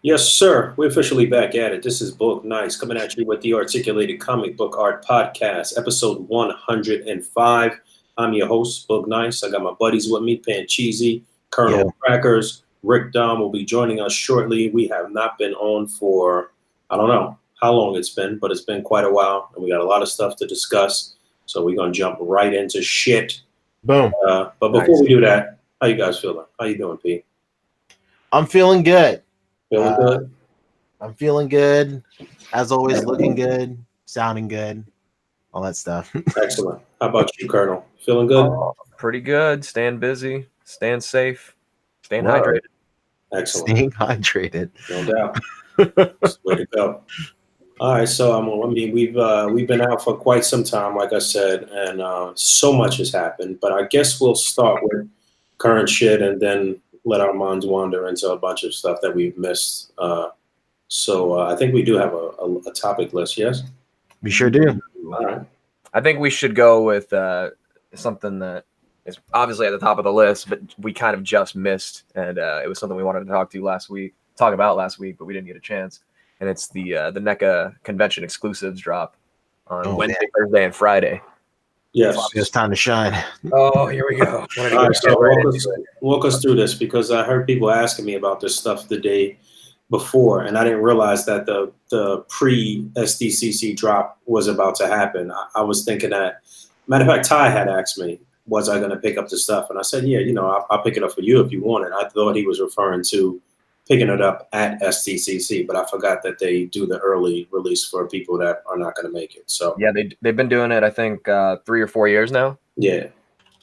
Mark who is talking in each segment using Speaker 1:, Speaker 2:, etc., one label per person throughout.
Speaker 1: Yes, sir. We're officially back at it. This is Book Nice coming at you with the Articulated Comic Book Art Podcast, episode 105. I'm your host, Book Nice. I got my buddies with me, Pancheesy,
Speaker 2: Yeah.
Speaker 1: Colonel Crackers. Rick Dom will be joining us shortly. We have not been on for, I don't know how long it's been, but it's been quite a while, and we got a lot of stuff to discuss. So we're going to jump right into shit.
Speaker 2: Boom.
Speaker 1: But before we do that, how you guys feeling? How you doing, Pete?
Speaker 2: I'm feeling good.
Speaker 1: Feeling good?
Speaker 2: I'm feeling good. As always, looking good, sounding good, all that stuff.
Speaker 1: Excellent. How about you, Colonel? Feeling good?
Speaker 3: Pretty good. Staying busy, staying safe, staying
Speaker 1: Wow.
Speaker 3: hydrated.
Speaker 1: Excellent.
Speaker 2: Staying hydrated.
Speaker 1: No doubt. That's the way to go. All right, so I mean, we've been out for quite some time, like I said, and so much has happened. But I guess we'll start with current shit and then let our minds wander into a bunch of stuff that we've missed. So I think we do have a topic list. Yes,
Speaker 2: We sure do.
Speaker 1: all right.
Speaker 3: I think we should go with something that is obviously at the top of the list, but we kind of just missed, and it was something we wanted to talk about last week, but we didn't get a chance. And it's the Mecca convention exclusives drop on Wednesday, Thursday, and Friday.
Speaker 1: Yes,
Speaker 2: It's time to shine.
Speaker 3: Oh, here we go.
Speaker 1: All right, so walk us through this, because I heard people asking me about this stuff the day before, and I didn't realize that the pre-SDCC drop was about to happen. I was thinking that, matter of fact, Ty had asked me, was I going to pick up the stuff? And I said, yeah, I'll pick it up for you if you want it. I thought he was referring to picking it up at SDCC, but I forgot that they do the early release for people that are not going to make it. So
Speaker 3: yeah, they've been doing it, I think, 3 or 4 years now.
Speaker 1: Yeah,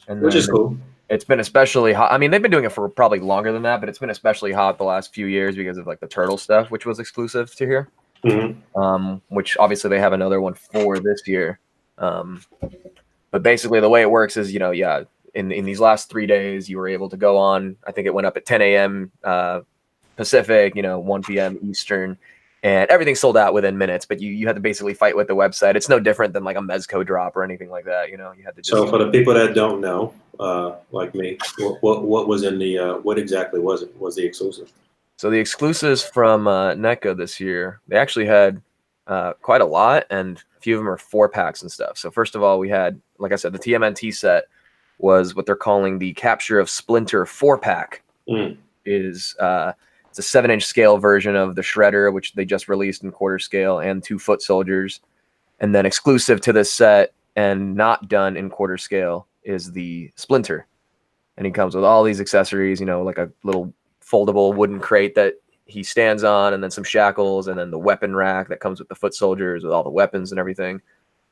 Speaker 3: and
Speaker 1: which is cool.
Speaker 3: It's been especially hot. I mean, they've been doing it for probably longer than that, but it's been especially hot the last few years because of like the turtle stuff, which was exclusive to here.
Speaker 1: Mm-hmm.
Speaker 3: Which obviously they have another one for this year. But basically the way it works is, in these last 3 days, you were able to go on, I think it went up at 10 a.m. Pacific, 1 p.m. Eastern, and everything sold out within minutes, but you had to basically fight with the website. It's no different than like a Mezco drop or anything like that. You had to just.
Speaker 1: So for the people that don't know, like me, what was in the what exactly was the exclusive?
Speaker 3: So the exclusives from NECA this year, they actually had quite a lot, and a few of them are 4-packs and stuff. So first of all, we had, like I said, the TMNT set was what they're calling the Capture of Splinter 4-pack. Is it's a 7-inch scale version of the Shredder, which they just released in quarter scale, and 2 foot soldiers. And then exclusive to this set and not done in quarter scale is the Splinter. And he comes with all these accessories, like a little foldable wooden crate that he stands on, and then some shackles, and then the weapon rack that comes with the foot soldiers with all the weapons and everything.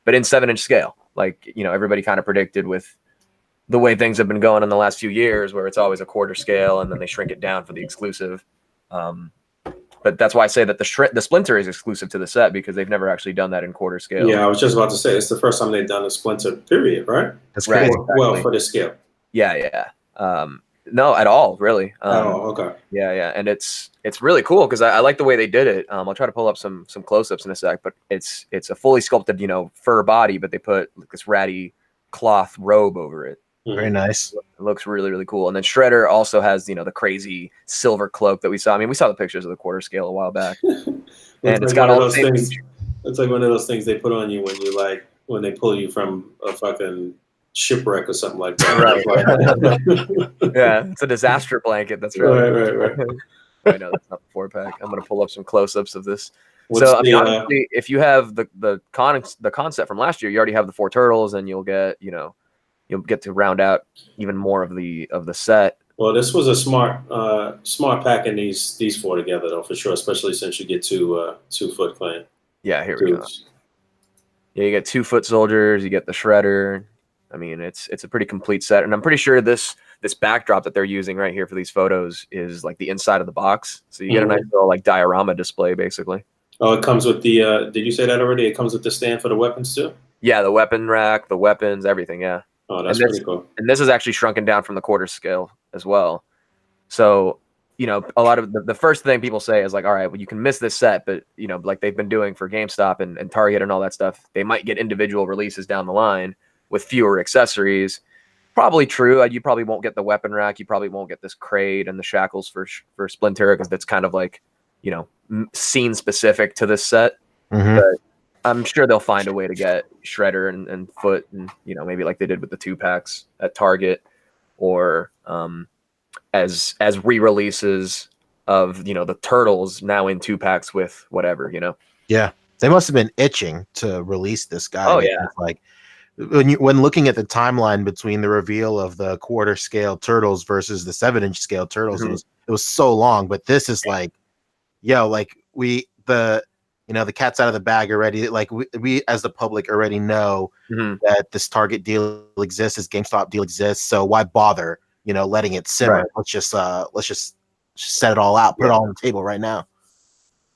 Speaker 3: But in 7-inch scale, like, everybody kind of predicted with the way things have been going in the last few years, where it's always a quarter scale and then they shrink it down for the exclusive. But that's why I say that the Splinter is exclusive to the set, because they've never actually done that in quarter scale.
Speaker 1: Yeah, I was just about to say, it's the first time they've done a Splinter, period, right?
Speaker 2: That's
Speaker 3: right.
Speaker 2: crazy.
Speaker 3: Exactly.
Speaker 1: Well, for the scale.
Speaker 3: Yeah. No, at all, really.
Speaker 1: Okay.
Speaker 3: Yeah, and it's really cool because I like the way they did it. I'll try to pull up some close-ups in a sec, but it's a fully sculpted, fur body, but they put like this ratty cloth robe over it.
Speaker 2: Very nice.
Speaker 3: It looks really, really cool. And then Shredder also has, the crazy silver cloak that we saw. I mean, we saw the pictures of the quarter scale a while back. And it's got all those things.
Speaker 1: It's like one of those things they put on you when they pull you from a fucking shipwreck or something like that.
Speaker 3: Right. Yeah, it's a disaster blanket. That's right.
Speaker 1: Right.
Speaker 3: I know that's not the 4-pack. I'm gonna pull up some close-ups of this. Honestly, if you have the concept from last year, you already have the 4 turtles, and you'll get to round out even more of the set.
Speaker 1: Well, this was a smart packing these 4 together, though, for sure. Especially since you get 2 Foot Clan.
Speaker 3: Yeah, here we go. Yeah, you get 2 foot soldiers. You get the Shredder. I mean, it's a pretty complete set, and I'm pretty sure this backdrop that they're using right here for these photos is like the inside of the box. So you get a nice little like diorama display, basically.
Speaker 1: Oh, it comes with the. Did you say that already? It comes with the stand for the weapons too.
Speaker 3: Yeah, the weapon rack, the weapons, everything. Yeah.
Speaker 1: Oh, that's pretty cool.
Speaker 3: And this is actually shrunken down from the quarter scale as well. So, a lot of the first thing people say is like, all right, well, you can miss this set, but, like they've been doing for GameStop and Target and all that stuff, they might get individual releases down the line with fewer accessories. Probably true. You probably won't get the weapon rack. You probably won't get this crate and the shackles for Splinter, because that's kind of like scene specific to this set.
Speaker 2: Mhm.
Speaker 3: But I'm sure they'll find a way to get Shredder and Foot, and maybe like they did with the 2-packs at Target, or as re-releases of the Turtles now in 2-packs with whatever.
Speaker 2: Yeah, they must have been itching to release this guy.
Speaker 3: Oh,
Speaker 2: because,
Speaker 3: yeah.
Speaker 2: like when looking at the timeline between the reveal of the quarter scale Turtles versus the 7-inch scale Turtles,
Speaker 3: Mhm.
Speaker 2: it was so long. But this is like, like the cat's out of the bag already. Like we as the public already know
Speaker 3: Mhm.
Speaker 2: that this Target deal exists, this GameStop deal exists. So why bother, letting it simmer?
Speaker 3: Right.
Speaker 2: Let's just set it all out, put it all on the table right now.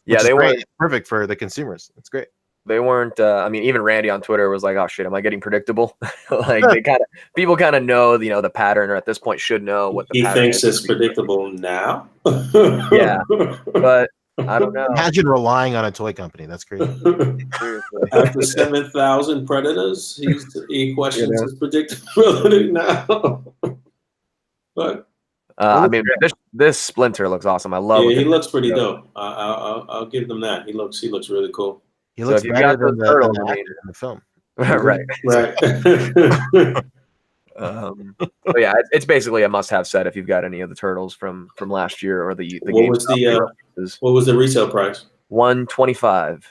Speaker 3: Yeah,
Speaker 2: Which is
Speaker 3: they
Speaker 2: great.
Speaker 3: weren't.
Speaker 2: It's perfect for the consumers. It's great.
Speaker 3: They weren't. I mean, even Randy on Twitter was like, "Oh shit, am I getting predictable?" Like people kind of know, the pattern, or at this point should know what the
Speaker 1: He
Speaker 3: pattern
Speaker 1: thinks
Speaker 3: is.
Speaker 1: it's predictable now.
Speaker 3: Yeah, but I don't know.
Speaker 2: Imagine relying on a toy company. That's crazy.
Speaker 3: Seriously.
Speaker 1: After 7,000 Predators, he questions his predictability now. But
Speaker 3: I mean, this Splinter looks awesome. I love.
Speaker 1: yeah, he looks pretty dope. I'll give them that. He looks really cool.
Speaker 2: He looks
Speaker 3: if you
Speaker 2: better
Speaker 3: got
Speaker 2: than
Speaker 3: those turtles,
Speaker 2: the actor in the film.
Speaker 3: right.
Speaker 1: Right.
Speaker 3: But yeah, it's basically a must-have set if you've got any of the Turtles from last year or the
Speaker 1: What was the retail price?
Speaker 3: $125.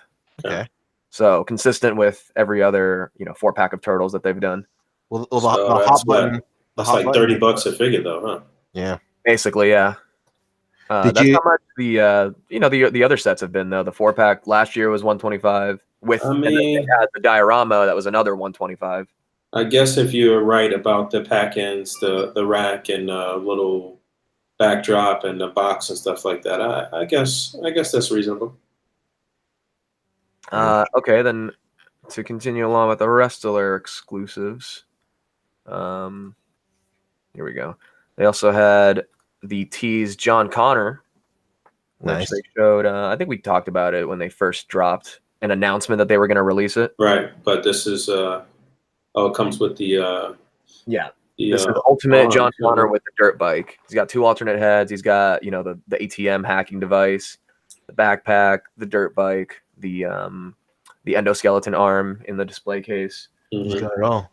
Speaker 2: Okay.
Speaker 3: So consistent with every other 4-pack of Turtles that they've done.
Speaker 2: Well,
Speaker 1: So
Speaker 2: the
Speaker 1: that's
Speaker 2: hot button.
Speaker 1: That's like $30 a figure, though, huh?
Speaker 2: Yeah.
Speaker 3: Basically, yeah. That's how much the other sets have been though. The 4-pack last year was $125. And then they had the diorama that was another $125.
Speaker 1: I guess if you're right about the pack ends, the rack and little backdrop and the box and stuff like that, I guess that's reasonable.
Speaker 3: Okay, then to continue along with the rest of their exclusives, here we go. They also had the teased John Connor, which they showed. I think we talked about it when they first dropped an announcement that they were going to release it.
Speaker 1: Right, but this is it comes with the
Speaker 3: this is Ultimate John Connor with the dirt bike. He's got 2 alternate heads. He's got the ATM hacking device, the backpack, the dirt bike, the endoskeleton arm in the display case.
Speaker 2: He's got it all.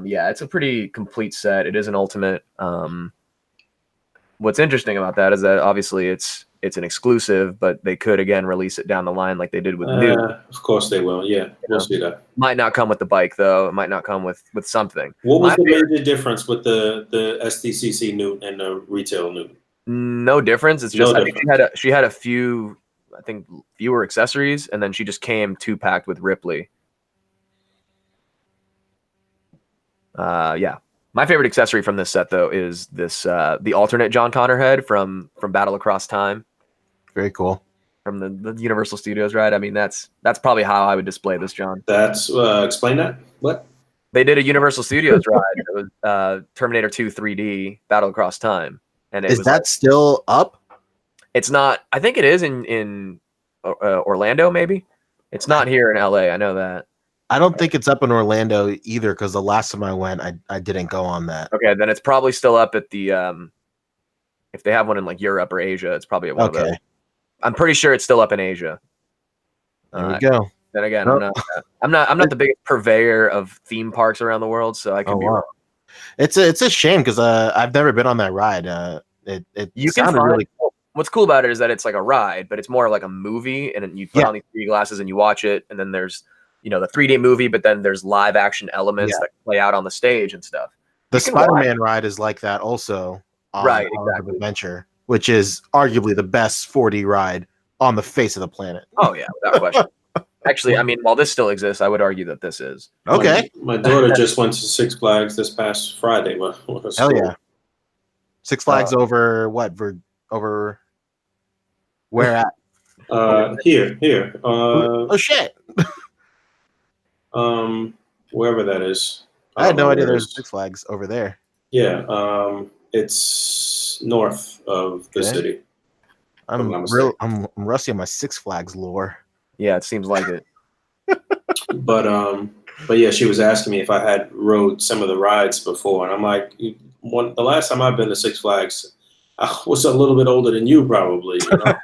Speaker 3: Yeah, it's a pretty complete set. It is an Ultimate. What's interesting about that is that obviously it's an exclusive, but they could again release it down the line like they did with New.
Speaker 1: Of course they will. Yeah, we'll see that.
Speaker 3: Might not come with the bike though. It might not come with something.
Speaker 1: What was the major difference with the SDCC Newt and the retail Newt?
Speaker 3: No difference. It's just I think she had a few, I think fewer accessories, and then she just came 2-packed with Ripley. Yeah. My favorite accessory from this set, though, is this the alternate John Connor head from Battle Across Time.
Speaker 2: Very cool.
Speaker 3: From the Universal Studios ride. I mean, that's probably how I would display this, John.
Speaker 1: That's explain that. What?
Speaker 3: They did a Universal Studios ride. It was Terminator 2 3D Battle Across Time, and
Speaker 2: is that still up?
Speaker 3: It's not. I think it is in Orlando. Maybe it's not here in LA. I know that.
Speaker 2: I don't think it's up in Orlando either, because the last time I went, I didn't go on that.
Speaker 3: Okay, then it's probably still up at the if they have one in like Europe or Asia, it's probably at one of those. I'm pretty sure it's still up in Asia.
Speaker 2: There we go.
Speaker 3: Then again, I'm not the biggest purveyor of theme parks around the world, so I can be wrong.
Speaker 2: It's a shame because I've never been on that ride. It sounded really cool.
Speaker 3: What's cool about it is that it's like a ride, but it's more like a movie, and you put on these 3D glasses and you watch it, and then there's the 3D movie, but then there's live action elements that play out on the stage and stuff.
Speaker 2: The Spider-Man ride is like that also.
Speaker 3: Right,
Speaker 2: exactly. Adventure, which is arguably the best 4D ride on the face of the planet.
Speaker 3: Oh yeah, without question. Actually, I mean, while this still exists, I would argue that this is.
Speaker 2: Okay.
Speaker 1: My daughter just went to Six Flags this past Friday.
Speaker 2: Hell yeah. Six Flags over what? Over where at?
Speaker 1: Here.
Speaker 2: Oh shit.
Speaker 1: Wherever that is.
Speaker 2: I had no idea there was Six Flags over there.
Speaker 1: Yeah, it's north of the city.
Speaker 2: I'm rusty on my Six Flags lore.
Speaker 3: Yeah, it seems like it.
Speaker 1: But yeah, she was asking me if I had rode some of the rides before, and I'm like, the last time I've been to Six Flags, I was a little bit older than you probably, you know.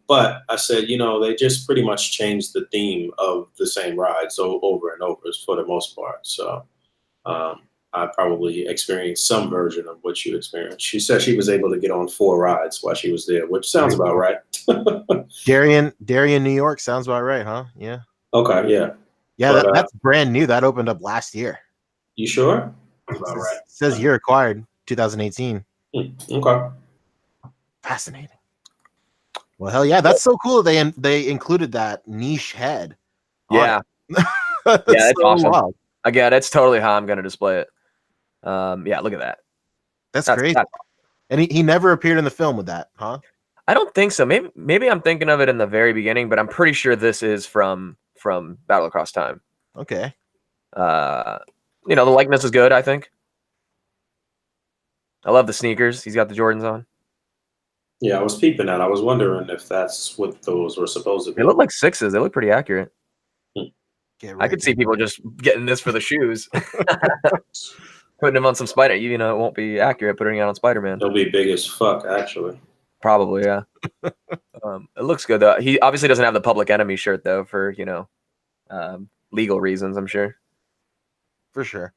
Speaker 1: But I said, you know, they just pretty much changed the theme of the same ride over and over for the most part. So I probably experienced some version of what you experienced. She said she was able to get on 4 rides while she was there, which sounds about right.
Speaker 2: Darien, New York sounds about right, huh? Yeah.
Speaker 1: Okay, yeah.
Speaker 2: Yeah, but, that's brand new. That opened up last year.
Speaker 1: You sure? About right.
Speaker 2: It says year acquired, 2018.
Speaker 1: Okay.
Speaker 2: Fascinating. Well, hell yeah, that's so cool. They included that niche head.
Speaker 3: Yeah.
Speaker 2: Yeah,
Speaker 3: it's
Speaker 2: so
Speaker 3: awesome.
Speaker 2: wild.
Speaker 3: Again, it's totally how I'm going to display it. Yeah, look at that.
Speaker 2: That's crazy. And he never appeared in the film with that, huh?
Speaker 3: I don't think so. Maybe I'm thinking of it in the very beginning, but I'm pretty sure this is from Battle Across Time.
Speaker 2: Okay.
Speaker 3: You know, the likeness is good, I think. I love the sneakers. He's got the Jordans on.
Speaker 1: Yeah, I was peeping at. I was wondering if that's what those were supposed to be.
Speaker 3: They look like 6s. They look pretty accurate. I could see people just getting this for the shoes. Putting them on some Spider. You know, it won't be accurate putting it on Spider-Man.
Speaker 1: They'll be big as fuck, actually.
Speaker 3: Probably, yeah. It looks good, though. He obviously doesn't have the Public Enemy shirt, though, for, you know, legal reasons, I'm sure.
Speaker 2: For sure.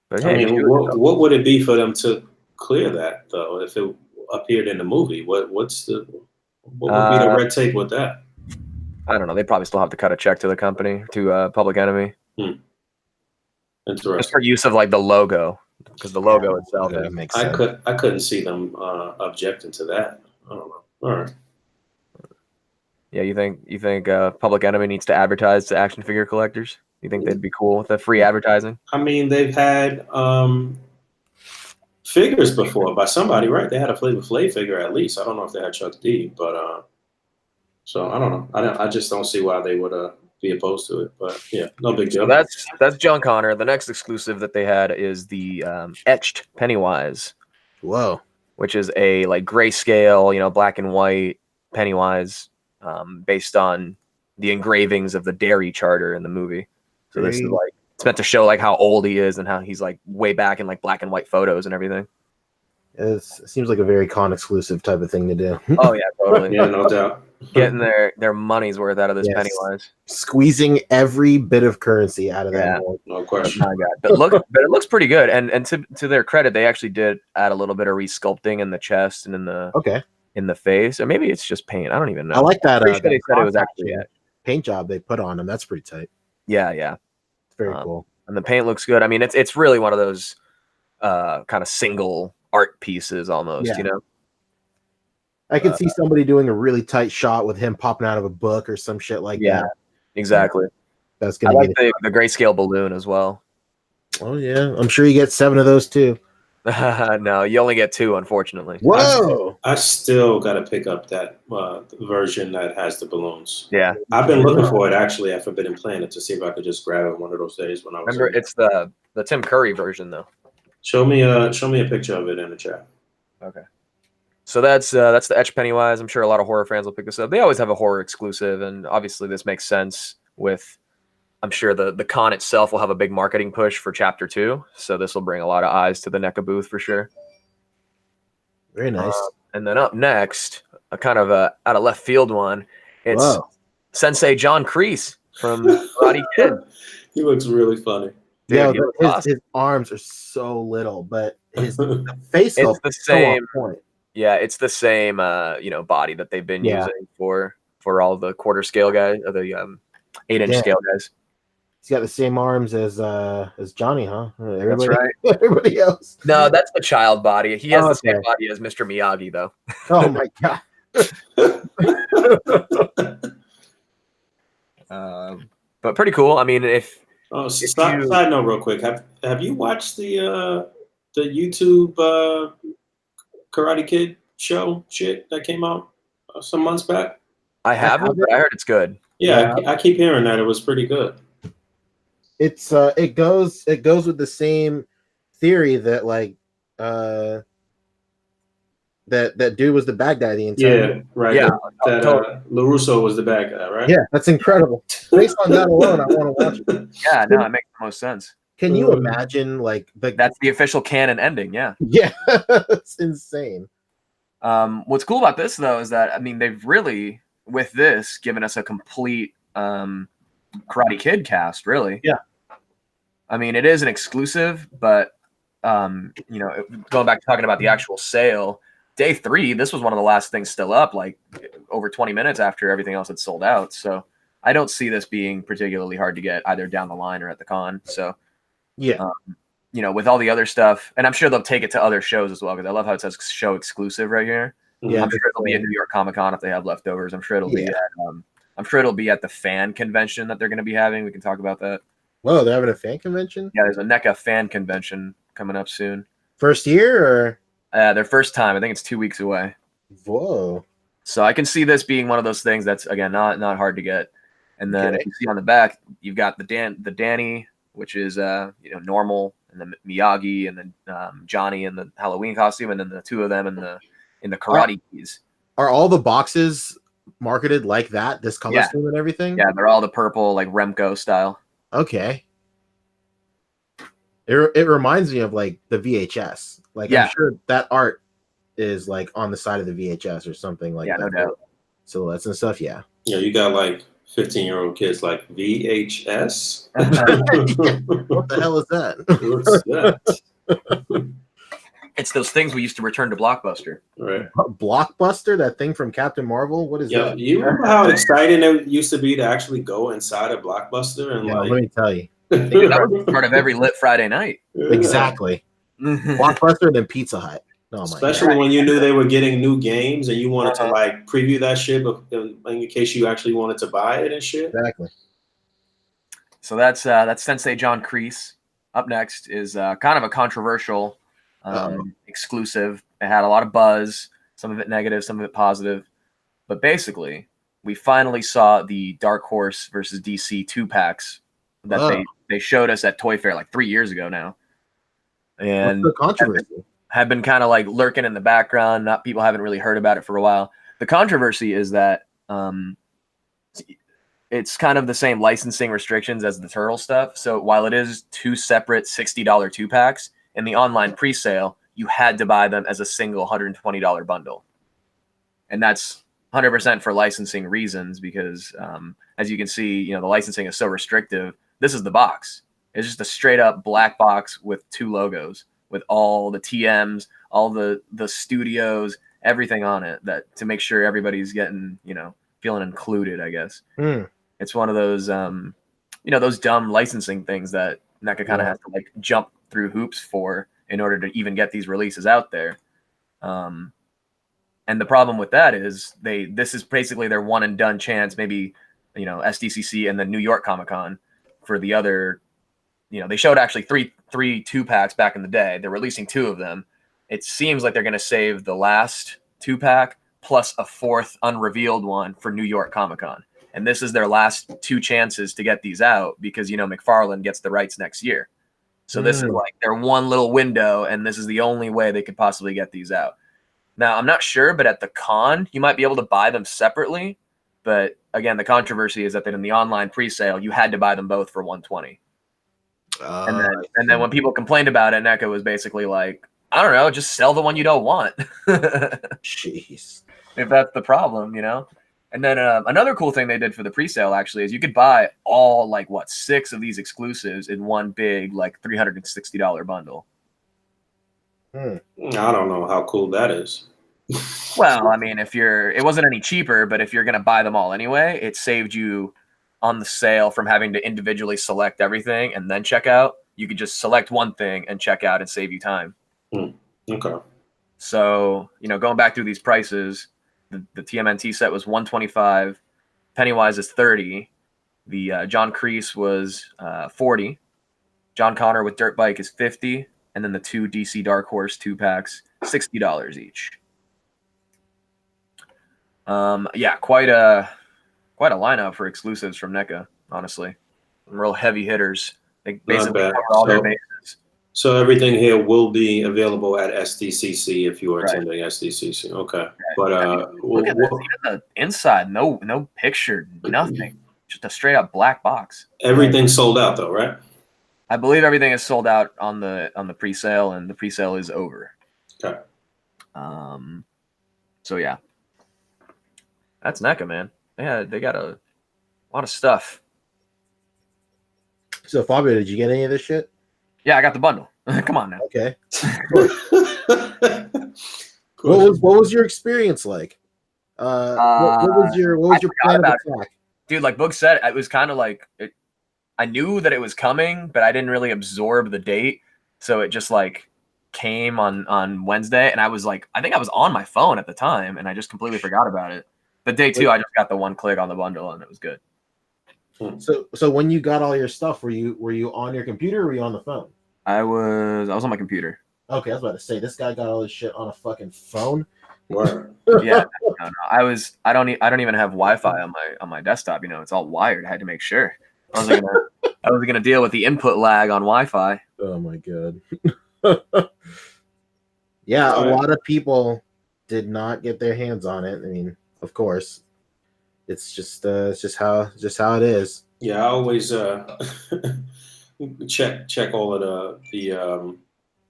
Speaker 3: But,
Speaker 1: I mean, what would it be for them to clear that, though, if it appeared in the movie? What would be the red tape with that?
Speaker 3: I don't know. They probably still have to cut a check to the company, to Public Enemy.
Speaker 1: Interesting.
Speaker 3: Just for use of, like, the logo, because the logo itself
Speaker 2: makes sense.
Speaker 1: I couldn't see them objecting to that. I don't know. All right.
Speaker 3: Yeah, you think Public Enemy needs to advertise to action figure collectors? You think they'd be cool with the free advertising?
Speaker 1: I mean, they've had figures before by somebody, right? They had a Flavor Flav figure at least. I don't know if they had Chuck D, but so I don't know. I just don't see why they would be opposed to it. But yeah, no big deal.
Speaker 3: So that's John Connor. The next exclusive that they had is the etched Pennywise.
Speaker 2: Whoa.
Speaker 3: Which is a like grayscale, you know, black and white Pennywise, based on the engravings of the Dairy Charter in the movie. So this is like, it's meant to show like how old he is and how he's like way back in like black and white photos and everything.
Speaker 2: It seems like a very con exclusive type of thing to do.
Speaker 3: Oh yeah, totally.
Speaker 1: Yeah, no doubt.
Speaker 3: Getting their money's worth out of this Pennywise.
Speaker 2: Squeezing every bit of currency out of that mold.
Speaker 1: No question.
Speaker 3: Oh, God. But it looks pretty good. And to their credit, they actually did add a little bit of resculpting in the chest and in the face. Or maybe it's just paint. I don't even know.
Speaker 2: I like that.
Speaker 3: They said it was actually
Speaker 2: paint job they put on him. That's pretty tight.
Speaker 3: Yeah.
Speaker 2: It's very cool.
Speaker 3: And the paint looks good. I mean, it's really one of those kind of single art pieces almost, you know?
Speaker 2: I could see somebody doing a really tight shot with him popping out of a book or some shit like that.
Speaker 3: Exactly.
Speaker 2: That's gonna be
Speaker 3: the grayscale balloon as well.
Speaker 2: Oh yeah, I'm sure you get 7 of those too.
Speaker 3: No, you only get 2, unfortunately.
Speaker 2: Whoa!
Speaker 1: I still got to pick up that version that has the balloons.
Speaker 3: Yeah,
Speaker 1: I've been looking for it actually at Forbidden Planet to see if I could just grab it one of those days when I was.
Speaker 3: Remember, it's the Tim Curry version though.
Speaker 1: Show me a picture of it in the chat.
Speaker 3: Okay. So that's the etched Pennywise. I'm sure a lot of horror fans will pick this up. They always have a horror exclusive, and obviously this makes sense with. I'm sure the con itself will have a big marketing push for Chapter 2, so this will bring a lot of eyes to the NECA booth for sure.
Speaker 2: Very nice.
Speaker 3: And then up next, a kind of a out of left field one. It's Sensei John Kreese from Karate Kid.
Speaker 1: He looks really funny.
Speaker 2: Dude, yeah, his arms are so little, but his face is the same.
Speaker 3: Yeah, it's the same body that they've been using for all the quarter scale guys, or the 8-inch scale guys.
Speaker 2: He's got the same arms as Johnny, huh?
Speaker 3: That's right.
Speaker 2: Everybody else.
Speaker 3: No, that's the child body. He has the same body as Mr. Miyagi, though.
Speaker 2: Oh my
Speaker 3: god. But pretty cool. I mean,
Speaker 1: side note, real quick, have you watched the YouTube Karate Kid show shit that came out some months back?
Speaker 3: I haven't, but I heard it's good.
Speaker 1: Yeah, I keep hearing that it was pretty good.
Speaker 2: It's it goes with the same theory that like that dude was the bad guy the entire
Speaker 1: time. Right.
Speaker 3: Yeah,
Speaker 1: that LaRusso was the bad guy, right?
Speaker 2: Yeah, that's incredible. Based on that alone, I want to watch it.
Speaker 3: Yeah, no, it makes the most sense.
Speaker 2: Can you imagine like
Speaker 3: that's the official canon ending? Yeah.
Speaker 2: Yeah, it's insane.
Speaker 3: What's cool about this though is that I mean they've really with this given us a complete Karate Kid cast, really.
Speaker 2: Yeah.
Speaker 3: I mean it is an exclusive, but you know, going back to talking about the actual sale, day 3, this was one of the last things still up, like over 20 minutes after everything else had sold out. So I don't see this being particularly hard to get either down the line or at the con. So
Speaker 2: yeah,
Speaker 3: you know, with all the other stuff, and I'm sure they'll take it to other shows as well, because I love how it says show exclusive right here.
Speaker 2: Yeah,
Speaker 3: I'm sure it'll be at New York Comic Con if they have leftovers. I'm sure it'll be at the fan convention that they're going to be having. We can talk about that.
Speaker 2: Whoa, they're having a fan convention?
Speaker 3: Yeah, there's a NECA fan convention coming up soon.
Speaker 2: First year or
Speaker 3: their first time? I think it's 2 weeks away.
Speaker 2: Whoa.
Speaker 3: So I can see this being one of those things that's again not hard to get. And then if you see on the back, you've got the Danny, which is you know, normal, and then Miyagi, and then Johnny in the Halloween costume, and then the two of them in the karate keys.
Speaker 2: Are all the boxes marketed like that? This color scheme and everything?
Speaker 3: Yeah, they're all the purple, like Remco style.
Speaker 2: Okay. It reminds me of like the VHS. Like I'm sure that art is like on the side of the VHS or something like that.
Speaker 3: Yeah, no doubt.
Speaker 2: Silhouettes and stuff. Yeah.
Speaker 1: Yeah, you got like 15-year-old kids like VHS.
Speaker 2: What the hell is that?
Speaker 1: What's that?
Speaker 3: It's those things we used to return to Blockbuster.
Speaker 1: Right.
Speaker 2: Blockbuster, that thing from Captain Marvel. What is that?
Speaker 1: You remember how exciting it used to be to actually go inside a Blockbuster and
Speaker 2: let me tell you.
Speaker 3: That was part of every lit Friday night.
Speaker 2: Exactly. Blockbuster and then Pizza Hut. Oh,
Speaker 1: especially when you knew they were getting new games and you wanted to like preview that shit in case you actually wanted to buy it and shit.
Speaker 2: Exactly.
Speaker 3: So that's Sensei John Kreese. Up next is kind of a controversial exclusive. It had a lot of buzz, some of it negative, some of it positive. But basically, we finally saw the Dark Horse versus DC 2-packs that they showed us at Toy Fair like 3 years ago now. And
Speaker 2: what's the controversy?
Speaker 3: Have been kind of like lurking in the background. People haven't really heard about it for a while. The controversy is that it's kind of the same licensing restrictions as the Turtle stuff. So while it is 2 separate $60 2-packs, in the online pre-sale, you had to buy them as a single $120 bundle. And that's 100% for licensing reasons because, as you can see, you know, the licensing is so restrictive. This is the box. It's just a straight up black box with 2 logos with all the TMs, all the studios, everything on it that to make sure everybody's getting, you know, feeling included, I guess. It's one of those, you know, those dumb licensing things that NECA kind of has to like jump through hoops for in order to even get these releases out there. And the problem with that is this is basically their one and done chance, maybe, you know, SDCC and the New York Comic Con for the other, you know, they showed actually three 2-packs back in the day. They're releasing 2 of them. It seems like they're going to save the last 2-pack plus a 4th unrevealed one for New York Comic Con. And this is their last 2 chances to get these out because, you know, McFarlane gets the rights next year. So this is like their one little window, and this is the only way they could possibly get these out. Now, I'm not sure, but at the con, you might be able to buy them separately. But again, the controversy is that in the online pre-sale, you had to buy them both for $120. And then when people complained about it, NECA was basically like, I don't know, just sell the one you don't want.
Speaker 2: Jeez.
Speaker 3: If that's the problem, you know? And then another cool thing they did for the pre-sale actually is you could buy all like 6 of these exclusives in one big like $360 bundle.
Speaker 1: I don't know how cool that is.
Speaker 3: Well, I mean, it wasn't any cheaper, but if you're going to buy them all anyway, it saved you on the sale from having to individually select everything and then check out. You could just select one thing and check out and save you time.
Speaker 1: Okay.
Speaker 3: So, you know, going back through these prices, the TMNT set was $125. Pennywise is $30. The John Kreese was $40. John Connor with Dirt Bike is $50. And then the 2 DC Dark Horse 2-packs, $60 each. Yeah, quite a lineup for exclusives from NECA, honestly. Real heavy hitters. They basically cover all their bases.
Speaker 1: So everything here will be available at SDCC if you are attending SDCC. Okay. But
Speaker 3: look at this. Even the inside, no picture, nothing. Just a straight up black box.
Speaker 1: Everything's sold out though, right?
Speaker 3: I believe everything is sold out on the pre-sale, and the pre-sale is over.
Speaker 1: Okay.
Speaker 3: So yeah, that's NECA, man. They got a lot of stuff.
Speaker 2: So Fabio, did you get any of this shit?
Speaker 3: Yeah, I got the bundle. Come on now.
Speaker 2: Okay. What was your experience like? What was your plan of attack?
Speaker 3: Dude, like Boog said, it was kind of like I knew that it was coming, but I didn't really absorb the date. So it just like came on Wednesday, and I was like, I think I was on my phone at the time, and I just completely forgot about it. But day two, I just got the one click on the bundle, and it was good.
Speaker 2: So when you got all your stuff, were you on your computer or were you on the phone?
Speaker 3: I was on my computer.
Speaker 2: Okay, I was about to say this guy got all his shit on a fucking phone.
Speaker 1: What?
Speaker 3: Yeah, no. I don't even have Wi-Fi on my desktop. You know, it's all wired. I had to make sure. I wasn't gonna deal with the input lag on Wi-Fi.
Speaker 2: Oh my god. Yeah, a lot of people did not get their hands on it. I mean, of course, it's just how it is.
Speaker 1: Yeah, I always check all of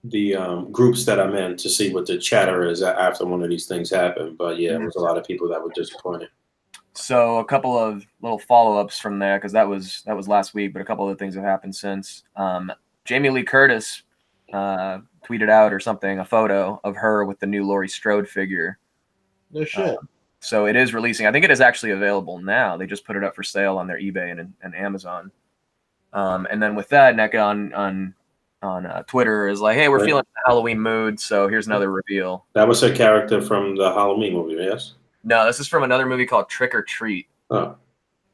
Speaker 1: the groups that I'm in to see what the chatter is after one of these things happen. But yeah, there was a lot of people that were disappointed.
Speaker 3: So a couple of little follow-ups from there, because that was last week, but a couple of things have happened since. Jamie Lee Curtis tweeted out or something a photo of her with the new Laurie Strode figure.
Speaker 2: No shit.
Speaker 3: So it is releasing. I think it is actually available now. They just put it up for sale on their eBay and Amazon. And then with that, NECA on Twitter is like, hey, we're feeling the Halloween mood, so here's another reveal.
Speaker 1: That was her character from the Halloween movie, yes?
Speaker 3: No, this is from another movie called Trick or Treat.
Speaker 1: Oh.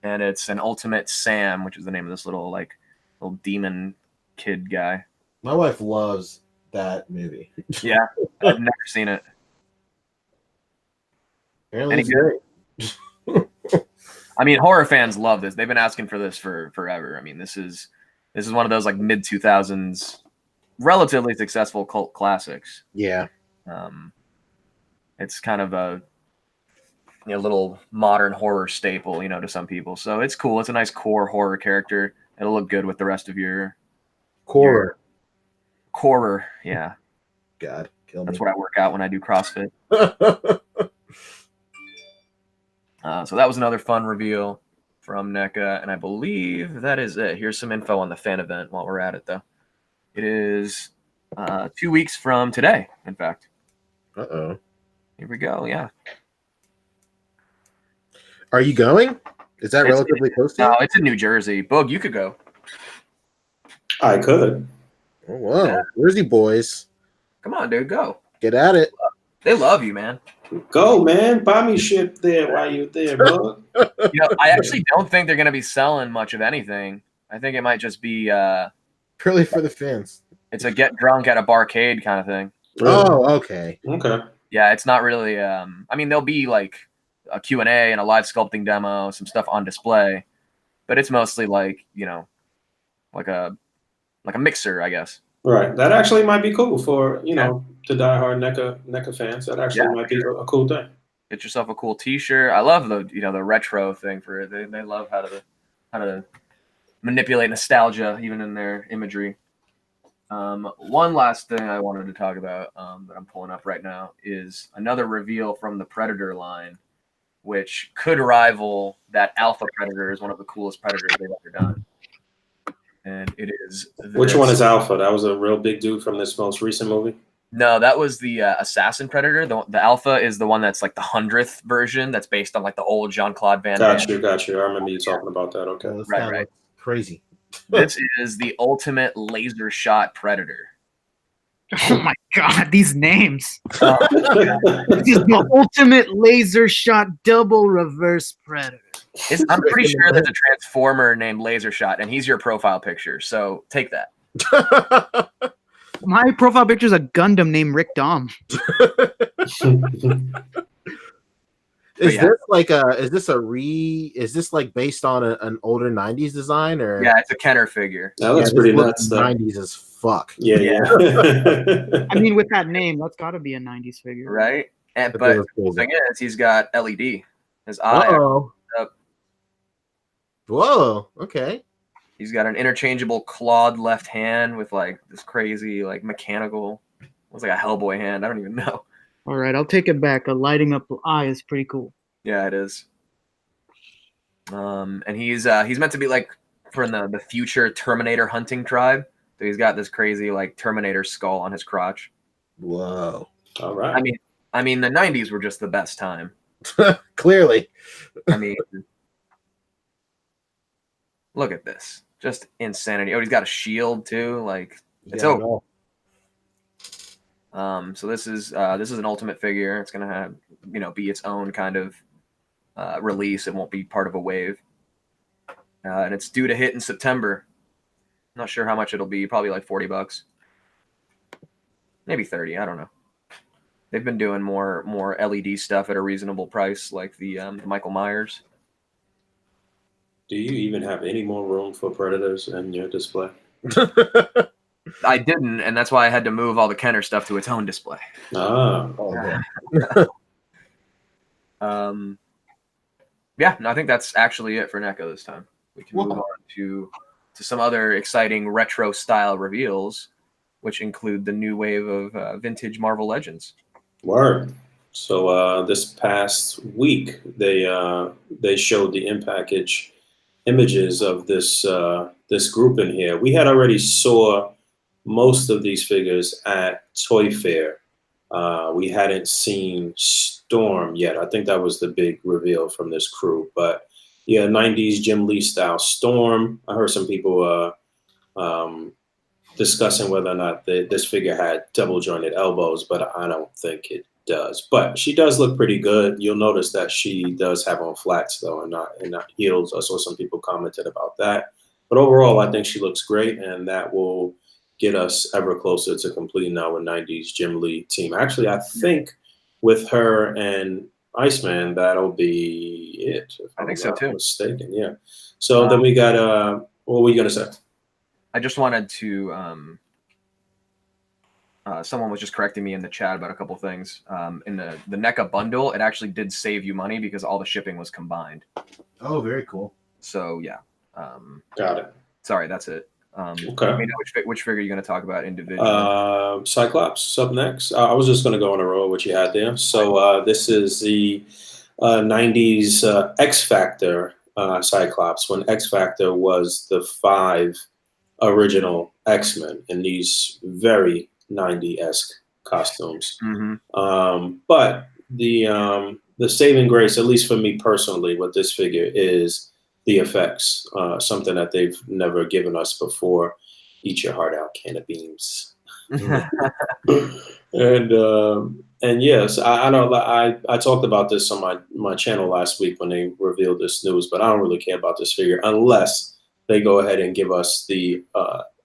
Speaker 3: And it's an Ultimate Sam, which is the name of this little demon kid guy.
Speaker 2: My wife loves that movie.
Speaker 3: Yeah, I've never seen it.
Speaker 2: Any good?
Speaker 3: I mean, horror fans love this. They've been asking for this for forever. I mean, this is one of those like mid 2000s relatively successful cult classics.
Speaker 2: Yeah.
Speaker 3: It's kind of a little modern horror staple, to some people. So it's cool. It's a nice core horror character. It'll look good with the rest of your
Speaker 2: horror.
Speaker 3: Yeah.
Speaker 2: God, kill me.
Speaker 3: That's what I work out when I do CrossFit. So that was another fun reveal from NECA, and I believe that is it. Here's some info on the fan event while we're at it, though. It is 2 weeks from today, in fact.
Speaker 2: Uh-oh.
Speaker 3: Here we go, yeah.
Speaker 2: Are you going? Is that relatively close to you?
Speaker 3: No, it's in New Jersey. Boog, you could go.
Speaker 1: I could.
Speaker 2: Oh, wow. Yeah. Jersey boys.
Speaker 3: Come on, dude, go.
Speaker 2: Get at it.
Speaker 3: They love you, man.
Speaker 1: Go, man. Buy me shit there while you're there, bro.
Speaker 3: I actually don't think they're going to be selling much of anything. I think it might just be
Speaker 2: purely for the fans.
Speaker 3: It's a get drunk at a barcade kind of thing.
Speaker 2: Oh, okay.
Speaker 1: Okay.
Speaker 3: Yeah, it's not really I mean, there'll be like a Q&A and a live sculpting demo, some stuff on display, but it's mostly like, like a mixer, I guess.
Speaker 1: Right. That actually might be cool for, the diehard NECA fans. That actually might be a cool thing.
Speaker 3: Get yourself a cool T-shirt. I love the the retro thing for it. They love how to manipulate nostalgia even in their imagery. One last thing I wanted to talk about that I'm pulling up right now is another reveal from the Predator line, which could rival that Alpha Predator as one of the coolest Predators they've ever done. And it is
Speaker 1: Which one is Alpha? That was a real big dude from this most recent movie?
Speaker 3: No, that was the Assassin Predator. The Alpha is the one that's like the 100th version that's based on like the old Jean-Claude Van Damme.
Speaker 1: Got you. I remember you talking about that. Okay.
Speaker 2: Well, right. Crazy.
Speaker 3: This is the ultimate laser shot Predator.
Speaker 4: Oh my God, these names. This is the ultimate laser shot double reverse Predator.
Speaker 3: I'm pretty sure there's a Transformer named Laser Shot, and he's your profile picture. So take that.
Speaker 4: My profile picture is a Gundam named Rick Dom.
Speaker 2: Is this like based on an older 90s design or?
Speaker 3: Yeah, it's a Kenner figure.
Speaker 1: That looks pretty nuts.
Speaker 2: 90s as fuck.
Speaker 1: Yeah.
Speaker 4: I mean, with that name, that's got to be a 90s figure,
Speaker 3: right? But the thing is, he's got LED. His eye.
Speaker 2: Whoa. Okay.
Speaker 3: He's got an interchangeable clawed left hand with like this crazy like mechanical. It's like a Hellboy hand. I don't even know.
Speaker 4: All right, I'll take it back. A lighting up eye is pretty cool.
Speaker 3: Yeah, it is. And he's meant to be like from the future Terminator hunting tribe. So he's got this crazy like Terminator skull on his crotch.
Speaker 2: Whoa.
Speaker 1: All right.
Speaker 3: I mean, the 90s were just the best time.
Speaker 2: Clearly.
Speaker 3: I mean, look at this. Just insanity. Oh, he's got a shield too. Like it's over. So this is an Ultimate figure. It's gonna have be its own kind of release. It won't be part of a wave, and it's due to hit in September. Not sure how much it'll be. Probably like $40, maybe 30. I don't know. They've been doing more LED stuff at a reasonable price, like the Michael Myers.
Speaker 1: Do you even have any more room for Predators in your display?
Speaker 3: I didn't, and that's why I had to move all the Kenner stuff to its own display.
Speaker 1: Ah.
Speaker 3: Yeah, no, I think that's actually it for NECA this time. We can move on to some other exciting retro style reveals, which include the new wave of vintage Marvel Legends.
Speaker 1: Word. So this past week, they showed the in-package images of this group in here. We had already saw most of these figures at Toy Fair. We hadn't seen Storm yet. I think that was the big reveal from this crew. But yeah, 90s Jim Lee style Storm. I heard some people discussing whether or not this figure had double jointed elbows, but I don't think it does. But she does look pretty good. You'll notice that she does have on flats though, and not heels. I saw some people commented about that. But overall, I think she looks great, and that will get us ever closer to completing our 90s Jim Lee team. Actually, I think with her and Iceman, that'll be it.
Speaker 3: I think so too.
Speaker 1: Mistaken, yeah. So then we got what were you gonna say?
Speaker 3: I just wanted to. Someone was just correcting me in the chat about a couple things. In the NECA bundle, it actually did save you money because all the shipping was combined.
Speaker 2: Oh, very cool.
Speaker 3: So yeah.
Speaker 1: Got it.
Speaker 3: Sorry, that's it.
Speaker 1: Okay.
Speaker 3: Let me know which figure you're going to talk about individually.
Speaker 1: Cyclops up next. I was just going to go in a row what you had there. So this is the 90s X Factor Cyclops, when X Factor was the 5 original X-Men in these very 90-esque costumes.
Speaker 3: Mm-hmm.
Speaker 1: But the saving grace, at least for me personally, with this figure is the effects, something that they've never given us before. Eat your heart out, can of beans. And yes, I know I talked about this on my channel last week when they revealed this news, but I don't really care about this figure unless they go ahead and give us the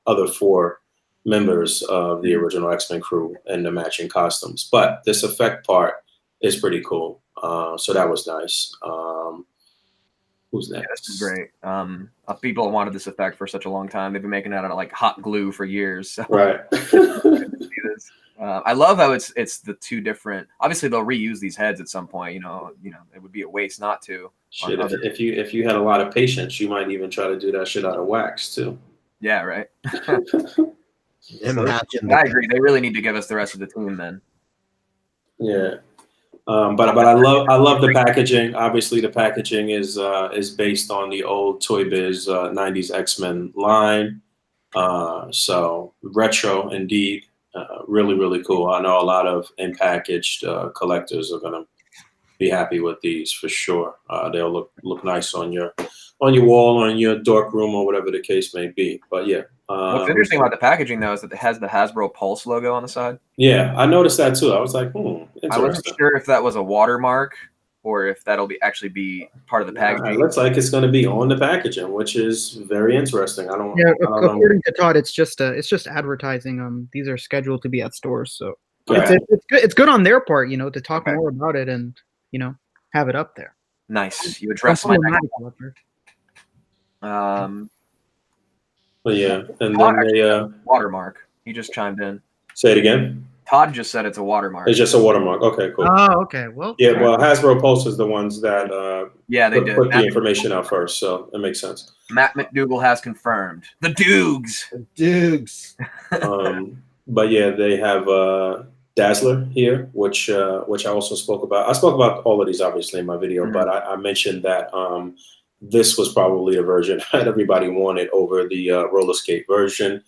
Speaker 1: other 4 members of the original X-Men crew and the matching costumes. But this effect part is pretty cool. So that was nice. Who's next?
Speaker 3: Yeah, this is great. People wanted this effect for such a long time. They've been making it out of like hot glue for years. So.
Speaker 1: Right.
Speaker 3: I love how it's the 2 different. Obviously, they'll reuse these heads at some point. You know, it would be a waste not to.
Speaker 1: Shit, if you had a lot of patience, you might even try to do that shit out of wax too.
Speaker 3: Yeah, right.
Speaker 2: Imagine.
Speaker 3: I agree. They really need to give us the rest of the team then.
Speaker 1: Yeah. But I love the packaging. Obviously, the packaging is based on the old Toy Biz 90s X-Men line. So retro indeed. Really, really cool. I know a lot of in-packaged collectors are gonna be happy with these for sure. They'll look nice on your wall, or in your dark room, or whatever the case may be. But yeah.
Speaker 3: What's interesting about the packaging though is that it has the Hasbro Pulse logo on the side.
Speaker 1: Yeah, I noticed that too. I was like, interesting.
Speaker 3: I wasn't sure if that was a watermark or if that'll actually be part of the packaging.
Speaker 1: It looks like it's going to be on the packaging, which is very interesting. I don't
Speaker 4: according to Todd, it's just advertising. These are scheduled to be at stores, so it's good on their part, to talk more about it and have it up there.
Speaker 3: Nice. You addressed my
Speaker 1: But yeah, and then
Speaker 3: watermark. He just chimed in.
Speaker 1: Say it again.
Speaker 3: Todd just said it's a watermark.
Speaker 1: It's just a watermark. Okay, cool.
Speaker 4: Oh, okay. Well,
Speaker 1: yeah, well, Hasbro posted the ones that
Speaker 3: they
Speaker 1: put the information out first, so it makes sense.
Speaker 3: Matt McDougal has confirmed the Doogs.
Speaker 2: Dukes.
Speaker 1: But yeah, they have Dazzler here, which I also spoke about. I spoke about all of these obviously in my video, but I mentioned that this was probably the version that everybody wanted over the roller skate version,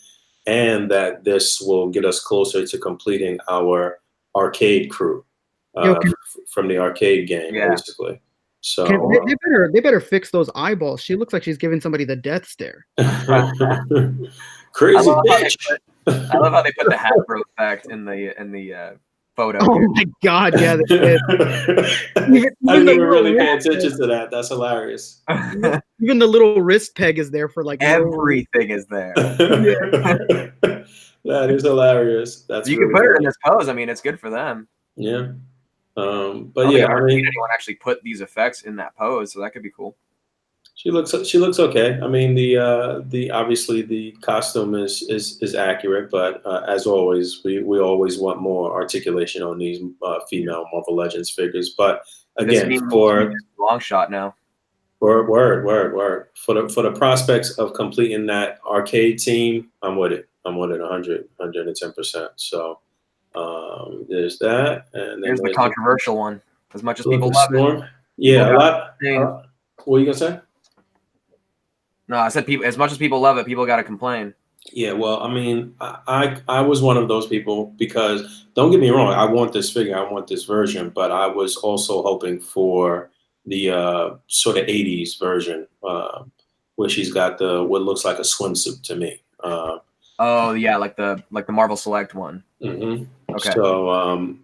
Speaker 1: and that this will get us closer to completing our arcade crew from the arcade game, basically. So
Speaker 4: they better fix those eyeballs. She looks like she's giving somebody the death stare.
Speaker 1: Crazy bitch.
Speaker 3: I love how they put the Hasbro effect in the photo.
Speaker 4: Oh my god, yeah. I
Speaker 1: didn't even really pay attention to that. That's hilarious.
Speaker 4: Even the little wrist peg is there for like
Speaker 3: everything is there.
Speaker 1: That is hilarious. That's
Speaker 3: you can put her in this pose. I mean, it's good for them.
Speaker 1: Yeah. But yeah, I mean,
Speaker 3: anyone actually put these effects in that pose, so that could be cool.
Speaker 1: She looks okay. I mean, the obviously the costume is accurate, but as always, we always want more articulation on these female Marvel Legends figures. But again, for
Speaker 3: long shot now.
Speaker 1: Word. For the prospects of completing that arcade team, I'm with it. I'm with it 110%. So there's that, and then
Speaker 3: there's the controversial one. As much as people love it,
Speaker 1: yeah, a lot. What are you gonna say?
Speaker 3: No, I said people. As much as people love it, people got to complain.
Speaker 1: Yeah, well, I mean, I was one of those people because don't get me wrong, I want this figure, I want this version, but I was also hoping for the sort of 80s version where she's got what looks like a swimsuit to me.
Speaker 3: Oh yeah, like the Marvel Select one.
Speaker 1: Mm-hmm.
Speaker 3: Okay.
Speaker 1: So,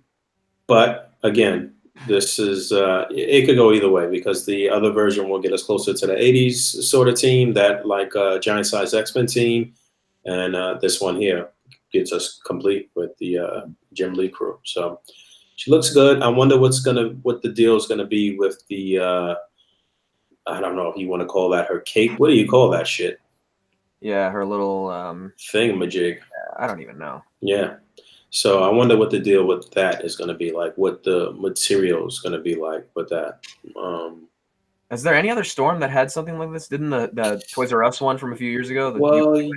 Speaker 1: but again, this is it could go either way because the other version will get us closer to the 80s sort of team, that like giant size X-Men team, and this one here gets us complete with the Jim Lee crew. So she looks good. I wonder what the deal is gonna be with the I don't know if you want to call that her cape. What do you call that shit?
Speaker 3: Yeah, her little
Speaker 1: thingamajig.
Speaker 3: I don't even know.
Speaker 1: Yeah. So I wonder what the deal with that is going to be like, what the material is going to be like with that.
Speaker 3: Is there any other Storm that had something like this? Didn't the Toys R Us one from a few years ago?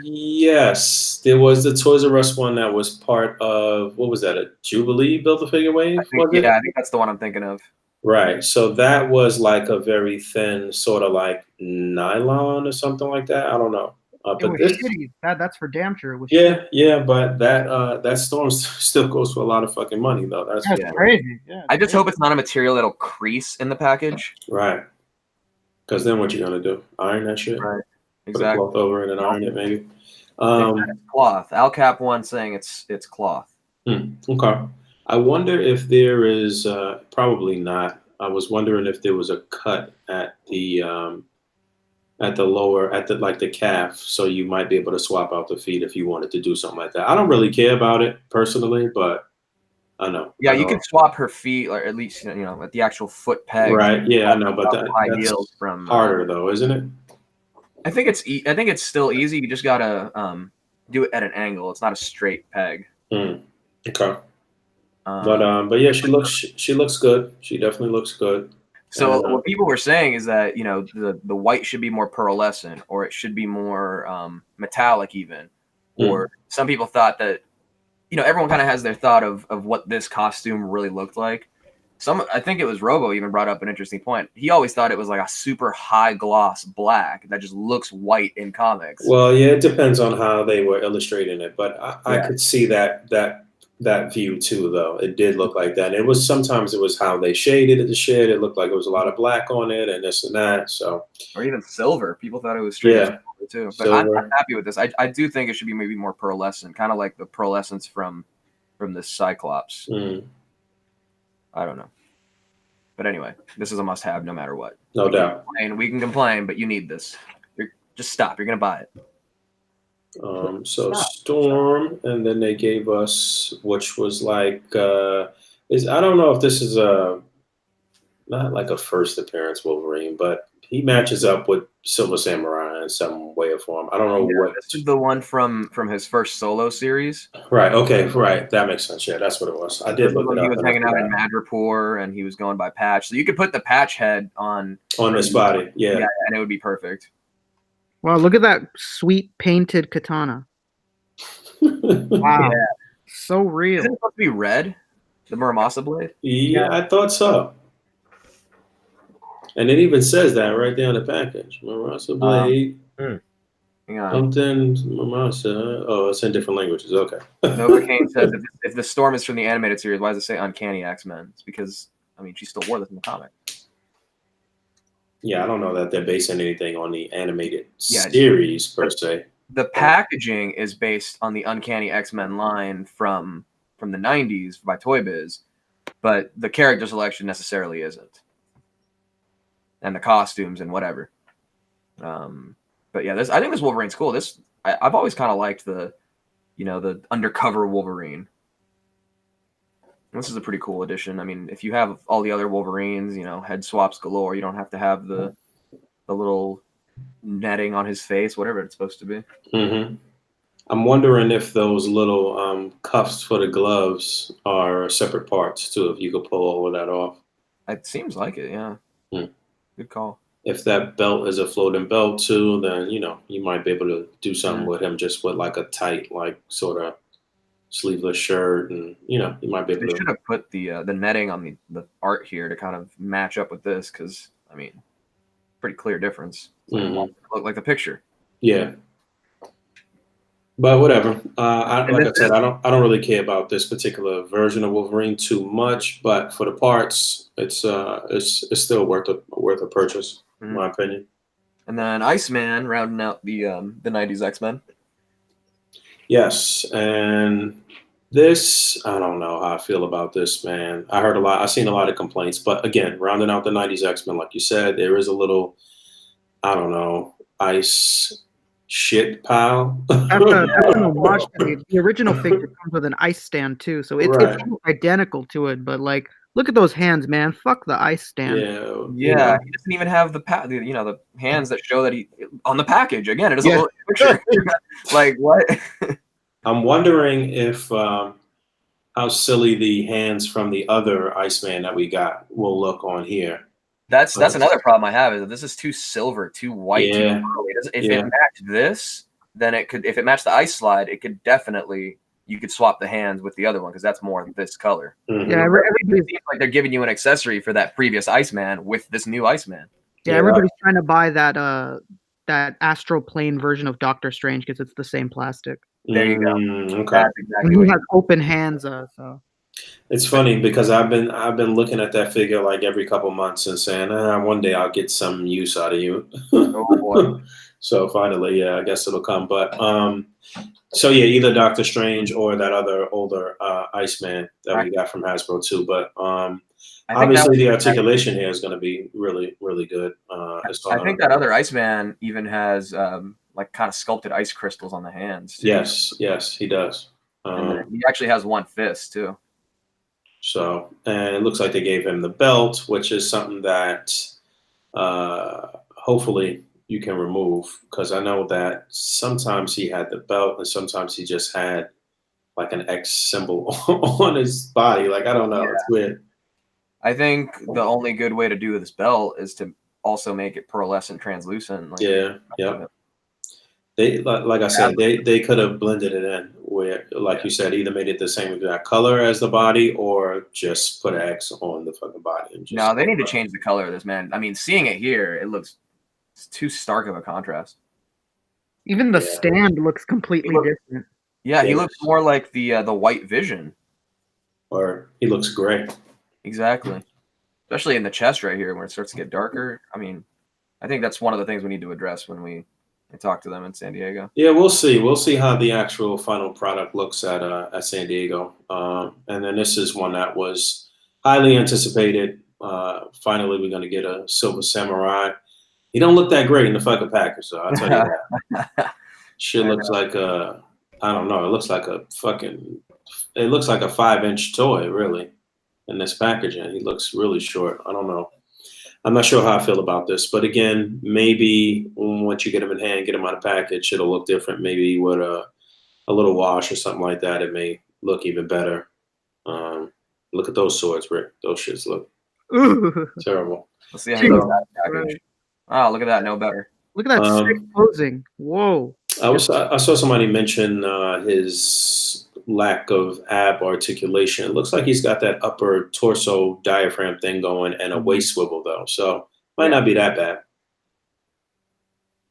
Speaker 1: Yes. There was the Toys R Us one that was part of, what was that, a Jubilee Build-A-Figure wave?
Speaker 3: I think that's the one I'm thinking of.
Speaker 1: Right. So that was like a very thin sort of like nylon or something like that. I don't know.
Speaker 4: But this, shitty. That's for damn sure. It was
Speaker 1: yeah, but that Storm still goes for a lot of fucking money though. That's
Speaker 4: crazy. Yeah,
Speaker 3: I just hope it's not a material that'll crease in the package.
Speaker 1: Right. Because then what you gonna do? Iron that shit?
Speaker 3: Right.
Speaker 1: Exactly. Put a cloth over it and iron it maybe.
Speaker 3: Cloth. Alcap one saying it's cloth.
Speaker 1: Okay. I wonder if there is probably not. I was wondering if there was a cut at the lower, like the calf, so you might be able to swap out the feet if you wanted to do something like that. I don't really care about it personally, but I know.
Speaker 3: Yeah, you can swap her feet, or at least at the actual foot peg.
Speaker 1: Right. Yeah, I know, but that's from harder though, isn't it?
Speaker 3: I think it's still easy. You just gotta do it at an angle. It's not a straight peg.
Speaker 1: Okay. But yeah, she looks good. She definitely looks good.
Speaker 3: So what people were saying is that the white should be more pearlescent, or it should be more metallic even. Or some people thought that everyone kind of has their thought of what this costume really looked like. I think it was Robo even brought up an interesting point. He always thought it was like a super high gloss black that just looks white in comics.
Speaker 1: Well, yeah, it depends on how they were illustrating it, but I could see that view too, though. It did look like that. And sometimes it was how they shaded the shit. It looked like it was a lot of black on it and this and that. So,
Speaker 3: or even silver. People thought it was straight silver too. But I'm happy with this. I do think it should be maybe more pearlescent, kind of like the pearlescence from this Cyclops. I don't know. But anyway, this is a must-have no matter what.
Speaker 1: No doubt.
Speaker 3: We can complain, but you need this. Just stop. You're gonna buy it.
Speaker 1: So Storm, and then they gave us, which was like, I don't know if this is not like a first appearance Wolverine, but he matches up with Silver Samurai in some way or form. I don't know what.
Speaker 3: This is the one from his first solo series.
Speaker 1: Right. Okay. Right. That makes sense. Yeah, that's what it was. I did look it up.
Speaker 3: He was hanging out in Madripoor, and he was going by Patch. So you could put the Patch head on
Speaker 1: his body. Yeah,
Speaker 3: and it would be perfect.
Speaker 4: Wow, look at that sweet painted katana. Wow. Yeah. So real.
Speaker 3: Isn't it supposed to be red? The Muramasa blade?
Speaker 1: Yeah, I thought so. And it even says that right there on the package. Muramasa blade.
Speaker 3: Hang on.
Speaker 1: Something Muramasa. Oh, it's in different languages. Okay.
Speaker 3: Novocaine says if the Storm is from the animated series, why does it say Uncanny X-Men? It's because, I mean, she still wore this in the comic.
Speaker 1: Yeah, I don't know that they're basing anything on the animated series per se.
Speaker 3: The packaging is based on the Uncanny X-Men line from the 90s by Toy Biz, but the character selection necessarily isn't. And the costumes and whatever. But yeah, I think this Wolverine's cool. I've always kind of liked the undercover Wolverine. This is a pretty cool addition. I mean, if you have all the other Wolverines, head swaps galore, you don't have to have the little netting on his face, whatever it's supposed to be.
Speaker 1: Mm-hmm. I'm wondering if those little cuffs for the gloves are separate parts too. If you could pull all of that off,
Speaker 3: it seems like it. Yeah, Good call.
Speaker 1: If that belt is a floating belt too, then you might be able to do something with him just with like a tight, like sort of sleeveless shirt, and you might be able to.
Speaker 3: They should have put the netting on the art here to kind of match up with this, because I mean, pretty clear difference. Look like the picture.
Speaker 1: Yeah. But whatever. Like I said, I don't really care about this particular version of Wolverine too much. But for the parts, it's still worth a purchase, in my opinion.
Speaker 3: And then Iceman rounding out the 90s X-Men.
Speaker 1: Yes, and this, I don't know how I feel about this, man. I've seen a lot of complaints, but again, rounding out the 90s X-Men, like you said, there is a little, I don't know, ice shit pile.
Speaker 4: That's an homage to the original figure comes with an ice stand too, so it's identical to it, but like, look at those hands, man. Fuck the ice stand.
Speaker 3: Yeah. He doesn't even have the hands that show that he on the package. Again, it doesn't look picture. Like what?
Speaker 1: I'm wondering if how silly the hands from the other Iceman that we got will look on here.
Speaker 3: That's another problem I have, is that this is too silver, too white, too early. If it matched this, then it could. If it matched the ice slide, it could definitely. You could swap the hands with the other one, because that's more this color.
Speaker 1: Mm-hmm.
Speaker 4: Yeah, everybody
Speaker 3: seems like they're giving you an accessory for that previous Iceman with this new Iceman.
Speaker 4: Yeah, everybody's trying to buy that astral plane version of Doctor Strange because it's the same plastic.
Speaker 3: There you go.
Speaker 1: Okay.
Speaker 3: That's exactly
Speaker 4: he has open hands. So
Speaker 1: it's funny because I've been looking at that figure like every couple months and saying, one day I'll get some use out of you.
Speaker 3: Oh boy.
Speaker 1: So finally, I guess it'll come. But so yeah, either Doctor Strange or that other older Iceman that we got from Hasbro too. But obviously the articulation here is going to be really, really good.
Speaker 3: I think that other Iceman even has like kind of sculpted ice crystals on the hands too.
Speaker 1: Yes, he does.
Speaker 3: He actually has one fist too.
Speaker 1: So, and it looks like they gave him the belt, which is something that hopefully you can remove, because I know that sometimes he had the belt and sometimes he just had like an X symbol on his body. Like, I don't know. It's weird.
Speaker 3: I think the only good way to do this belt is to also make it pearlescent translucent. Like,
Speaker 1: They, like I said, they could have blended it in where, like you said, either made it the same exact color as the body or just put an X on the fucking body. And just
Speaker 3: they need to change the color of this, man. I mean, seeing it here, it looks too stark of a contrast.
Speaker 4: Even the stand looks completely different.
Speaker 3: Yeah, he looks more like the White Vision.
Speaker 1: Or he looks gray.
Speaker 3: Exactly. Especially in the chest right here where it starts to get darker. I mean, I think that's one of the things we need to address when we talk to them in San Diego.
Speaker 1: Yeah, we'll see. We'll see how the actual final product looks at San Diego. And then this is one that was highly anticipated. Finally, we're going to get a Silver Samurai. He don't look that great in the fucking package, so I'll tell you that. Shit looks like I don't know. It looks like a 5-inch toy, really, in this packaging. He looks really short. I don't know. I'm not sure how I feel about this, but again, maybe once you get them in hand, get them out of package, it'll look different. Maybe with a little wash or something like that, it may look even better. Look at those swords, Rick. Those shits look
Speaker 4: Ooh.
Speaker 1: terrible.
Speaker 3: Let's see how he looks out of package. Oh, look at that. No better.
Speaker 4: Look at that sick posing. Whoa.
Speaker 1: I saw somebody mention his lack of ab articulation. It looks like he's got that upper torso diaphragm thing going and a waist swivel though, so might not be that bad.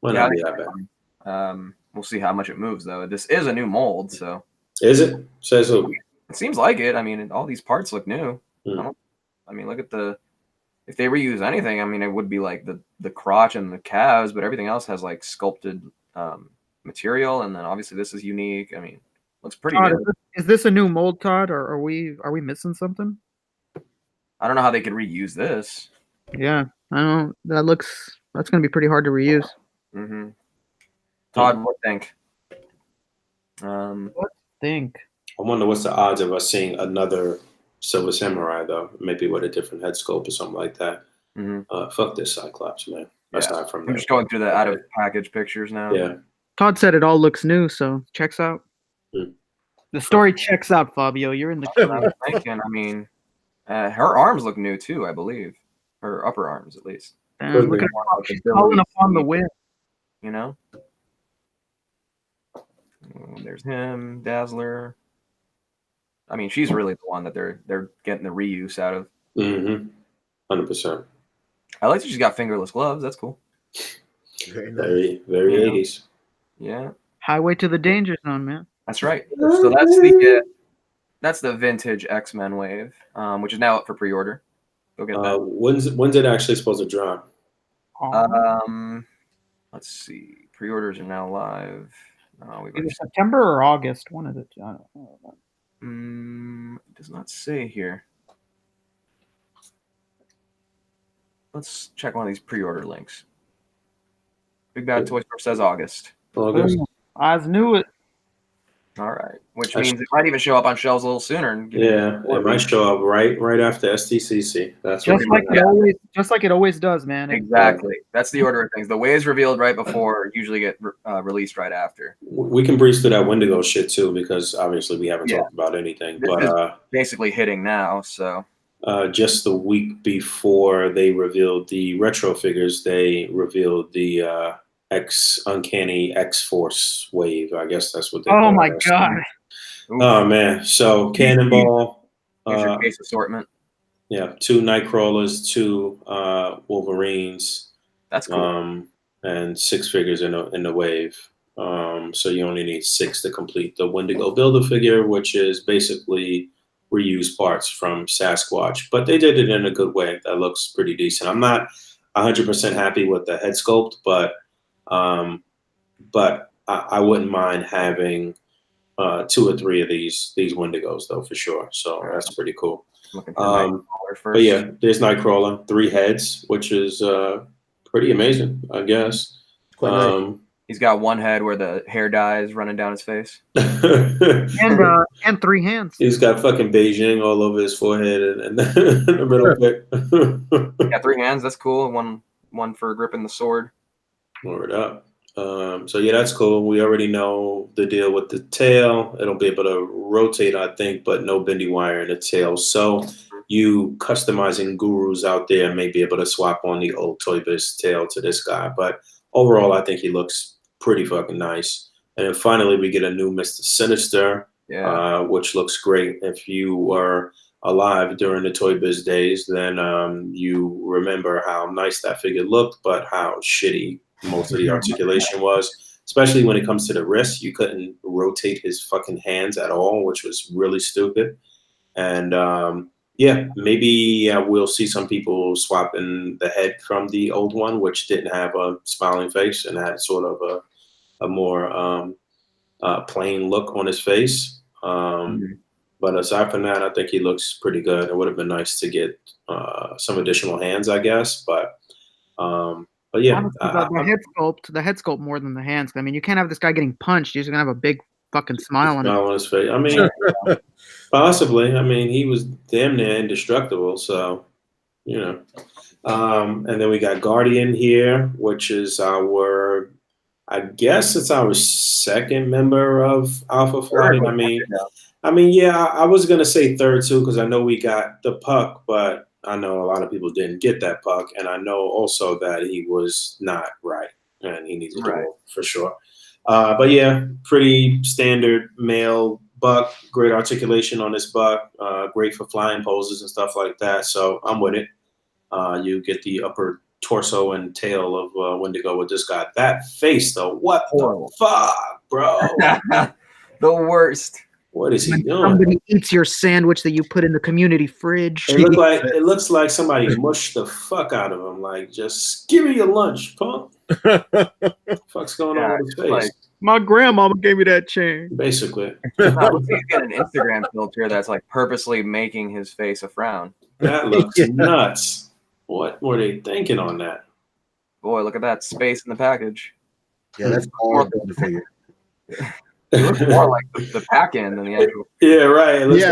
Speaker 1: Might not be that bad.
Speaker 3: We'll see how much it moves though. This is a new mold, so.
Speaker 1: Is it? Says who?
Speaker 3: It seems like it. I mean, all these parts look new. I mean, look at if they reuse anything, I mean, it would be like the crotch and the calves, but everything else has like sculpted material, and then obviously this is unique. I mean, looks pretty
Speaker 4: Todd,
Speaker 3: new.
Speaker 4: is this a new mold, Todd, or are we missing something?
Speaker 3: I don't know how they could reuse this.
Speaker 4: Yeah, I don't. That's gonna be pretty hard to reuse.
Speaker 3: Mm-hmm. Todd, what do you think?
Speaker 4: What think?
Speaker 1: I wonder what's the odds of us seeing another Silver Samurai though, maybe with a different head sculpt or something like that. Fuck this Cyclops, man. Aside from
Speaker 3: I'm just going through the out of package pictures now.
Speaker 1: Yeah.
Speaker 4: Todd said it all looks new, so checks out. The story checks out, Fabio. You're in the.
Speaker 3: I was thinking. I mean, her arms look new too. I believe her upper arms, at least.
Speaker 4: Damn, look at her. She's calling upon the wind.
Speaker 3: You know. There's him, Dazzler. I mean, she's really the one that they're getting the reuse out of.
Speaker 1: 100%.
Speaker 3: I like that she's got fingerless gloves. That's cool.
Speaker 1: Very 80s.
Speaker 3: Yeah.
Speaker 4: Highway to the danger zone, man.
Speaker 3: That's right. So that's the vintage X-Men wave, which is now up for pre-order. Go get that.
Speaker 1: When's it actually supposed to drop?
Speaker 3: Let's see. Pre-orders are now live.
Speaker 4: Either September or August. One of the two. I don't know.
Speaker 3: It does not say here. Let's check one of these pre-order links. Big Bad Toy Store says August.
Speaker 1: August.
Speaker 4: I knew it.
Speaker 3: All right, which means it might even show up on shelves a little sooner.
Speaker 1: Yeah, it might show up right after STCC. That's
Speaker 4: just like it always does, man.
Speaker 3: Exactly. That's the order of things. The waves revealed right before usually get released right after.
Speaker 1: We can breeze through that Wendigo shit too, because obviously we haven't talked about anything.
Speaker 3: This is basically hitting now, so.
Speaker 1: Just the week before they revealed the retro figures, they revealed the Uncanny X-Force wave. I guess that's what they call it.
Speaker 4: Oh my god.
Speaker 1: Oh man. So Cannonball.
Speaker 3: Here's your case assortment.
Speaker 1: Yeah, 2 Nightcrawlers, 2 Wolverines.
Speaker 3: That's cool.
Speaker 1: And 6 figures in the wave. So you only need 6 to complete the Wendigo Build-A-Figure, which is basically reused parts from Sasquatch. But they did it in a good way. That looks pretty decent. I'm not 100% happy with the head sculpt, but I wouldn't mind having 2 or 3 of these Wendigos though, for sure. So that's pretty cool. But yeah, there's Nightcrawler, 3 heads, which is pretty amazing, I guess.
Speaker 3: He's got 1 head where the hair dye is running down his face,
Speaker 4: and 3 hands.
Speaker 1: He's got fucking Beijing all over his forehead and the middle bit.
Speaker 3: Got 3 hands. That's cool. One for gripping the sword.
Speaker 1: Word up. So yeah, that's cool. We already know the deal with the tail. It'll be able to rotate, I think, but no bendy wire in the tail. So you customizing gurus out there may be able to swap on the old Toy Biz tail to this guy. But overall, I think he looks pretty fucking nice. And then finally, we get a new Mr. Sinister, which looks great. If you were alive during the Toy Biz days, then you remember how nice that figure looked, but how shitty most of the articulation was, especially when it comes to the wrist. You couldn't rotate his fucking hands at all, which was really stupid. And yeah, maybe we'll see some people swapping the head from the old one, which didn't have a smiling face and had sort of a more plain look on his face. But aside from that, I think he looks pretty good. It would have been nice to get some additional hands, I guess. But yeah,
Speaker 4: the head sculpt more than the hands. I mean, you can't have this guy getting punched. He's gonna have a big fucking smile on
Speaker 1: his face. I mean, possibly. I mean, he was damn near indestructible. So you know. And then we got Guardian here, which is I guess it's our second member of Alpha Flight. Yeah, I was gonna say third too, because I know we got the Puck, but I know a lot of people didn't get that Puck, and I know also that he was not right, and he needs to go for sure. But yeah, pretty standard male buck. Great articulation on this buck. Great for flying poses and stuff like that. So I'm with it. You get the upper torso and tail of Wendigo with this guy. That face, though, what the fuck, bro?
Speaker 3: The worst.
Speaker 1: What is he doing?
Speaker 4: Somebody eats your sandwich that you put in the community fridge.
Speaker 1: It looks like somebody mushed the fuck out of him. Like, just give me your lunch, punk. What the fuck's going on with his face?
Speaker 4: Like, my grandmama gave me that chain.
Speaker 1: Basically.
Speaker 3: He's got an Instagram filter that's like purposely making his face a frown.
Speaker 1: That looks nuts. What were they thinking on that?
Speaker 3: Boy, look at that space in the package.
Speaker 2: Yeah, that's all the figure.
Speaker 3: It looks more like the pack end than the actual.
Speaker 1: Yeah, right. It looks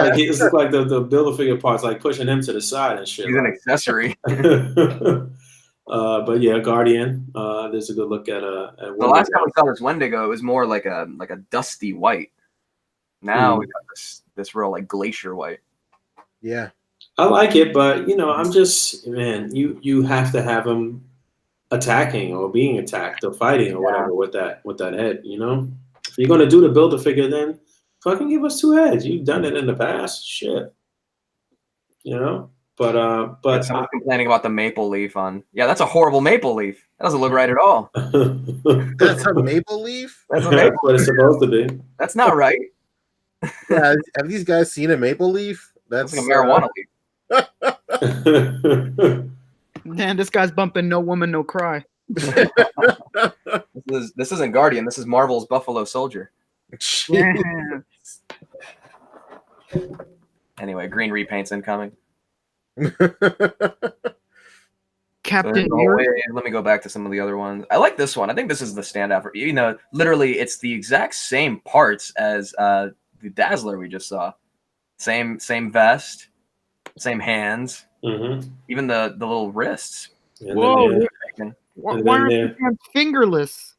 Speaker 1: like the Build-A-Figure parts like pushing him to the side and shit.
Speaker 3: He's an accessory.
Speaker 1: But yeah, Guardian. There's a good look at
Speaker 3: the last time we saw this Wendigo, it was more like a dusty white. Now we got this real like glacier white.
Speaker 2: Yeah.
Speaker 1: I like it, but I'm just you have to have him attacking or being attacked or fighting or whatever with that head, If you're gonna do the Build-A-Figure, then fucking give us two heads. You've done it in the past, shit. But
Speaker 3: someone's complaining about the maple leaf on. Yeah, that's a horrible maple leaf. That doesn't look right at all.
Speaker 2: That's a maple leaf?
Speaker 1: That's what it's supposed to be.
Speaker 3: That's not right.
Speaker 2: Yeah, have these guys seen a maple leaf?
Speaker 3: That's like a marijuana
Speaker 2: leaf.
Speaker 4: Man, this guy's bumping No Woman, No Cry.
Speaker 3: This isn't Guardian. This is Marvel's Buffalo Soldier. Anyway, green repaint's incoming.
Speaker 4: Captain.
Speaker 3: Let me go back to some of the other ones. I like this one. I think this is the standout for literally it's the exact same parts as the Dazzler we just saw. Same vest, same hands, even the little wrists.
Speaker 4: Whoa! Why are these hands fingerless?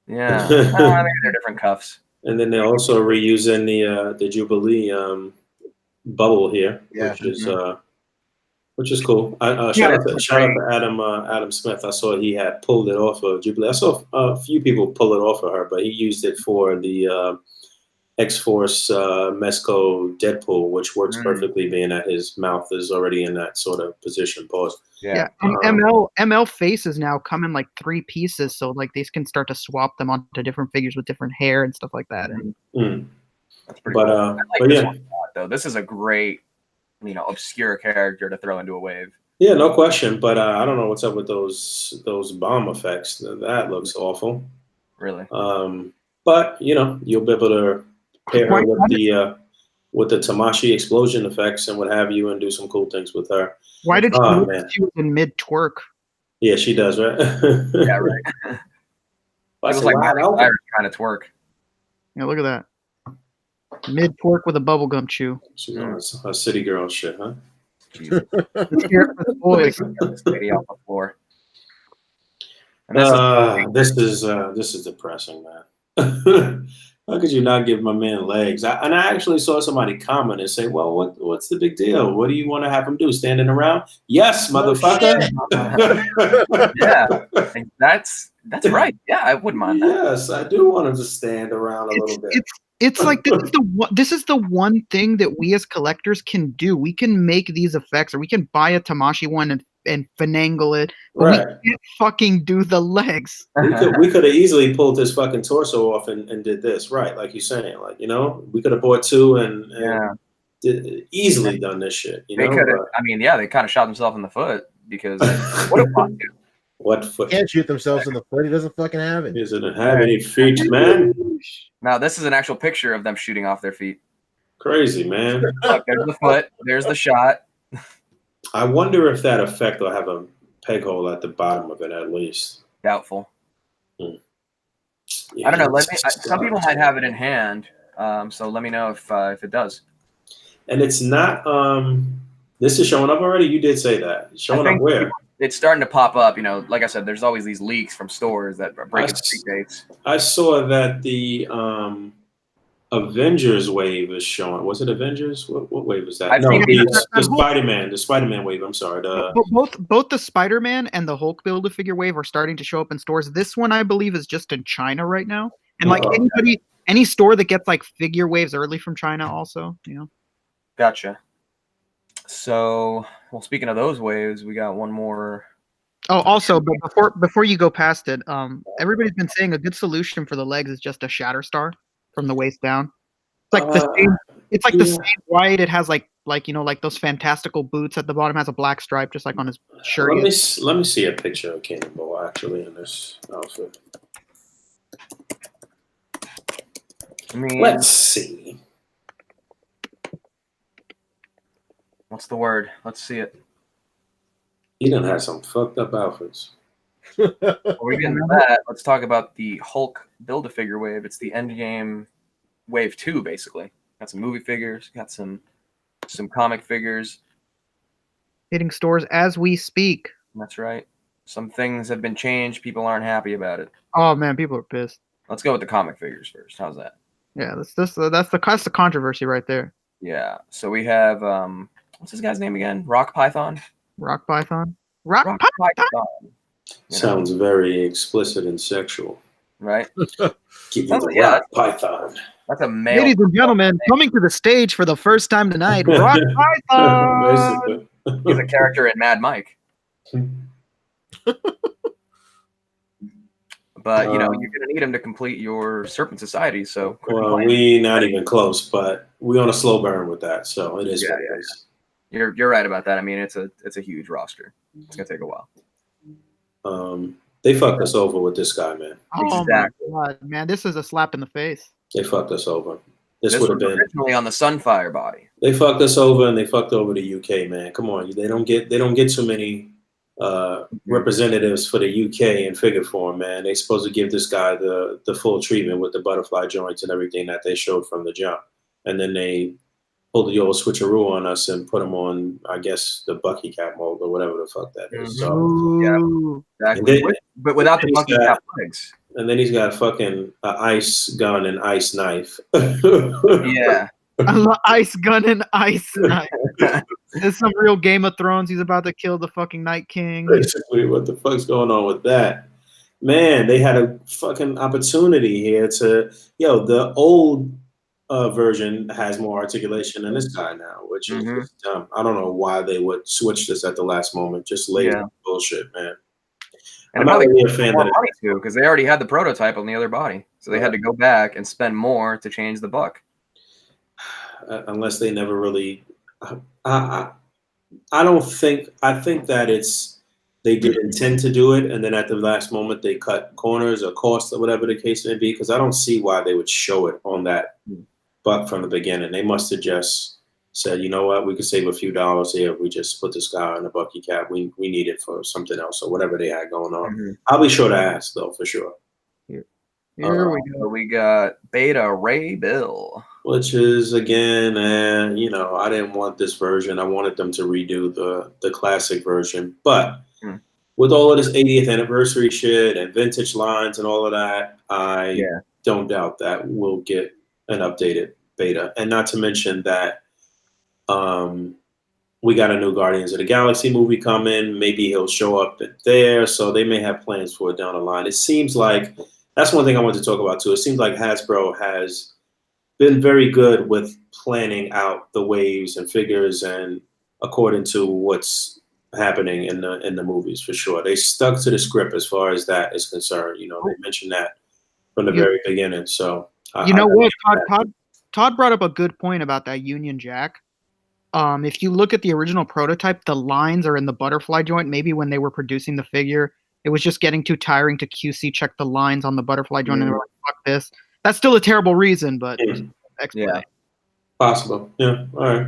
Speaker 3: Yeah, maybe they're different cuffs.
Speaker 1: And then they're also reusing the Jubilee bubble here, which is cool. Shout out to Adam Smith. I saw he had pulled it off of Jubilee. I saw a few people pull it off of her, but he used it for the X-Force Mesco Deadpool, which works perfectly, being that his mouth is already in that sort of position. Pause.
Speaker 4: Yeah. And ML faces now come in like 3 pieces, so like they can start to swap them onto different figures with different hair and stuff like that.
Speaker 3: That's pretty cool. I like this one a lot, though. This is a great, obscure character to throw into a wave.
Speaker 1: Yeah, no question. But I don't know what's up with those bomb effects. That looks awful.
Speaker 3: Really.
Speaker 1: But you'll be able to pair her with the Tamashi explosion effects and what have you, and do some cool things with her.
Speaker 4: Why did she look like she was in mid twerk?
Speaker 1: Yeah, she does, right?
Speaker 3: Yeah, right. It was like Miley Cyrus kind of twerk.
Speaker 4: Yeah, look at that. Mid twerk with a bubblegum chew.
Speaker 1: She's on a city girl shit, huh?
Speaker 3: Jesus.
Speaker 4: Here for the boys.
Speaker 3: This lady off the floor.
Speaker 1: This is depressing, man. How could you not give my man legs? I actually saw somebody comment and say, well, what's the big deal? What do you want to have him do? Standing around? Yes, motherfucker.
Speaker 3: Yeah, that's right. Yeah, I wouldn't mind that.
Speaker 1: Yes, I do want him to stand around a little bit.
Speaker 4: It's like this is the one thing that we as collectors can do. We can make these effects, or we can buy a Tamashi one and finagle it. Right. We can't fucking do the legs.
Speaker 1: We could have easily pulled his fucking torso off and did this, right? Like you're saying, like, we could have bought 2 and easily done this shit. They could have.
Speaker 3: They kind of shot themselves in the foot because what a fuck.
Speaker 1: What foot?
Speaker 2: Can't shoot themselves in the foot. He doesn't fucking have it.
Speaker 1: He doesn't have any feet, man.
Speaker 3: Now this is an actual picture of them shooting off their feet.
Speaker 1: Crazy, man.
Speaker 3: Look, there's the foot. There's the shot.
Speaker 1: I wonder if that effect will have a peg hole at the bottom of it at least.
Speaker 3: Doubtful. Yeah, I don't know. Some people might have it in hand, so let me know if it does.
Speaker 1: And it's not This is showing up already? You did say that. Showing up where?
Speaker 3: It's starting to pop up. You know, like I said, there's always these leaks from stores that are breaking street dates.
Speaker 1: I saw that the Avengers wave is showing. Was it Avengers? What wave is that? The Spider-Man. The Spider-Man wave. I'm sorry.
Speaker 4: Both the Spider-Man and the Hulk Build-A-Figure wave are starting to show up in stores. This one, I believe, is just in China right now. And like any store that gets like figure waves early from China, also, you know.
Speaker 3: Gotcha. So, well, speaking of those waves, we got one more.
Speaker 4: Oh, also, but before you go past it, everybody's been saying a good solution for the legs is just a shatter star from the waist down. It's like the same. It's like the same white. It has like you know, like those fantastical boots at the bottom. Has a black stripe, just like on his shirt.
Speaker 1: Let me see a picture of Cannonball actually in this outfit. Let's see.
Speaker 3: What's the word? Let's see it.
Speaker 1: He done had some fucked up outfits.
Speaker 3: Before we get into that, let's talk about the Hulk Build-A-Figure wave. It's the Endgame wave 2, basically. Got some movie figures, got some comic figures.
Speaker 4: Hitting stores as we speak.
Speaker 3: That's right. Some things have been changed. People aren't happy about it.
Speaker 4: Oh man, people are pissed.
Speaker 3: Let's go with the comic figures first. How's that?
Speaker 4: Yeah, that's the controversy right there.
Speaker 3: Yeah. So we have what's this guy's name again? Rock Python.
Speaker 4: Rock Python.
Speaker 1: Sounds very explicit and sexual.
Speaker 3: Right?
Speaker 1: Keep it Rock Python.
Speaker 3: That's a male.
Speaker 4: Ladies and gentlemen, coming to the stage for the first time tonight, Rock Python.
Speaker 1: Basically.
Speaker 3: He's a character in Mad Mike. But you know, you're gonna need him to complete your Serpent Society. So
Speaker 1: we not even close, but we're on a slow burn with that. So it is what it is.
Speaker 3: You're right about that. I mean, it's a huge roster. It's gonna take a while.
Speaker 1: They fucked us over with this guy, man.
Speaker 4: Oh exactly. My God, man, this is a slap in the face.
Speaker 1: They fucked us over. This would have been
Speaker 3: originally on the Sunfire body.
Speaker 1: They fucked us over, and they fucked over the UK, man. Come on, they don't get too many representatives for the UK in figure form, man. They supposed to give this guy the full treatment with the butterfly joints and everything that they showed from the jump, and then they pulled the old switcheroo on us and put him on, I guess, the Bucky cap mold or whatever the fuck that is. So
Speaker 3: yeah, exactly. But without the Bucky cap legs.
Speaker 1: And then he's got fucking ice gun and ice knife.
Speaker 3: Yeah.
Speaker 4: Ice gun and ice knife. There's some real Game of Thrones. He's about to kill the fucking Night King.
Speaker 1: Basically, what the fuck's going on with that? Man, they had a fucking opportunity here to, the old version has more articulation than this guy now, which is just dumb. I don't know why they would switch this at the last moment. Just lazy bullshit, man.
Speaker 3: And I'm not really a fan of it too, because they already had the prototype on the other body, so they had to go back and spend more to change the buck.
Speaker 1: Unless they never really, I don't think. I think that they did intend to do it, and then at the last moment they cut corners or costs or whatever the case may be. Because I don't see why they would show it on that buck from the beginning. They must have just said, you know what, we could save a few dollars here if we just put this guy on the Bucky cap. We need it for something else or whatever they had going on. I'll be sure to ask though, for sure.
Speaker 4: Here we go.
Speaker 3: We got Beta Ray Bill,
Speaker 1: which is again, I didn't want this version. I wanted them to redo the classic version, but with all of this 80th anniversary shit and vintage lines and all of that, I don't doubt that we'll get an updated beta. And not to mention that we got a new Guardians of the Galaxy movie coming. Maybe he'll show up there, so they may have plans for it down the line. It seems like that's one thing I wanted to talk about too. It seems like Hasbro has been very good with planning out the waves and figures, and according to what's happening in the movies, for sure. They stuck to the script as far as that is concerned. They mentioned that from the very beginning. So
Speaker 4: Todd brought up a good point about that Union Jack. If you look at the original prototype, the lines are in the butterfly joint. Maybe when they were producing the figure, it was just getting too tiring to QC check the lines on the butterfly joint, and they were like, "Fuck this." That's still a terrible reason, but
Speaker 1: possible. Yeah, all right.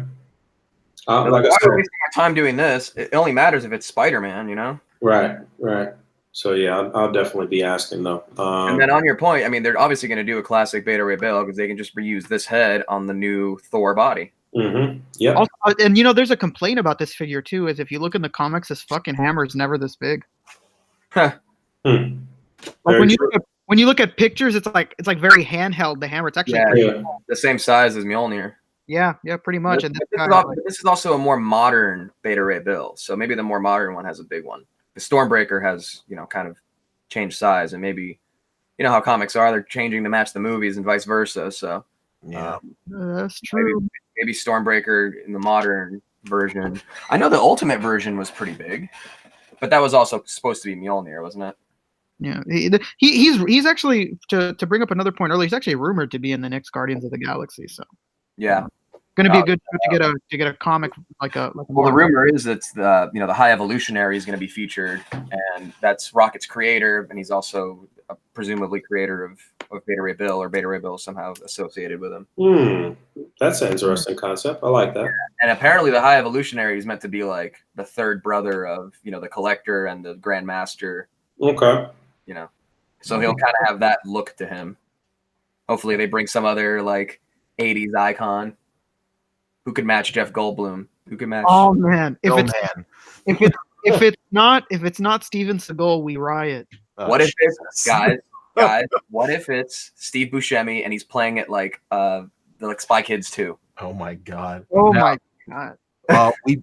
Speaker 3: Like why are we wasting our time doing this? It only matters if it's Spider-Man,
Speaker 1: Right. So yeah, I'll definitely be asking though.
Speaker 3: And then on your point, I mean, they're obviously going to do a classic Beta Ray Bill because they can just reuse this head on the new Thor body.
Speaker 1: Mm-hmm. Yeah.
Speaker 4: Also, and there's a complaint about this figure too. Is if you look in the comics, this fucking hammer is never this big.
Speaker 1: Hmm.
Speaker 4: Like
Speaker 1: Very
Speaker 4: when you look at pictures, it's like very handheld. The hammer, it's actually
Speaker 3: the same size as Mjolnir.
Speaker 4: Yeah, pretty much.
Speaker 3: This,
Speaker 4: And
Speaker 3: this is also a more modern Beta Ray Bill, so maybe the more modern one has a big one. The Stormbreaker has kind of changed size, and maybe how comics are, they're changing to match the movies and vice versa. So
Speaker 4: that's true.
Speaker 3: Maybe Stormbreaker in the modern version. I know the Ultimate version was pretty big, but that was also supposed to be Mjolnir, wasn't it?
Speaker 4: Yeah, he's actually to bring up another point earlier. He's actually rumored to be in the next Guardians of the Galaxy. So
Speaker 3: yeah,
Speaker 4: going to be a good to get a comic like a.
Speaker 3: Well, the rumor is that the High Evolutionary is going to be featured, and that's Rocket's creator, and he's also presumably creator of Beta Ray Bill, or Beta Ray Bill somehow associated with him.
Speaker 1: That's an interesting concept. I like that.
Speaker 3: And apparently, the High Evolutionary is meant to be like the third brother of the Collector and the Grand Master.
Speaker 1: Okay.
Speaker 3: So he'll kind of have that look to him. Hopefully, they bring some other like '80s icon who could match Jeff Goldblum. Who could match?
Speaker 4: Oh man! If it's not Steven Seagal, we riot.
Speaker 3: What if it's guys? What if it's Steve Buscemi and he's playing it like the Spy Kids 2?
Speaker 2: Oh my god!
Speaker 4: Oh my god!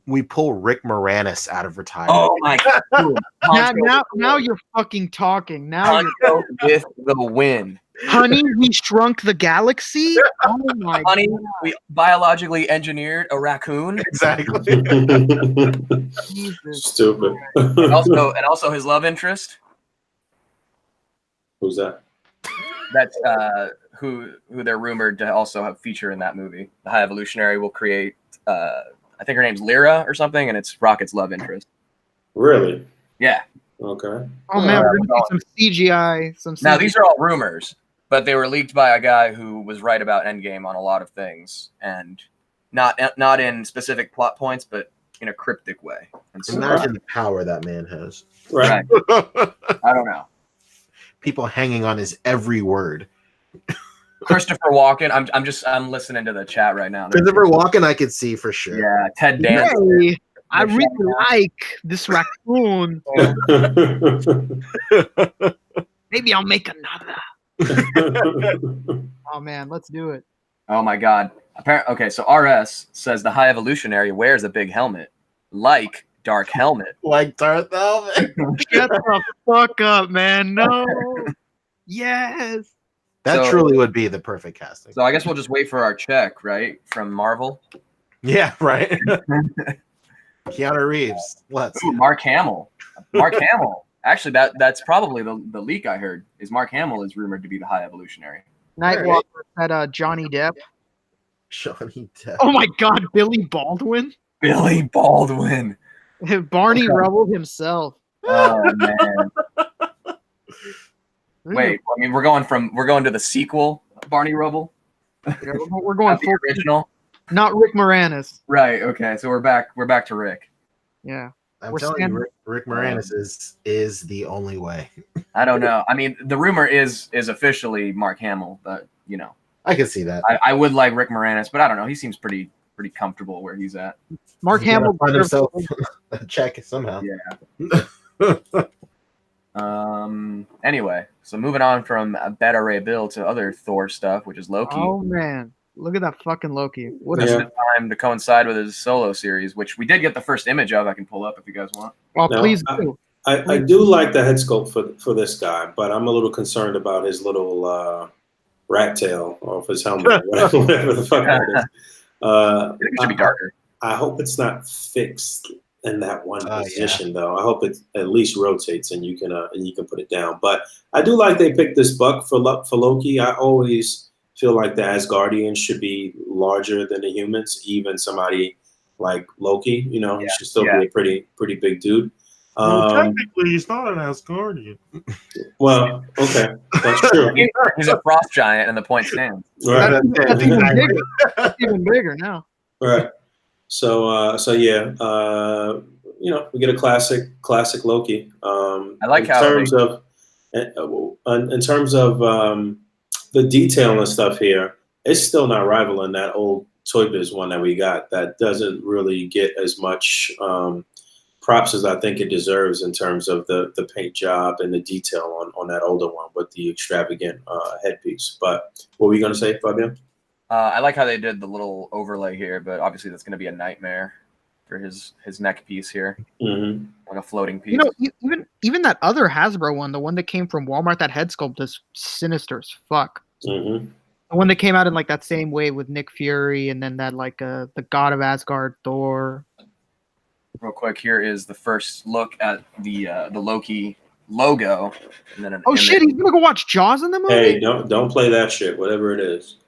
Speaker 2: We pull Rick Moranis out of retirement.
Speaker 3: Oh my god!
Speaker 4: now you're fucking talking. Now
Speaker 3: you're with the win.
Speaker 4: Honey, we shrunk the galaxy. Oh my
Speaker 3: Honey,
Speaker 4: god!
Speaker 3: We biologically engineered a raccoon.
Speaker 2: Exactly.
Speaker 1: Stupid.
Speaker 3: and also his love interest.
Speaker 1: Who's that?
Speaker 3: That's who they're rumored to also have feature in that movie. The High Evolutionary will create. I think her name's Lyra or something, and it's Rocket's love interest.
Speaker 1: Really?
Speaker 3: Yeah.
Speaker 1: Okay.
Speaker 4: Oh man, we're gonna see some CGI.
Speaker 3: Now these are all rumors, but they were leaked by a guy who was right about Endgame on a lot of things, and not in specific plot points, but in a cryptic way. And so,
Speaker 2: imagine the power that man has.
Speaker 1: Right.
Speaker 3: I don't know.
Speaker 2: People hanging on his every word.
Speaker 3: Christopher Walken. I'm listening to the chat right now.
Speaker 2: Christopher Walken, I could see for sure.
Speaker 3: Yeah, Ted Danson.
Speaker 4: Hey, I really like this raccoon. Maybe I'll make another. Oh man, let's do it.
Speaker 3: Oh my god. Okay, so RS says the High Evolutionary wears a big helmet, like Dark Helmet.
Speaker 2: Like Darth Helmet.
Speaker 4: Shut the fuck up, man. No. Yes.
Speaker 2: That truly would be the perfect casting.
Speaker 3: So I guess we'll just wait for our check, right? From Marvel.
Speaker 2: Yeah, right. Keanu Reeves. Let's.
Speaker 3: Ooh, Mark Hamill. Mark Hamill. Actually, that's probably the leak I heard. Is Mark Hamill is rumored to be the High Evolutionary.
Speaker 4: Nightwalker said Johnny Depp.
Speaker 2: Johnny Depp.
Speaker 4: Oh my god, Billy Baldwin.
Speaker 3: Billy Baldwin.
Speaker 4: Barney Rubble himself.
Speaker 3: Oh man. Wait, I mean we're going to the sequel, Barney Rubble.
Speaker 4: We're going
Speaker 3: full original.
Speaker 4: Not Rick Moranis.
Speaker 3: Right. Okay. So we're back to Rick.
Speaker 4: Yeah.
Speaker 2: I'm telling you, Rick Moranis is the only way.
Speaker 3: I don't know. I mean, the rumor is officially Mark Hamill, but
Speaker 2: I can see that.
Speaker 3: I would like Rick Moranis, but I don't know. He seems pretty comfortable where he's at.
Speaker 4: Mark Hamill
Speaker 2: find himself a check somehow.
Speaker 3: Yeah. Anyway, so moving on from Beta Ray Bill to other Thor stuff, which is Loki.
Speaker 4: Oh man, look at that fucking Loki! What
Speaker 3: is the time to coincide with his solo series, which we did get the first image of. I can pull up if you guys want.
Speaker 4: Well, please do.
Speaker 1: I do like the head sculpt for this guy, but I'm a little concerned about his little rat tail off his helmet, whatever the fuck that is.
Speaker 3: I think it should be darker.
Speaker 1: I hope it's not fixed in that one position, though. I hope it at least rotates and you can put it down. But I do like they picked this buck for Loki. I always feel like the Asgardians should be larger than the humans, even somebody like Loki. He should still be a pretty big dude.
Speaker 2: Technically, he's not an Asgardian.
Speaker 1: Well, okay, that's true.
Speaker 3: He's a frost giant, and the point stands.
Speaker 1: Right.
Speaker 4: That's even bigger. That's even bigger now.
Speaker 1: Right. So yeah, we get a classic Loki.
Speaker 3: I like
Speaker 1: in terms of the detail and stuff here, it's still not rivaling that old Toy Biz one that we got that doesn't really get as much props as I think it deserves in terms of the paint job and the detail on that older one with the extravagant headpiece. But what were you going to say, Fabian?
Speaker 3: I like how they did the little overlay here, but obviously that's going to be a nightmare for his neck piece here, like a floating piece.
Speaker 4: You know, even that other Hasbro one, the one that came from Walmart, that head sculpt is sinister as fuck. The one that came out in like that same way with Nick Fury, and then that like the God of Asgard Thor.
Speaker 3: Real quick, here is the first look at the Loki logo, and then
Speaker 4: shit, he's gonna go watch Jaws in the movie.
Speaker 1: Hey, don't play that shit, whatever it is.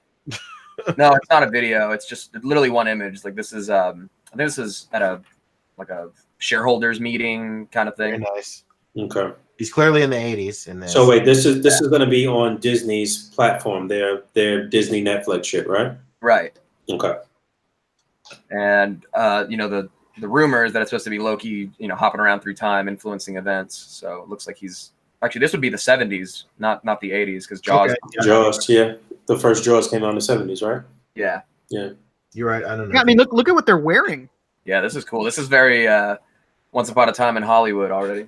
Speaker 3: No, it's not a video. It's just literally one image. Like this is I think this is at a shareholders meeting kind of thing.
Speaker 2: Very nice.
Speaker 1: Okay.
Speaker 2: He's clearly in the 80s. In this.
Speaker 1: So wait, this is going to be on Disney's platform, their Disney Netflix shit, right?
Speaker 3: Right.
Speaker 1: Okay.
Speaker 3: And you know, the rumor is that it's supposed to be Loki, you know, hopping around through time, influencing events. So it looks like he's actually, this would be the 70s, not the 80s, because Jaws.
Speaker 1: Okay. Jaws, yeah. The first Jaws came out in the 70s, right?
Speaker 3: Yeah.
Speaker 1: Yeah.
Speaker 2: You're right. I don't know.
Speaker 4: Yeah, I mean, look at what they're wearing.
Speaker 3: Yeah, this is cool. This is very Once Upon a Time in Hollywood already.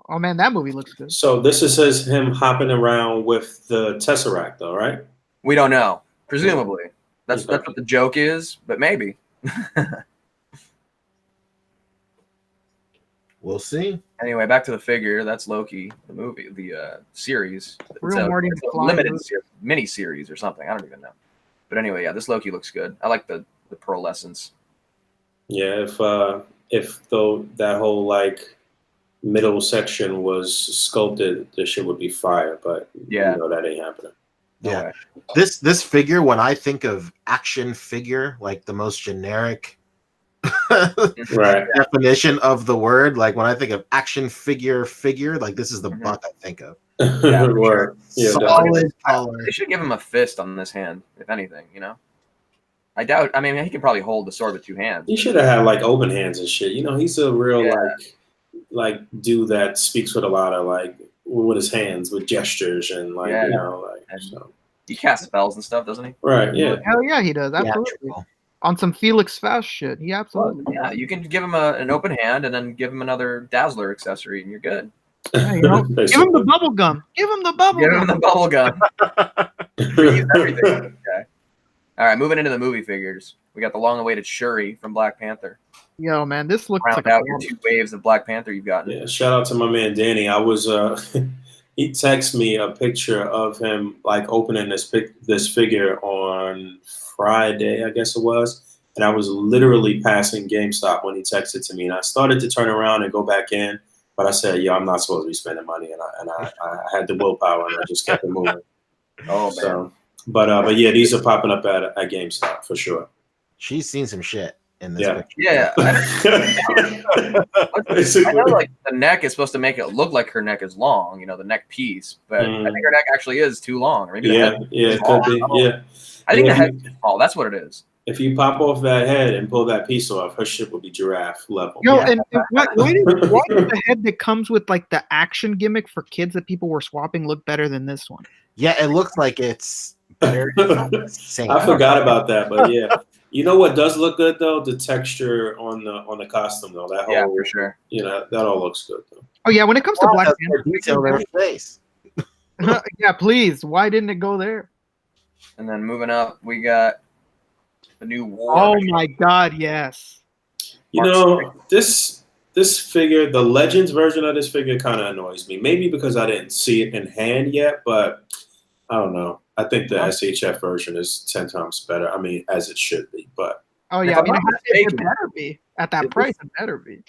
Speaker 4: Oh man, that movie looks good.
Speaker 1: So this is him hopping around with the Tesseract, though, right?
Speaker 3: We don't know. Presumably. That's what the joke is, but maybe.
Speaker 2: We'll see.
Speaker 3: Anyway, back to the figure. That's Loki, the movie, the series. It's a limited mini series or something. I don't even know. But anyway, yeah, this Loki looks good. I like the pearlescence.
Speaker 1: Yeah, if though that whole like middle section was sculpted, this shit would be fire. But
Speaker 3: yeah,
Speaker 1: you know that ain't happening.
Speaker 2: Yeah, this figure, when I think of action figure, like the most generic definition of the word, like when I think of action figure, like this is the buck I think of.
Speaker 3: Yeah,
Speaker 1: sure.
Speaker 2: Solid color.
Speaker 3: They should give him a fist on this hand, if anything. You know, I doubt. I mean, he can probably hold the sword with two hands.
Speaker 1: He should have had like open hands and shit. You know, he's a real like dude that speaks with a lot of like with his hands, with gestures and like you know like.
Speaker 3: And
Speaker 1: so.
Speaker 3: He casts spells and stuff, doesn't he?
Speaker 1: Right. Yeah.
Speaker 4: Hell yeah, he does. Absolutely. On some Felix Faust shit. He absolutely.
Speaker 3: Yeah, you can give him an open hand and then give him another Dazzler accessory, and you're good.
Speaker 4: Yeah, you know, give him the bubble gum. Give him the bubble gum.
Speaker 3: Give him the bubble gum. Freeze everything. Okay. All right, moving into the movie figures. We got the long-awaited Shuri from Black Panther.
Speaker 4: Yo, man, this looks
Speaker 3: Round out your 2 waves of Black Panther you've gotten.
Speaker 1: Yeah, shout out to my man Danny. I was he texted me a picture of him like opening this figure on Friday, I guess it was, and I was literally passing GameStop when he texted to me, and I started to turn around and go back in, but I said, "Yo, I'm not supposed to be spending money," and I had the willpower, and I just kept it moving.
Speaker 3: Oh man!
Speaker 1: So, but yeah, these are popping up at GameStop for sure.
Speaker 2: She's seen some shit in this picture.
Speaker 3: Yeah. I know, like the neck is supposed to make it look like her neck is long, you know, the neck piece, but I think her neck actually is too long. Or maybe the head
Speaker 1: it could be. Yeah,
Speaker 3: I think the head is small. That's what it is.
Speaker 1: If you pop off that head and pull that piece off, her shit will be giraffe level.
Speaker 4: Yo, and why does the head that comes with like the action gimmick for kids that people were swapping look better than this one?
Speaker 2: Yeah, it looks like it's better.
Speaker 1: I forgot about that, but yeah. You know what does look good though? The texture on the costume though. That whole,
Speaker 3: for sure.
Speaker 1: You know, that all looks good though.
Speaker 4: Oh yeah, when it comes to Black Panther,
Speaker 2: detail their face.
Speaker 4: Yeah, please. Why didn't it go there?
Speaker 3: And then moving up, we got the new War.
Speaker 4: Oh my God, yes.
Speaker 1: You know, this figure, the Legends version of this figure, kind of annoys me. Maybe because I didn't see it in hand yet, but I don't know. I think the SHF version is 10 times better. I mean, as it should be, but.
Speaker 4: Oh, yeah. I mean, it better be. At that price, it better be.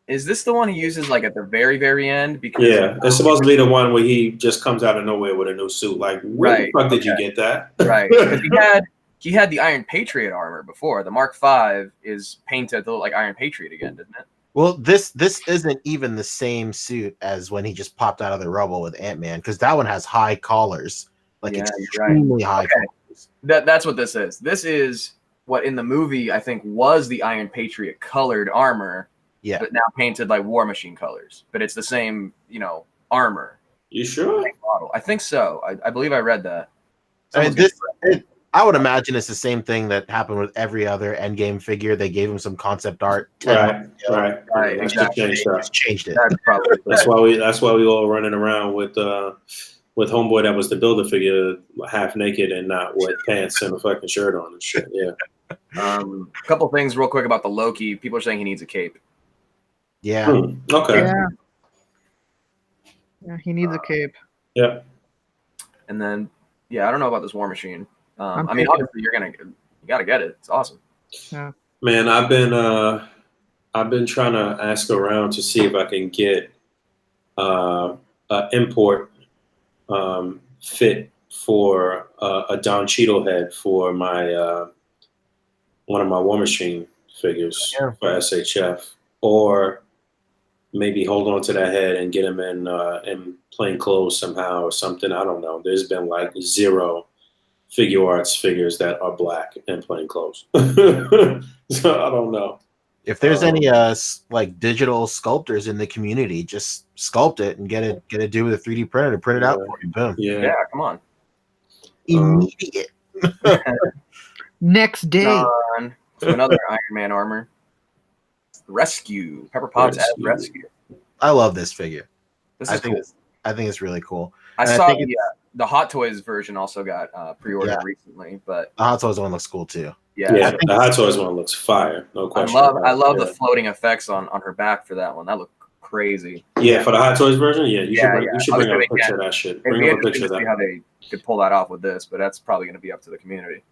Speaker 3: Is this the one he uses, like, at the very, very end? Because
Speaker 1: it's supposed to be the one where he just comes out of nowhere with a new suit. Like, where the fuck did you get that?
Speaker 3: Right. Because he had the Iron Patriot armor before. The Mark V is painted to look like Iron Patriot again, doesn't it?
Speaker 2: Well, this isn't even the same suit as when he just popped out of the rubble with Ant-Man, because that one has high collars. Like extremely high collars.
Speaker 3: That's what this is. This is what in the movie I think was the Iron Patriot colored armor.
Speaker 2: Yeah.
Speaker 3: But now painted like War Machine colors. But it's the same, you know, armor.
Speaker 1: You sure?
Speaker 3: Model. I think so. I believe I read that.
Speaker 2: I mean, I would imagine it's the same thing that happened with every other Endgame figure. They gave him some concept art. 10
Speaker 1: Right.
Speaker 3: Right,
Speaker 1: That's
Speaker 3: exactly.
Speaker 1: just changed
Speaker 2: They
Speaker 1: up.
Speaker 2: just changed it.
Speaker 3: That's probably
Speaker 1: That's why we all running around with homeboy that was the Builder figure half naked and not with pants and a fucking shirt on and shit. Yeah.
Speaker 3: a couple things real quick about the Loki. People are saying he needs a cape.
Speaker 2: Yeah.
Speaker 1: Okay.
Speaker 4: Yeah, he needs a cape.
Speaker 1: Yeah.
Speaker 3: And then, I don't know about this War Machine. I mean,
Speaker 4: taking
Speaker 3: obviously you gotta get it. It's awesome.
Speaker 4: Yeah.
Speaker 1: Man, I've been trying to ask around to see if I can get an import fit for a Don Cheadle head for my one of my War Machine figures for SHF, or maybe hold on to that head and get him in plain clothes somehow or something. I don't know. There's been like 0 figure arts figures that are black and plain clothes. So I don't know.
Speaker 2: If there's any like digital sculptors in the community, just sculpt it and get it do with a 3D printer to print it out for you. Boom.
Speaker 1: Yeah.
Speaker 3: Come on.
Speaker 2: Immediate.
Speaker 4: Next day.
Speaker 3: On to another Iron Man armor. Rescue. Pepper Potts as Rescue.
Speaker 2: I love this figure.
Speaker 3: This is cool.
Speaker 2: I think it's really cool.
Speaker 3: I saw the Hot Toys version also got pre-ordered recently, but
Speaker 2: the Hot Toys one looks cool too.
Speaker 1: Yeah, the Hot Toys one looks fire. No question.
Speaker 3: I love the floating effects on her back for that one. That looked crazy.
Speaker 1: Yeah, for the Hot Toys version, you should bring up a picture of that shit. Bring up a picture of that.
Speaker 3: See how they could pull that off with this, but that's probably going to be up to the community.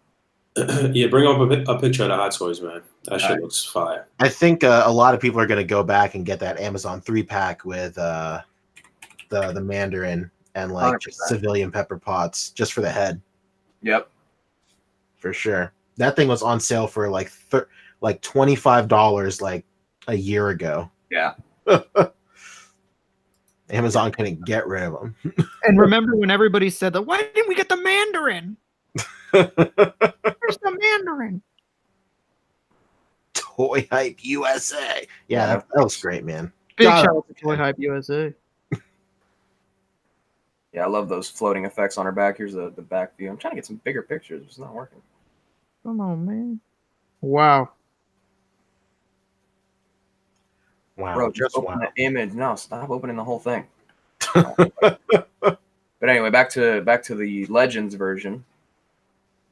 Speaker 1: Yeah, bring up a picture of the Hot Toys, man. That shit looks fire.
Speaker 2: I think a lot of people are going to go back and get that Amazon 3-pack with the Mandarin and like just civilian Pepper Potts just for the head.
Speaker 3: Yep,
Speaker 2: for sure. That thing was on sale for like $25 like a year ago.
Speaker 3: Yeah.
Speaker 2: Amazon couldn't get rid of them.
Speaker 4: And remember when everybody said that? Why didn't we get the Mandarin? Where's the Mandarin?
Speaker 2: Toy Hype USA. Yeah, that was great, man.
Speaker 4: Big shout out to Toy Hype USA.
Speaker 3: Yeah, I love those floating effects on her back. Here's the back view. I'm trying to get some bigger pictures. It's not working.
Speaker 4: Come on, man. Wow.
Speaker 3: Bro, just open the image. No, stop opening the whole thing. But anyway, back to the Legends version.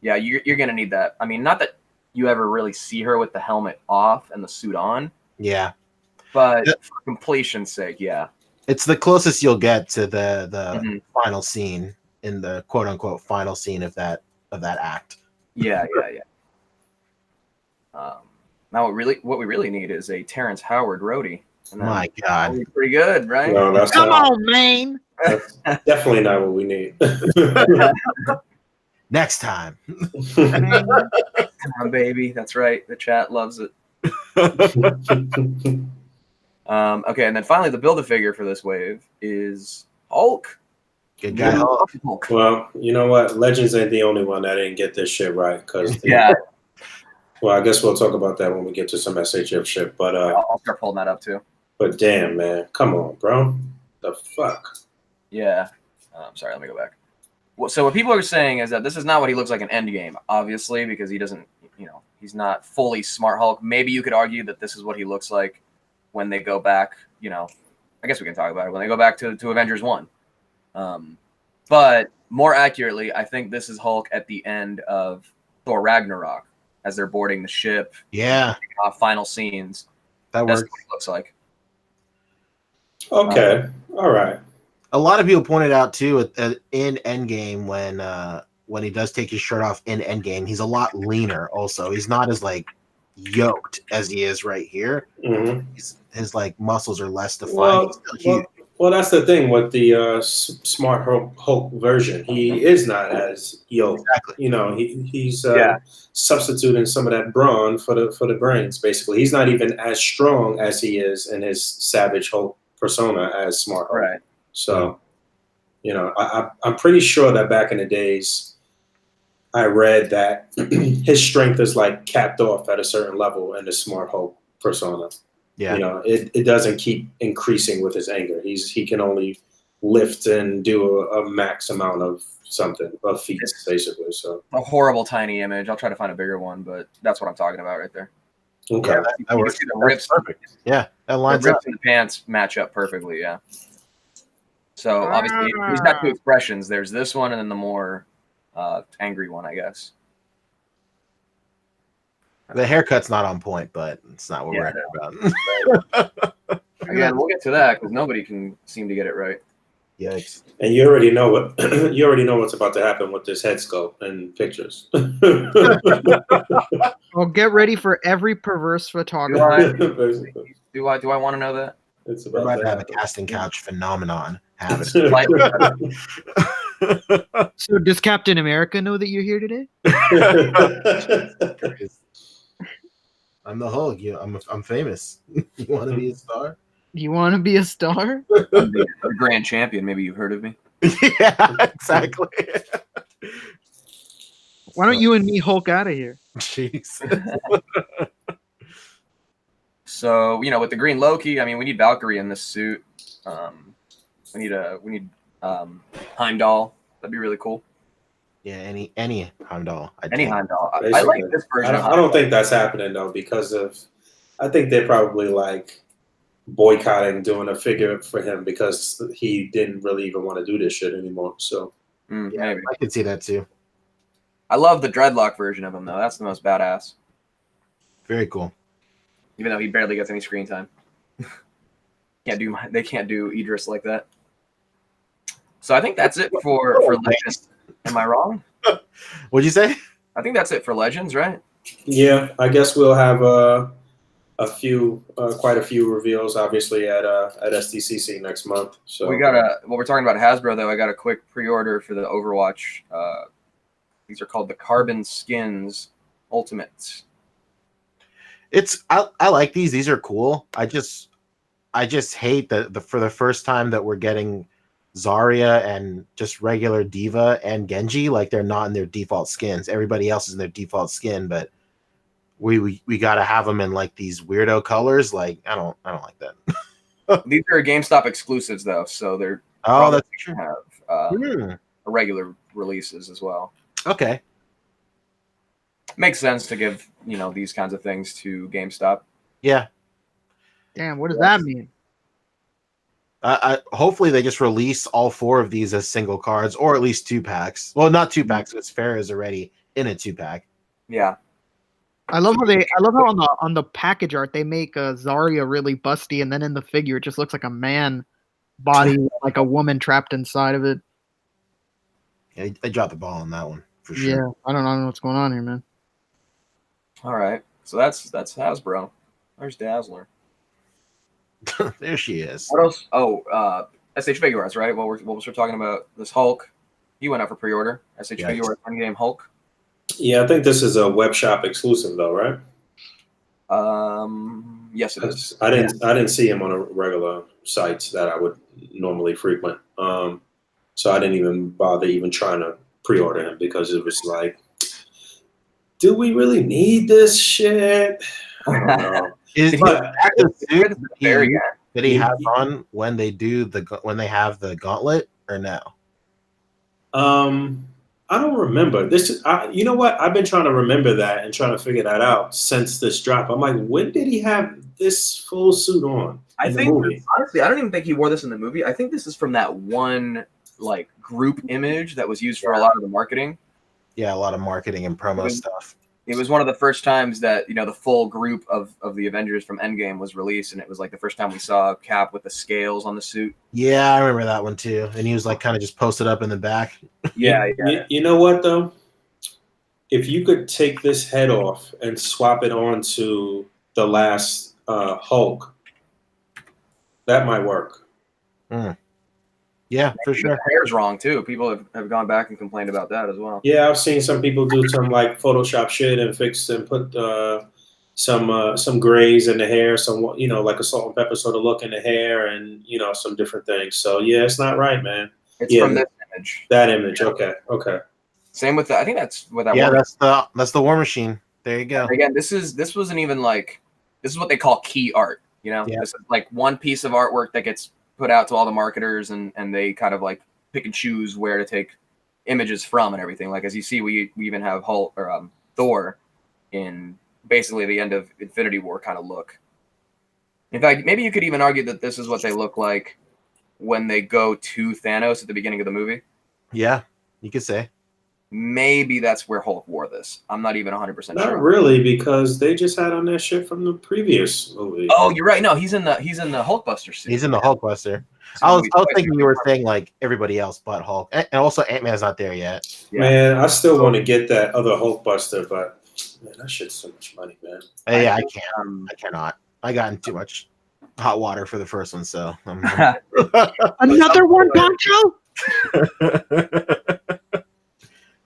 Speaker 3: Yeah, you're gonna need that. I mean, not that you ever really see her with the helmet off and the suit on.
Speaker 2: Yeah.
Speaker 3: But for completion's sake, yeah.
Speaker 2: It's the closest you'll get to the final scene in the quote unquote final scene of that act.
Speaker 3: Yeah. Now what we really need is a Terrence Howard roadie.
Speaker 2: My God.
Speaker 3: Pretty good, right?
Speaker 1: No,
Speaker 4: come on, man.
Speaker 1: That's definitely not what we need.
Speaker 2: Next time.
Speaker 3: Come on, baby. That's right. The chat loves it. Okay, and then finally the Build-A-Figure for this wave is Hulk.
Speaker 2: Good guy, Hulk.
Speaker 1: Well, you know what? Legends ain't the only one that didn't get this shit right. Well, I guess we'll talk about that when we get to some SHF shit. But
Speaker 3: I'll start pulling that up too.
Speaker 1: But damn, man, come on, bro. The fuck?
Speaker 3: Yeah. Sorry, let me go back. Well, so what people are saying is that this is not what he looks like in Endgame, obviously, because he doesn't, he's not fully Smart Hulk. Maybe you could argue that this is what he looks like when they go back, I guess we can talk about it, when they go back to Avengers 1. But more accurately, I think this is Hulk at the end of Thor Ragnarok as they're boarding the ship.
Speaker 2: Yeah.
Speaker 3: Final scenes.
Speaker 2: That's
Speaker 3: what it looks like.
Speaker 1: Okay. All right.
Speaker 2: A lot of people pointed out too in Endgame when he does take his shirt off in Endgame, he's a lot leaner. Also, he's not as like yoked as he is right here.
Speaker 1: Mm-hmm.
Speaker 2: His like muscles are less defined.
Speaker 1: Well, that's the thing with the Smart Hulk version. He is not as yoked.
Speaker 2: Exactly.
Speaker 1: He's substituting some of that brawn for the brains. Basically, he's not even as strong as he is in his Savage Hulk persona as Smart Hulk.
Speaker 3: Right.
Speaker 1: So, I'm pretty sure that back in the days, I read that his strength is like capped off at a certain level in the Smart Hulk persona.
Speaker 2: Yeah.
Speaker 1: It doesn't keep increasing with his anger. He can only lift and do a max amount of something, of feats, basically. So
Speaker 3: a horrible tiny image. I'll try to find a bigger one, but that's what I'm talking about right there.
Speaker 1: okay,
Speaker 2: Yeah, that works.
Speaker 3: The
Speaker 2: That's
Speaker 3: rips,
Speaker 2: perfect. Yeah, that
Speaker 3: the
Speaker 2: lines
Speaker 3: rips
Speaker 2: up.
Speaker 3: in the pants match up perfectly. Yeah. So obviously, he's got two expressions. There's this one, and then the more angry one, I guess.
Speaker 2: The haircut's not on point, but it's not what we're here about.
Speaker 3: Again, we'll get to that because nobody can seem to get it right.
Speaker 2: Yikes!
Speaker 1: and you already know what you already know what's about to happen with this head sculpt and pictures.
Speaker 4: Well, get ready for every perverse
Speaker 3: Do
Speaker 4: photographer.
Speaker 1: Basically,
Speaker 3: I want to know that?
Speaker 1: it's
Speaker 2: We're
Speaker 1: about
Speaker 2: about to
Speaker 1: to
Speaker 2: have a
Speaker 1: happen.
Speaker 2: casting couch phenomenon happening.
Speaker 4: So does Captain America know that you're here today?
Speaker 2: I'm the Hulk. I'm famous. You want to be a star?
Speaker 4: You want to be a star?
Speaker 3: I'm the grand champion. Maybe you've heard of me.
Speaker 2: Yeah, exactly.
Speaker 4: Why don't you and me Hulk out of here?
Speaker 2: Jeez.
Speaker 3: So with the green Loki, I mean, we need Valkyrie in this suit. We need Heimdall. That'd be really cool.
Speaker 2: Yeah, any Heimdall.
Speaker 3: Any Heimdall. I
Speaker 1: Basically.
Speaker 3: like this version.
Speaker 1: I don't think that's happening though, because of I think they're probably like boycotting doing a figure for him because he didn't really even want to do this shit anymore. So
Speaker 2: Yeah,
Speaker 3: maybe.
Speaker 2: I could see that too.
Speaker 3: I love the dreadlock version of him though. That's the most badass.
Speaker 2: Very cool.
Speaker 3: Even though he barely gets any screen time. They can't do Idris like that. So I think that's it for Legends. Am I wrong?
Speaker 2: What'd you say?
Speaker 3: I think that's it for Legends, right?
Speaker 1: yeah, I guess we'll have quite a few reveals, obviously at SDCC next month. So
Speaker 3: We got we're talking about Hasbro though. I got a quick pre-order for the Overwatch. These are called the Carbon Skins Ultimates.
Speaker 2: I like these. These are cool. I just hate that for the first time that we're getting Zarya and just regular Diva and Genji, like they're not in their default skins. Everybody else is in their default skin, but we gotta have them in like these weirdo colors. Like I don't like that.
Speaker 3: These are GameStop exclusives though, so they're
Speaker 2: That's true.
Speaker 3: have regular releases as well.
Speaker 2: Okay.
Speaker 3: Makes sense to give these kinds of things to GameStop.
Speaker 2: Yeah.
Speaker 4: Damn, what does that mean?
Speaker 2: Hopefully they just release all 4 of these as single cards, or at least 2 packs. Well, not 2 packs because Farrah is already in a 2-pack.
Speaker 3: Yeah.
Speaker 4: I love how on the package art they make Zarya really busty, and then in the figure it just looks like a man body, like a woman trapped inside of it.
Speaker 2: Yeah, I dropped the ball on that one for sure.
Speaker 4: Yeah, I don't know what's going on here, man.
Speaker 3: All right. So that's Hasbro. Where's Dazzler?
Speaker 2: There she is.
Speaker 3: What else? Oh, SH Figure Arts, right? What was we talking about? This Hulk. He went out for pre-order. SH Figure Arts Endgame Hulk.
Speaker 1: yeah, I think this is a web shop exclusive though, right?
Speaker 3: Yes, it is.
Speaker 1: I didn't see him on a regular sites that I would normally frequent. So I didn't even bother trying to pre-order him because it was like, do we really need this shit? I don't know.
Speaker 2: Is he back to the suit
Speaker 3: Very
Speaker 2: that he has on when they have the gauntlet or no?
Speaker 1: I don't remember this. You know what? I've been trying to remember that and trying to figure that out since this drop. I'm like, when did he have this full suit on?
Speaker 3: I
Speaker 1: in the
Speaker 3: think
Speaker 1: movie?
Speaker 3: honestly, I don't even think he wore this in the movie. I think this is from that one like group image that was used for a lot of the marketing.
Speaker 2: Yeah, a lot of marketing and promo stuff.
Speaker 3: It was one of the first times that the full group of the Avengers from Endgame was released, and it was like the first time we saw Cap with the scales on the suit.
Speaker 2: Yeah, I remember that one too. And he was like kind of just posted up in the back.
Speaker 3: Yeah.
Speaker 1: You know what though? If you could take this head off and swap it onto the last Hulk, that might work.
Speaker 2: Yeah, for sure.
Speaker 3: The hair's wrong too. People have gone back and complained about that as well.
Speaker 1: Yeah, I've seen some people do some like Photoshop shit and fix and put some grays in the hair, some like a salt and pepper sort of look in the hair, and some different things. So yeah, it's not right, man.
Speaker 3: It's from this image.
Speaker 1: That image, okay.
Speaker 3: Same with I think that's what that.
Speaker 2: Yeah, that's the War Machine. There you go.
Speaker 3: Again, this wasn't even like this is what they call key art.
Speaker 2: Yeah.
Speaker 3: This is like one piece of artwork that gets put out to all the marketers, and they kind of like pick and choose where to take images from and everything. Like as you see, we even have Hulk or Thor in basically the end of Infinity War kind of look. In fact, maybe you could even argue that this is what they look like when they go to Thanos at the beginning of the movie.
Speaker 2: Yeah, you could say.
Speaker 3: Maybe that's where Hulk wore this. I'm not even 100% sure.
Speaker 1: Not really, because they just had on that shit from the previous movie.
Speaker 3: Oh, you're right. No, he's in the Hulkbuster suit.
Speaker 2: He's in the Hulkbuster. I was thinking you were saying like everybody else but Hulk, and also Ant-Man's not there yet.
Speaker 1: Yeah. Man, I still want to get that other Hulkbuster, but man, that shit's so much money, man.
Speaker 2: Yeah, I can't. I cannot. I got in too much hot water for the first one, so
Speaker 4: another one, Pancho.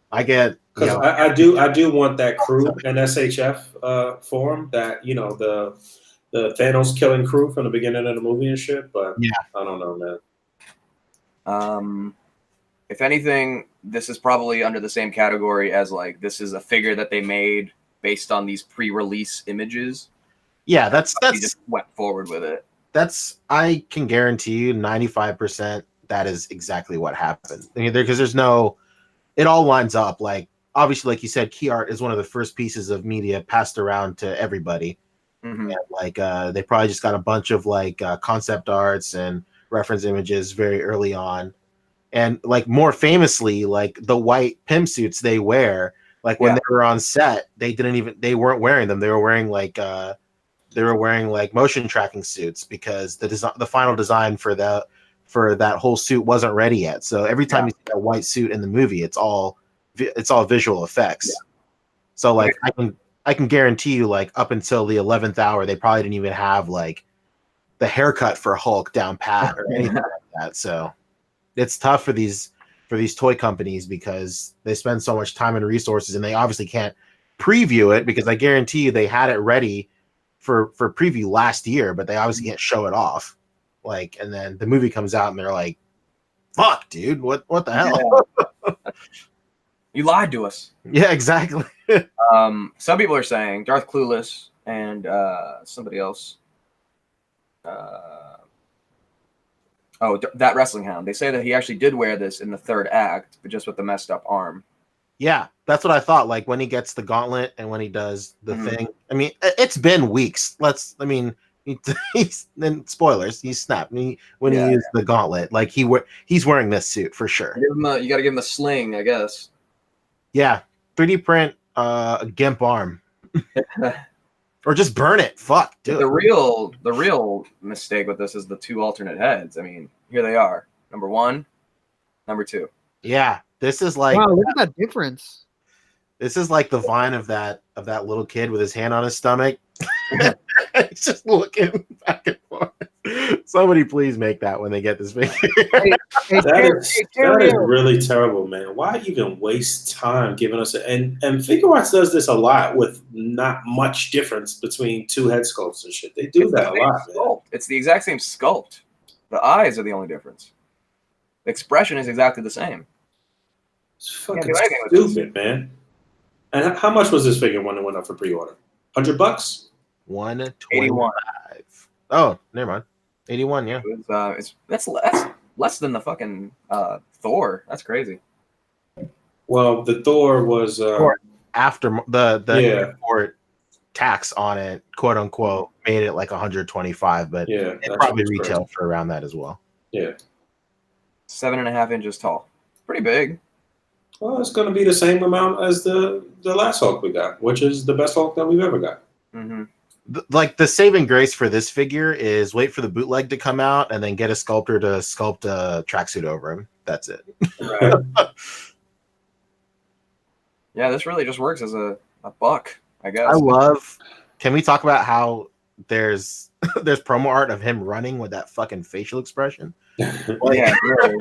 Speaker 2: I get
Speaker 1: because I do want that crew in SHF form, that the Thanos killing crew from the beginning of the movie and shit, but yeah, I don't know,
Speaker 3: man. If anything, this is probably under the same category as like this is a figure that they made based on these pre-release images.
Speaker 2: Yeah, that's
Speaker 3: just went forward with it.
Speaker 2: I can guarantee you 95% that is exactly what happened. I mean, because there's no. It all lines up. Like obviously, like you said, key art is one of the first pieces of media passed around to everybody. Mm-hmm. And like they probably just got a bunch of like concept arts and reference images very early on, and like more famously, like the white PIM suits they wear. Like when they were on set, they weren't wearing them. They were wearing like motion tracking suits because the final design for that whole suit wasn't ready yet. So every time you see that white suit in the movie, it's all visual effects. Yeah. So like I can guarantee you, like up until the 11th hour, they probably didn't even have like the haircut for Hulk down pat or anything like that. So it's tough for these toy companies because they spend so much time and resources, and they obviously can't preview it because I guarantee you they had it ready for preview last year, but they obviously can't show it off. Like, and then the movie comes out and they're like, "Fuck, dude, what the hell?
Speaker 3: You lied to us."
Speaker 2: Yeah, exactly.
Speaker 3: Some people are saying Darth Clueless and somebody else. That Wrestling Hound. They say that he actually did wear this in the third act, but just with the messed up arm.
Speaker 2: Yeah, that's what I thought. Like when he gets the gauntlet and when he does the thing. I mean, it's been weeks. He's then spoilers. He snapped when he used the gauntlet. Like he's wearing this suit for sure.
Speaker 3: You got to give him a sling, I guess.
Speaker 2: Yeah, 3D print a GIMP arm, or just burn it. Fuck, dude.
Speaker 3: The real mistake with this is the two alternate heads. I mean, here they are. Number 1, number 2.
Speaker 2: Yeah, this is like
Speaker 4: wow. Look at that difference.
Speaker 2: This is like the vine of that little kid with his hand on his stomach. He's just looking back and forth. Somebody please make that when they get this figure.
Speaker 1: That is really terrible, man. Why even waste time giving us and Figure Arts does this a lot with not much difference between two head sculpts and shit. They do that a lot, man.
Speaker 3: It's the exact same sculpt. The eyes are the only difference. The expression is exactly the same.
Speaker 1: It's fucking stupid, man. And how much was this figure when it went up for pre-order? $100?
Speaker 2: $125. Oh, never mind. 81, yeah.
Speaker 3: That's less than the fucking Thor. That's crazy.
Speaker 1: Well, the Thor was
Speaker 2: after the import tax on it, quote unquote, made it like 125, but it probably retailed for around that as well.
Speaker 1: Yeah.
Speaker 3: 7.5 inches tall. Pretty big.
Speaker 1: Well, it's going to be the same amount as the last Hulk we got, which is the best Hulk that we've ever got.
Speaker 3: Mm-hmm.
Speaker 2: Like the saving grace for this figure is wait for the bootleg to come out and then get a sculptor to sculpt a tracksuit over him. That's it.
Speaker 1: Right.
Speaker 3: Yeah, this really just works as a buck, I guess.
Speaker 2: Can we talk about how there's promo art of him running with that fucking facial expression?
Speaker 3: Yeah, really.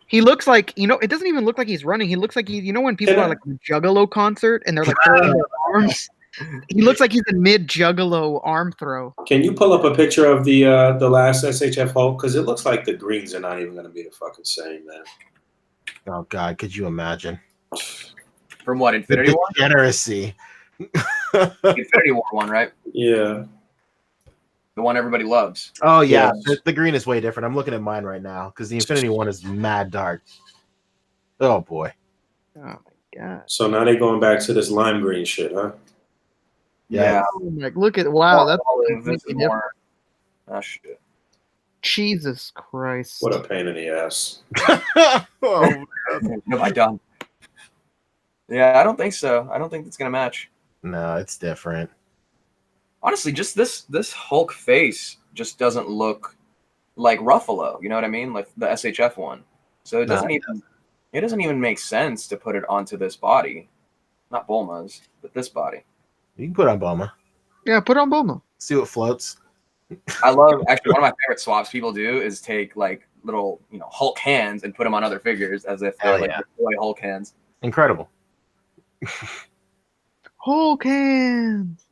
Speaker 4: He looks like, it doesn't even look like he's running. He looks like when people are like a Juggalo concert and they're like throwing their arms. He looks like he's in mid Juggalo arm throw.
Speaker 1: Can you pull up a picture of the last SHF Hulk? Because it looks like the greens are not even going to be the fucking same, man.
Speaker 2: Oh God, could you imagine?
Speaker 3: From what, Infinity War?
Speaker 2: Degeneracy.
Speaker 3: Infinity War one, right?
Speaker 1: Yeah.
Speaker 3: The one everybody loves.
Speaker 2: Oh yeah,
Speaker 1: Yes.
Speaker 2: the green is way different. I'm looking at mine right now because the Infinity one is mad dark. Oh boy.
Speaker 4: Oh my god.
Speaker 1: So now they're going back to this lime green shit, huh?
Speaker 3: Yeah.
Speaker 4: Oh my, look at wow, that's
Speaker 3: Olive, this is
Speaker 4: completely different.
Speaker 3: more. Oh shit.
Speaker 4: Jesus Christ.
Speaker 1: What a pain in the ass.
Speaker 2: Oh,
Speaker 3: What have I done? Yeah, I don't think so. I don't think it's gonna match.
Speaker 2: no, it's different.
Speaker 3: Honestly, just this Hulk face just doesn't look like Ruffalo. You know what I mean? Like the SHF one. So it doesn't even make sense to put it onto this body. Not Bulma's, but this body.
Speaker 2: You can put on Bulma.
Speaker 4: Yeah, put on Bulma.
Speaker 2: See what floats.
Speaker 3: I love actually one of my favorite swaps people do is take like little Hulk hands and put them on other figures as if they're
Speaker 2: Hell
Speaker 3: like
Speaker 2: yeah.
Speaker 3: toy Hulk hands.
Speaker 2: Incredible.
Speaker 4: Hulk hands.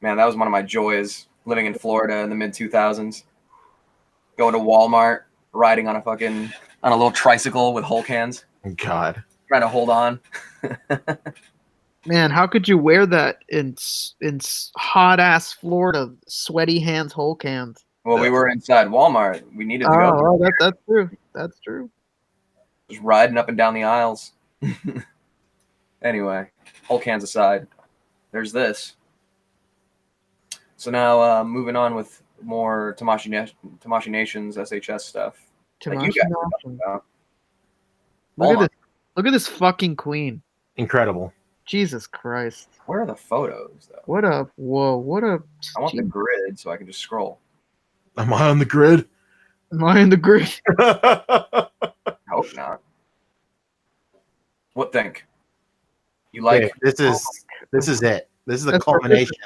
Speaker 3: Man, that was one of my joys living in Florida in the mid 2000s. Going to Walmart, riding on a little tricycle with Hulk hands,
Speaker 2: God.
Speaker 3: trying to hold on.
Speaker 4: Man, how could you wear that in hot ass Florida? Sweaty hands, Hulk hands.
Speaker 3: Well, we were inside Walmart. We needed to go.
Speaker 4: Oh, that's true. That's true.
Speaker 3: Just riding up and down the aisles. Anyway, Hulk hands aside, there's this. So now moving on with more Tamashii Nation's SHS stuff. Like you guys were talking about.
Speaker 4: Look at this fucking queen.
Speaker 2: Incredible.
Speaker 4: Jesus Christ.
Speaker 3: Where are the photos though?
Speaker 4: What a
Speaker 3: I want the grid so I can just scroll.
Speaker 2: Am I on the grid?
Speaker 4: Am I in the grid?
Speaker 3: I hope not. What think? You like
Speaker 2: Okay, this is it. This is the
Speaker 4: That's
Speaker 2: culmination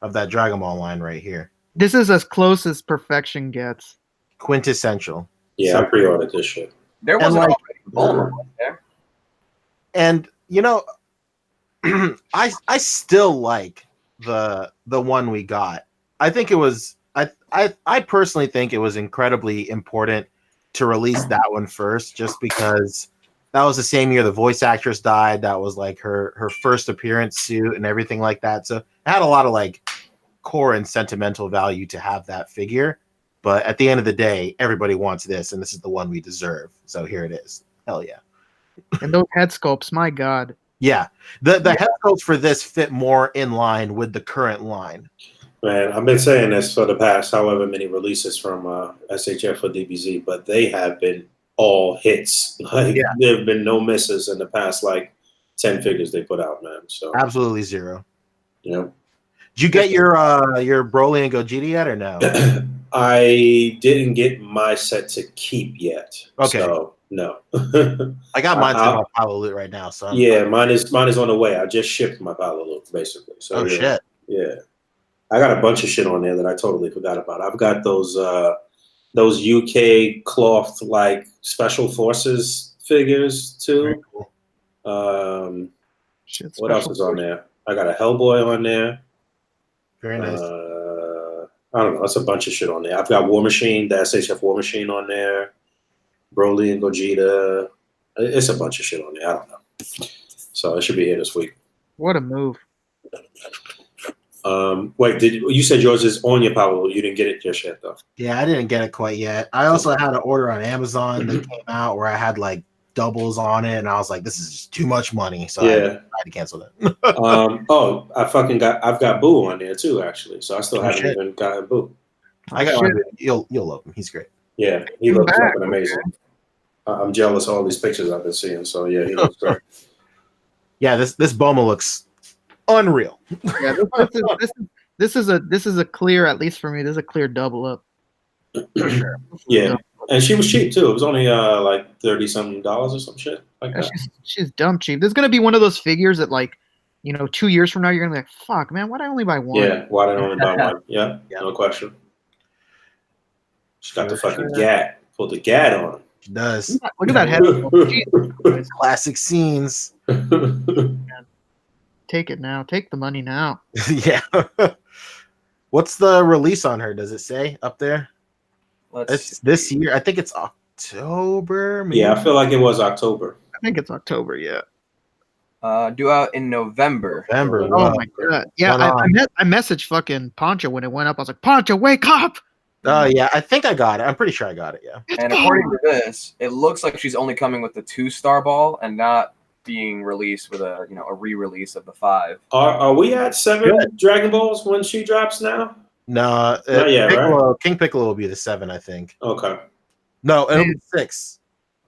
Speaker 2: of that Dragon Ball line right here.
Speaker 4: This is as close as perfection gets.
Speaker 2: Quintessential.
Speaker 1: Yeah, I pre-ordered this shit.
Speaker 3: there wasn't
Speaker 2: like-
Speaker 3: already Bulma was there?
Speaker 2: And I still like the one we got. I think it was I personally think it was incredibly important to release that one first, just because that was the same year the voice actress died. That was like her first appearance suit and everything like that. So it had a lot of like core and sentimental value to have that figure. But at the end of the day, everybody wants this, and this is the one we deserve. So here it is. Hell yeah.
Speaker 4: And those head sculpts, my God.
Speaker 2: Yeah. The head sculpts for this fit more in line with the current line.
Speaker 1: Man, I've been saying this for the past however many releases from SHF or DBZ, but they have been all hits. Like there have been no misses in the past 10 figures they put out, man. So
Speaker 2: Absolutely zero.
Speaker 1: yeah.
Speaker 2: Did you get your Broly and Gogeta yet or no?
Speaker 1: I didn't get my set to keep yet.
Speaker 2: Okay.
Speaker 1: So no.
Speaker 2: I got mine in my pile of loot right now. So
Speaker 1: mine is on the way. I just shipped my pile of loot, basically. So
Speaker 2: shit.
Speaker 1: Yeah. I got a bunch of shit on there that I totally forgot about. I've got those UK cloth special forces figures too.
Speaker 2: Very cool.
Speaker 1: What else is on there? I got a Hellboy on there.
Speaker 2: Very nice.
Speaker 1: I don't know. That's a bunch of shit on there. I've got War Machine, the SHF War Machine on there. Broly and Gogeta. It's a bunch of shit on there. I don't know. So it should be here this week.
Speaker 4: What a move.
Speaker 1: Wait, you said yours is on your Pablo? You didn't get it just yet, though.
Speaker 2: Yeah, I didn't get it quite yet. I also had an order on Amazon that came out where I had doubles on it, and I was like, "This is just too much money," so I had to cancel it.
Speaker 1: I've got Boo on there too, actually. So I still haven't even gotten Boo.
Speaker 2: I got one. You'll love him. He's great.
Speaker 1: Yeah, he looks fucking amazing. I'm jealous of all these pictures I've been seeing. So yeah, he looks great.
Speaker 2: Yeah, this Boma looks unreal.
Speaker 4: Yeah, this is a clear, at least for me, this is a clear double up.
Speaker 2: For sure.
Speaker 1: Yeah. And she was cheap too. It was only $30-something or some shit like that.
Speaker 4: She's dumb cheap. There's gonna be one of those figures that 2 years from now you're gonna be like, fuck, man, why'd I only buy one?
Speaker 1: Yeah, why did I only buy one? Yeah, no question. She got the fucking gat. Pulled the gat on him.
Speaker 2: She does.
Speaker 4: Look at that head.
Speaker 2: Classic scenes.
Speaker 4: Take it now. Take the money now.
Speaker 2: Yeah. What's the release on her? Does it say up there? It's this year. I think it's October. Maybe?
Speaker 1: Yeah, I feel like it was October.
Speaker 4: I think it's October. Yeah.
Speaker 3: Due out in November.
Speaker 2: November.
Speaker 4: Oh
Speaker 2: wow.
Speaker 4: my god! Yeah, I messaged fucking Poncho when it went up. I was like, Poncho, wake up!
Speaker 2: Oh yeah, I think I got it. I'm pretty sure I got it. Yeah.
Speaker 3: And according to this, it looks like she's only coming with the 2-star ball and not being released with a re-release of the 5.
Speaker 1: Are we at 7 Dragon Balls when she drops now?
Speaker 2: No,
Speaker 1: Not yet,
Speaker 2: Piccolo,
Speaker 1: right?
Speaker 2: King Piccolo will be the 7, I think.
Speaker 1: Okay.
Speaker 2: No, it'll be 6.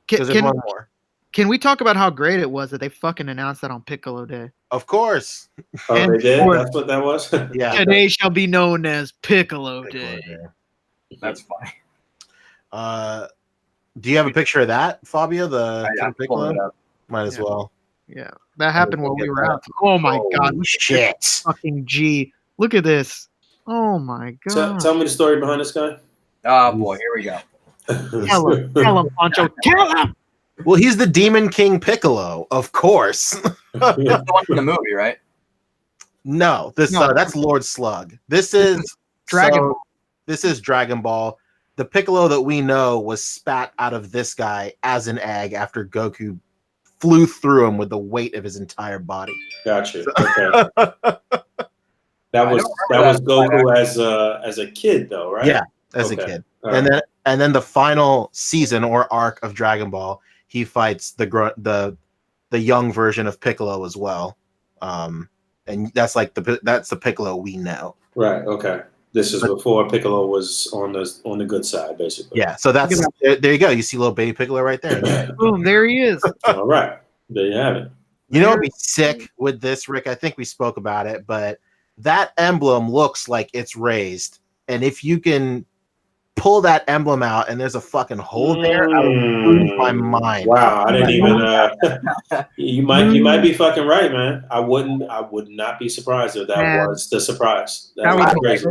Speaker 2: Because there's one more.
Speaker 4: Can we talk about how great it was that they fucking announced that on Piccolo Day?
Speaker 2: Of course.
Speaker 1: Oh,
Speaker 4: And
Speaker 1: they did?
Speaker 4: for-
Speaker 1: That's what that was?
Speaker 2: Yeah.
Speaker 4: Today shall be known as Piccolo Day.
Speaker 3: That's funny.
Speaker 2: Do you have a picture of that, Fabio? The
Speaker 3: Yeah,
Speaker 2: King Piccolo? Might as
Speaker 4: Yeah.
Speaker 2: well.
Speaker 4: Yeah, that happened while we were out. Oh my god! Look
Speaker 2: Shit.
Speaker 4: at this fucking G. Look at this. Oh my god.
Speaker 1: Tell me the story behind this guy.
Speaker 3: Oh boy, here we go.
Speaker 4: Tell him, Poncho. Tell him.
Speaker 2: Well, he's the Demon King Piccolo, of course.
Speaker 3: That's the one from the movie, right?
Speaker 2: No, that's Lord Slug. This is
Speaker 4: Dragon
Speaker 2: so,
Speaker 4: Ball.
Speaker 2: This is Dragon Ball. The Piccolo that we know was spat out of this guy as an egg after Goku flew through him with the weight of his entire body.
Speaker 1: Gotcha. Okay. That was Goku as a kid, though, right?
Speaker 2: Yeah, as a kid.
Speaker 1: All
Speaker 2: and
Speaker 1: right.
Speaker 2: then the final season or arc of Dragon Ball, he fights the young version of Piccolo as well. And that's like that's the Piccolo we know.
Speaker 1: Right. Okay. This is before Piccolo was on the good side, basically.
Speaker 2: Yeah. So that's there you go. You see little baby Piccolo right there.
Speaker 4: Boom! There he is.
Speaker 1: All right. There you have it.
Speaker 2: You know what'd be sick with this, Rick? I think we spoke about it, but that emblem looks like it's raised. And if you can pull that emblem out and there's a fucking hole there, I would lose my mind.
Speaker 1: Wow, I didn't even you might be fucking right, man. I would not be surprised if that was the surprise. That was crazy.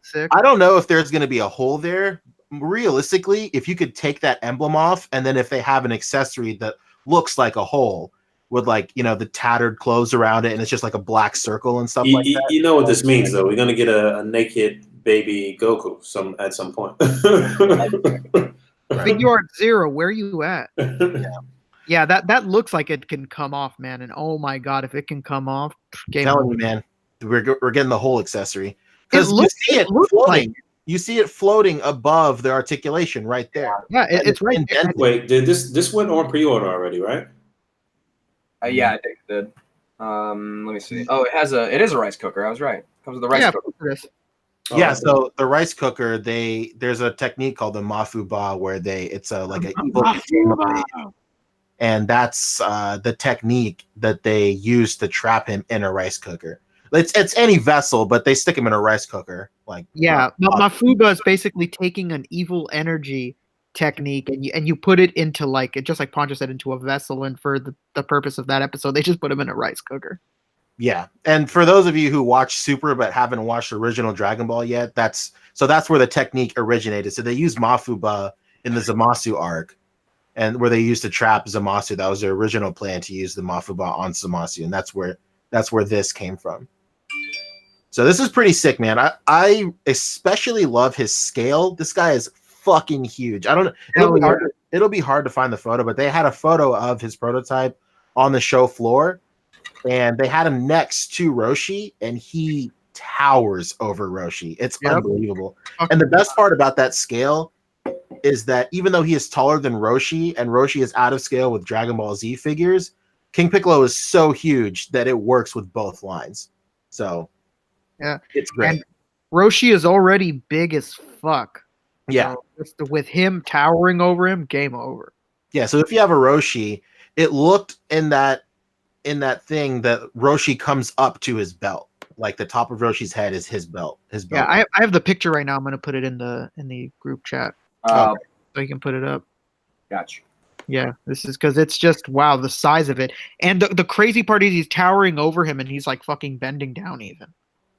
Speaker 4: Sick.
Speaker 2: I don't know if there's gonna be a hole there. Realistically, if you could take that emblem off, and then if they have an accessory that looks like a hole with the tattered clothes around it, and it's just like a black circle and stuff like that.
Speaker 1: You know what this means, though. We're gonna get a naked baby Goku at some point.
Speaker 4: Figure Art Zero, where you at? Yeah, that looks like it can come off, man. And oh my god, if it can come off, game
Speaker 2: telling
Speaker 4: over.
Speaker 2: you, man, we're getting the whole accessory because
Speaker 4: you see it floating.
Speaker 2: Like, you see it floating above the articulation right there.
Speaker 4: Yeah, it's right there.
Speaker 1: Wait, did this went on pre-order already, right?
Speaker 3: Yeah, I think it did. Let me see. Oh, it is a rice cooker. I was right. It comes with a rice cooker.
Speaker 2: Yeah, so the rice cooker, there's a technique called the Mafuba where it's like an evil, and that's the technique that they use to trap him in a rice cooker. It's any vessel, but they stick him in a rice cooker.
Speaker 4: Mafuba is basically taking an evil energy technique and you put it into just like Poncho said, into a vessel, and for the purpose of that episode they just put him in a rice cooker.
Speaker 2: Yeah, and for those of you who watch Super but haven't watched original Dragon Ball yet, that's where the technique originated. So they used Mafuba in the Zamasu arc, and where they used to trap Zamasu. That was their original plan, to use the Mafuba on Zamasu, and that's where this came from. So this is pretty sick, man. I especially love his scale. This guy is fucking huge. I don't know. It'll be hard to find the photo, but they had a photo of his prototype on the show floor, and they had him next to Roshi, and he towers over Roshi. It's unbelievable. And the best part about that scale is that even though he is taller than Roshi, and Roshi is out of scale with Dragon Ball Z figures, King Piccolo is so huge that it works with both lines. So
Speaker 4: yeah,
Speaker 2: it's great.
Speaker 4: And Roshi is already big as fuck.
Speaker 2: Yeah.
Speaker 4: So just with him towering over him, game over.
Speaker 2: Yeah, so if you have a Roshi, it looked in that thing that Roshi comes up to his belt. Like the top of Roshi's head is his belt.
Speaker 4: Yeah, I have the picture right now. I'm gonna put it in the group chat. So you can put it up.
Speaker 3: Gotcha.
Speaker 4: Yeah, this is because it's just wow, the size of it. And the crazy part is he's towering over him and he's like fucking bending down even.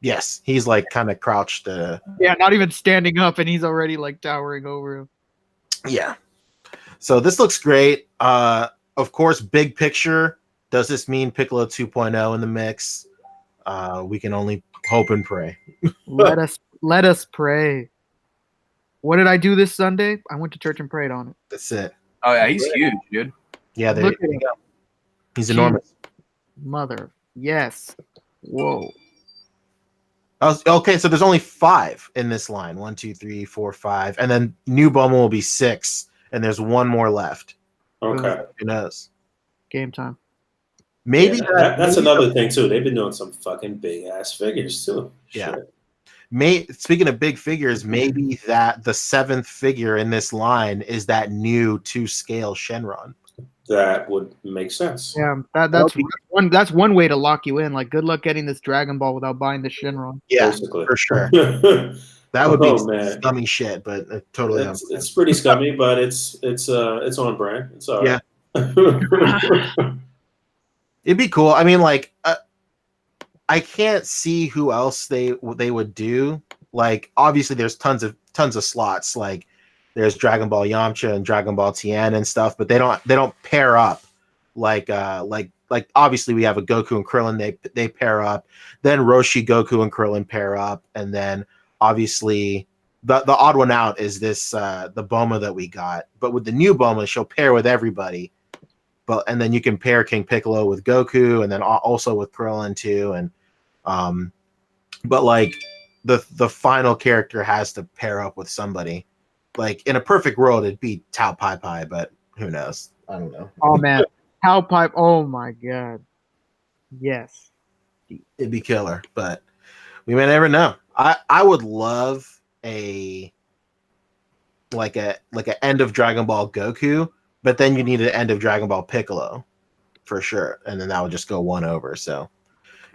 Speaker 2: Yes, he's like kind of crouched.
Speaker 4: Yeah, not even standing up, and he's already like towering over him.
Speaker 2: Yeah. So this looks great. Of course, big picture. Does this mean Piccolo 2.0 in the mix? We can only hope and pray.
Speaker 4: Let us pray. What did I do this Sunday? I went to church and prayed on it.
Speaker 2: That's it.
Speaker 3: Oh yeah, he's huge, dude.
Speaker 2: Yeah, there you go. He's enormous.
Speaker 4: Mother. Yes. Whoa.
Speaker 2: Okay, so there's only 5 in this line. 1, 2, 3, 4, 5, and then new Bulma will be 6, and there's one more left.
Speaker 1: Okay.
Speaker 2: Who knows?
Speaker 4: Game time.
Speaker 2: Maybe
Speaker 1: that's another thing too. They've been doing some fucking big ass figures too.
Speaker 2: Yeah.
Speaker 1: Shit.
Speaker 2: Speaking of big figures, maybe that the 7th figure in this line is that new 2-scale Shenron.
Speaker 1: That would make sense.
Speaker 4: Yeah, that's one way to lock you in. Like, good luck getting this Dragon Ball without buying the Shenron.
Speaker 2: Yeah,
Speaker 1: basically.
Speaker 2: for sure. That would be
Speaker 1: man.
Speaker 2: scummy shit, but totally.
Speaker 1: It's pretty scummy, but it's on brand. It's all right.
Speaker 2: Yeah. It'd be cool. I mean, like, I can't see who else they would do. Like, obviously, there's tons of slots. Like, there's Dragon Ball Yamcha and Dragon Ball Tien and stuff, but they don't pair up. Like obviously we have a Goku and Krillin. They pair up. Then Roshi, Goku, and Krillin pair up, and then obviously the odd one out is this the Bulma that we got. But with the new Bulma, she'll pair with everybody. And then you can pair King Piccolo with Goku, and then also with Krillin too. And but like the final character has to pair up with somebody. Like in a perfect world, it'd be Tao Pai Pai, but who knows? I don't know.
Speaker 4: Oh man, Tao Pai! Oh my god, yes,
Speaker 2: it'd be killer, but we may never know. I would love a end of Dragon Ball Goku. But then you need an end of Dragon Ball Piccolo, for sure, and then that would just go one over. So,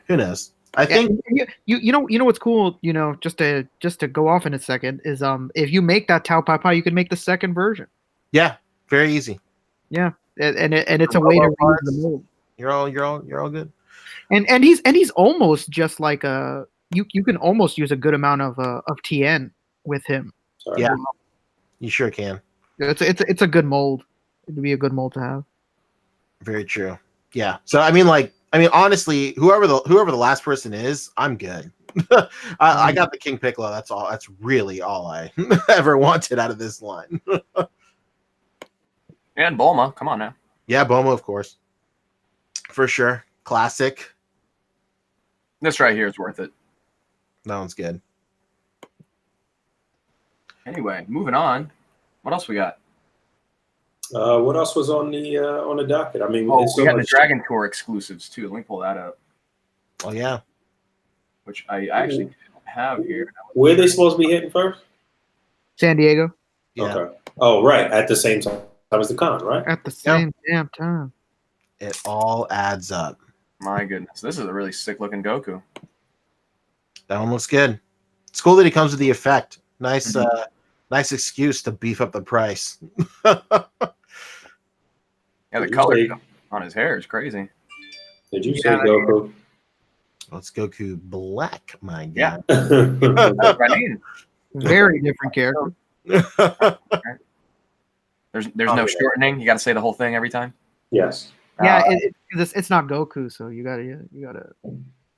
Speaker 2: who knows? I think
Speaker 4: you know what's cool. You know, just to go off in a second is if you make that Tao Pai Pai, you can make the second version.
Speaker 2: Yeah, very easy.
Speaker 4: Yeah, and it's a way to reuse the mold.
Speaker 2: You're all good.
Speaker 4: And he's almost just like a you can almost use a good amount of Tien with him.
Speaker 1: Sorry.
Speaker 2: Yeah, you sure can.
Speaker 4: It's a good mold. It'd be a good mold to have.
Speaker 2: Very true. Yeah. So I mean, honestly, whoever the last person is, I'm good. I got the King Piccolo. That's all. That's really all I ever wanted out of this line.
Speaker 3: And Bulma, come on now.
Speaker 2: Yeah, Bulma, of course, for sure. Classic.
Speaker 3: This right here is worth it.
Speaker 2: That one's good.
Speaker 3: Anyway, moving on. What else we got?
Speaker 1: What else was on the docket? I mean,
Speaker 3: we got the Dragon Tour exclusives too. Let me pull that up.
Speaker 2: Oh yeah,
Speaker 3: which I actually don't have here.
Speaker 1: Where are they supposed to be hitting first?
Speaker 4: San Diego.
Speaker 2: Yeah.
Speaker 1: Okay. Oh, right. At the same time as the con, right?
Speaker 4: At the same damn time.
Speaker 2: It all adds up.
Speaker 3: My goodness, this is a really sick looking Goku.
Speaker 2: That one looks good. It's cool that he comes with the effect. Nice, nice excuse to beef up the price.
Speaker 3: Yeah, the color on his hair is crazy.
Speaker 1: Did you say Goku?
Speaker 2: Let's Goku Black, my God.
Speaker 3: Yeah. That's what I mean.
Speaker 4: Very different character.
Speaker 3: There's no shortening. You got to say the whole thing every time.
Speaker 1: Yes.
Speaker 4: Yeah, it's not Goku, so you gotta.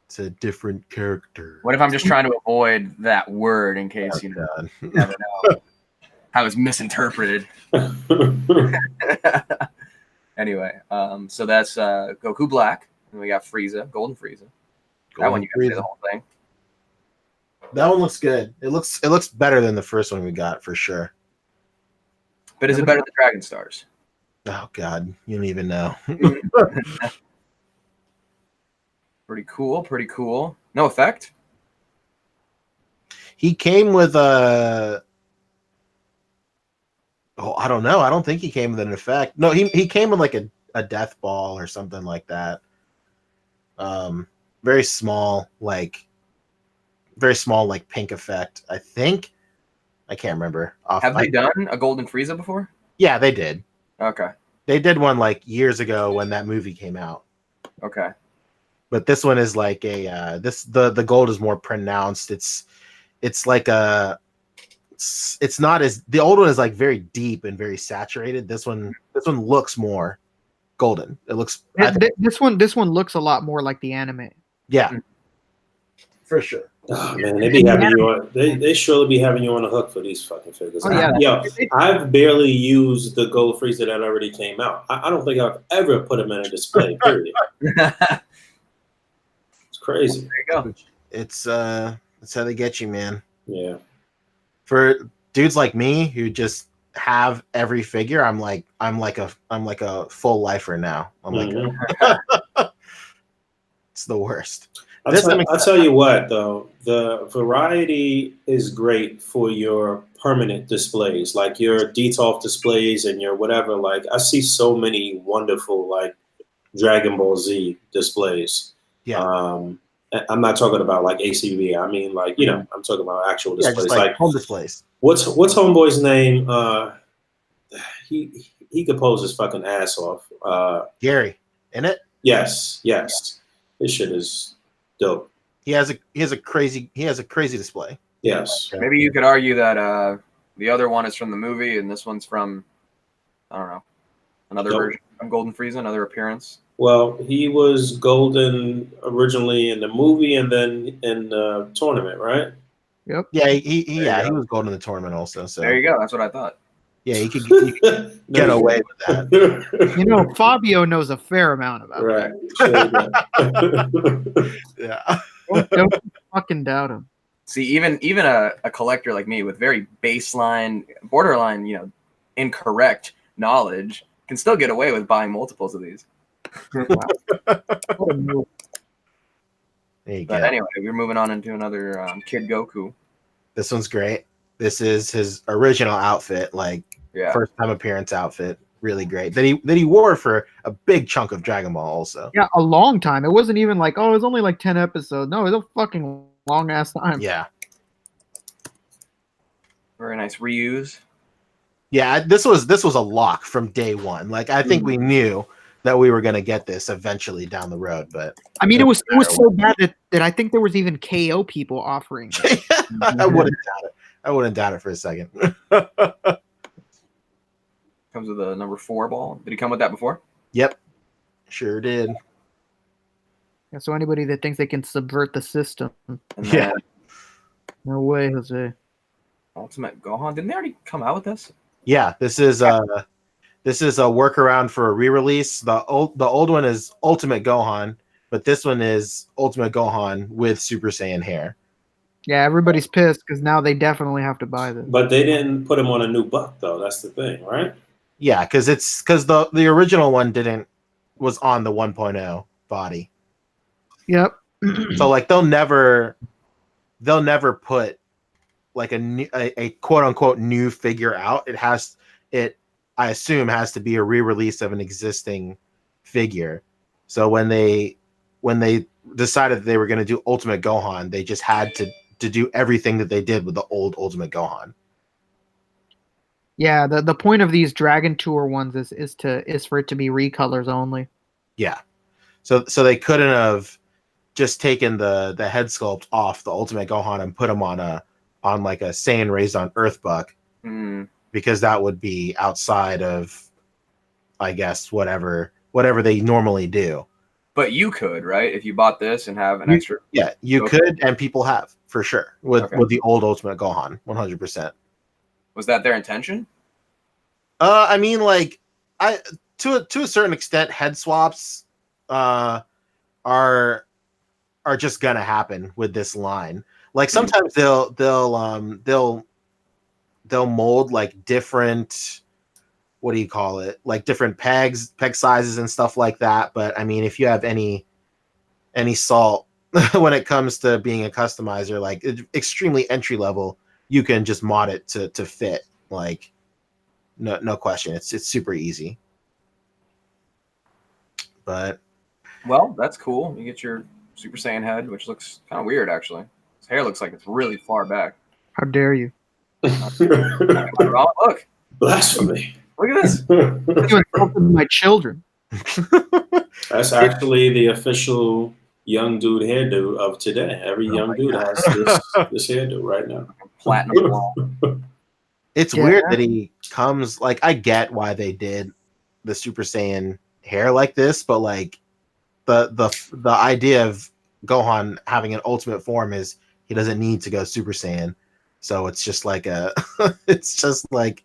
Speaker 2: It's a different character.
Speaker 3: What if I'm just trying to avoid that word in case you never know how it's misinterpreted? Anyway, so that's Goku Black, and we got Frieza, Golden Frieza. That one you got to say the whole thing.
Speaker 2: That one looks good. It looks better than the first one we got for sure.
Speaker 3: But is it better than Dragon Stars?
Speaker 2: Oh God, you don't even know.
Speaker 3: Pretty cool. No effect.
Speaker 2: He came with a. Oh, I don't know. I don't think he came with an effect. No, he came with like a death ball or something like that. Very small, like pink effect. I think. I can't remember.
Speaker 3: Have they done a Golden Frieza before?
Speaker 2: Yeah, they did.
Speaker 3: Okay.
Speaker 2: They did one like years ago when that movie came out.
Speaker 3: Okay.
Speaker 2: But this one is like a the gold is more pronounced. It's like a. It's not as the old one is like very deep and very saturated. This one looks more golden. It looks
Speaker 4: this one looks a lot more like the anime.
Speaker 2: Yeah, for sure.
Speaker 1: Oh man, they be having you on. They surely be having you on the hook for these fucking figures.
Speaker 4: Oh, yeah.
Speaker 1: Yo, I've barely used the Gold Frieza that already came out. I don't think I've ever put them in a display. Period. crazy.
Speaker 3: There you go.
Speaker 2: It's that's how they get you, man.
Speaker 1: Yeah.
Speaker 2: For dudes like me who just have every figure, I'm like a full lifer now. I'm like it's the worst.
Speaker 1: I'll tell you what, though, the variety is great for your permanent displays, like your Detolf displays and your whatever. Like, I see so many wonderful, like, Dragon Ball Z displays.
Speaker 2: Yeah.
Speaker 1: I'm not talking about, like, A.C.B.A. I mean, like, you know, I'm talking about actual displays.
Speaker 2: Just like home displays.
Speaker 1: What's Homeboy's name? He could pose his fucking ass off.
Speaker 2: Gary, in it?
Speaker 1: Yes. This shit is dope.
Speaker 2: He has a crazy display.
Speaker 1: Yes.
Speaker 3: Maybe you could argue that the other one is from the movie and this one's from, I don't know, another version of Golden Frieza, another appearance.
Speaker 1: Well, he was golden originally in the movie and then in the tournament, right?
Speaker 4: Yep.
Speaker 2: Yeah, he was golden in the tournament also. So
Speaker 3: there you go. That's what I thought.
Speaker 2: Yeah, he could get away with that.
Speaker 4: You know, Fabio knows a fair amount about
Speaker 1: that.
Speaker 2: Yeah.
Speaker 4: Don't fucking doubt him.
Speaker 3: See, even a collector like me with very baseline, borderline, incorrect knowledge can still get away with buying multiples of these.
Speaker 2: There you go.
Speaker 3: But anyway, we're moving on into another Kid Goku.
Speaker 2: This one's great. This is his original outfit, like first time appearance outfit. Really great. That he wore for a big chunk of Dragon Ball also.
Speaker 4: Yeah, a long time. It wasn't even like, oh, it was only like 10 episodes. No, it was a fucking long ass time.
Speaker 2: Yeah.
Speaker 3: Very nice reuse.
Speaker 2: Yeah, this was a lock from day one. Like I think we knew that we were gonna get this eventually down the road, but
Speaker 4: I mean it was so bad that I think there was even KO people offering it.
Speaker 2: I wouldn't doubt it. I wouldn't doubt it for a second.
Speaker 3: Comes with a number 4 ball. Did he come with that before?
Speaker 2: Yep. Sure did.
Speaker 4: Yeah, so anybody that thinks they can subvert the system.
Speaker 2: Yeah.
Speaker 4: No way, Jose.
Speaker 3: Ultimate Gohan. Didn't they already come out with this?
Speaker 2: Yeah, this is a workaround for a re-release. The old one is Ultimate Gohan, but this one is Ultimate Gohan with Super Saiyan hair.
Speaker 4: Yeah, everybody's pissed because now they definitely have to buy this.
Speaker 1: But they didn't put him on a new buck though. That's the thing, right?
Speaker 2: Yeah, because the original one was on the 1.0 body.
Speaker 4: Yep.
Speaker 2: So like they'll never put like a quote unquote new figure out. I assume has to be a re-release of an existing figure. So when they decided that they were going to do Ultimate Gohan, they just had to do everything that they did with the old Ultimate Gohan.
Speaker 4: Yeah, the point of these Dragon Tour ones is for it to be recolors only.
Speaker 2: Yeah. So they couldn't have just taken the head sculpt off the Ultimate Gohan and put him on like a Saiyan raised on Earth buck. Because that would be outside of, I guess, whatever they normally do.
Speaker 3: But you could, right? If you bought this and have an extra.
Speaker 2: Yeah, you could, and people have, for sure, with the old Ultimate Gohan, 100%.
Speaker 3: Was that their intention?
Speaker 2: I mean, like, to a certain extent, head swaps are just gonna happen with this line. Like sometimes they'll mold like different, what do you call it? Like different peg sizes and stuff like that. But I mean, if you have any salt when it comes to being a customizer, like extremely entry level, you can just mod it to fit. Like no question. It's super easy. But
Speaker 3: well, that's cool. You get your Super Saiyan head, which looks kind of weird actually. His hair looks like it's really far back.
Speaker 4: How dare you?
Speaker 3: Look.
Speaker 1: Blasphemy.
Speaker 3: Look at this.
Speaker 4: You insulted my children.
Speaker 1: That's actually the official young dude hairdo of today. Every young dude has this hairdo right now.
Speaker 3: Platinum wall.
Speaker 2: It's weird that he comes, like, I get why they did the Super Saiyan hair like this, but like the idea of Gohan having an ultimate form is he doesn't need to go Super Saiyan. So it's just like it's just like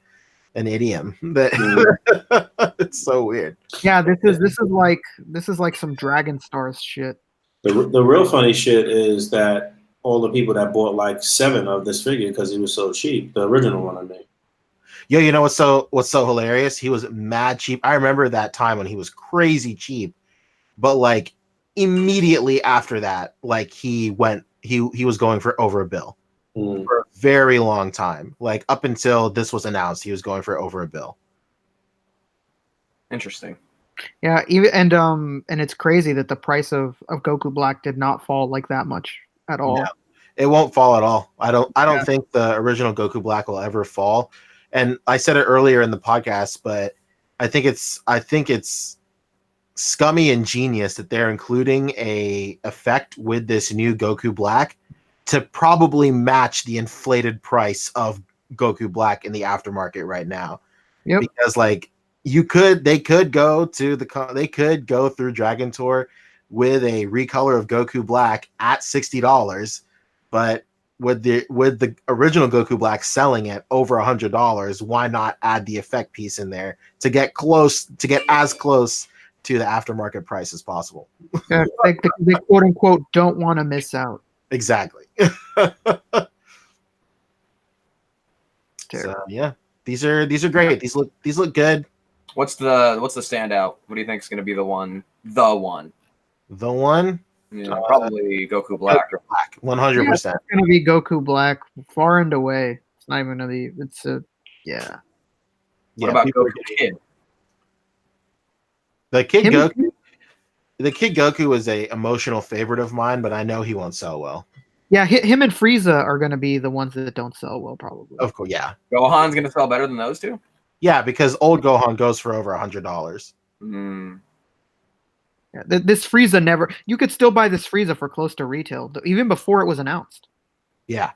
Speaker 2: an idiom that it's so weird.
Speaker 4: Yeah, this is like some Dragon Stars shit.
Speaker 1: The real funny shit is that all the people that bought like 7 of this figure because he was so cheap, the original one I made.
Speaker 2: Yo, you know what's so hilarious? He was mad cheap. I remember that time when he was crazy cheap, but like immediately after that, like he was going for over $1 bill for a very long time. Like up until this was announced, he was going for over $1 bill.
Speaker 3: Interesting.
Speaker 4: Yeah, even and it's crazy that the price of Goku Black did not fall like that much at all.
Speaker 2: No, it won't fall at all. I don't think the original Goku Black will ever fall. And I said it earlier in the podcast, but I think it's scummy and genius that they're including a effect with this new Goku Black to probably match the inflated price of Goku Black in the aftermarket right now.
Speaker 4: Yep.
Speaker 2: Because like they could go through Dragon Tour with a recolor of Goku Black at $60, but with the original Goku Black selling it over $100, why not add the effect piece in there to get as close to the aftermarket price as possible?
Speaker 4: Yeah, they quote unquote don't want to miss out.
Speaker 2: Exactly. So yeah, these are great. These look good.
Speaker 3: What's the standout? What do you think is going to be the one? The one.
Speaker 2: Yeah,
Speaker 3: probably Goku Black.
Speaker 2: 100%.
Speaker 4: It's gonna be Goku Black, far and away. It's not even gonna be. It's a yeah.
Speaker 3: What about Goku Kid?
Speaker 2: The Kid Goku is a emotional favorite of mine, but I know he won't sell well.
Speaker 4: Yeah, him and Frieza are gonna be the ones that don't sell well, probably.
Speaker 2: Of course, yeah.
Speaker 3: Gohan's gonna sell better than those two.
Speaker 2: Yeah, because old Gohan goes for over $100.
Speaker 4: Yeah, this Frieza never. You could still buy this Frieza for close to retail, even before it was announced.
Speaker 2: Yeah.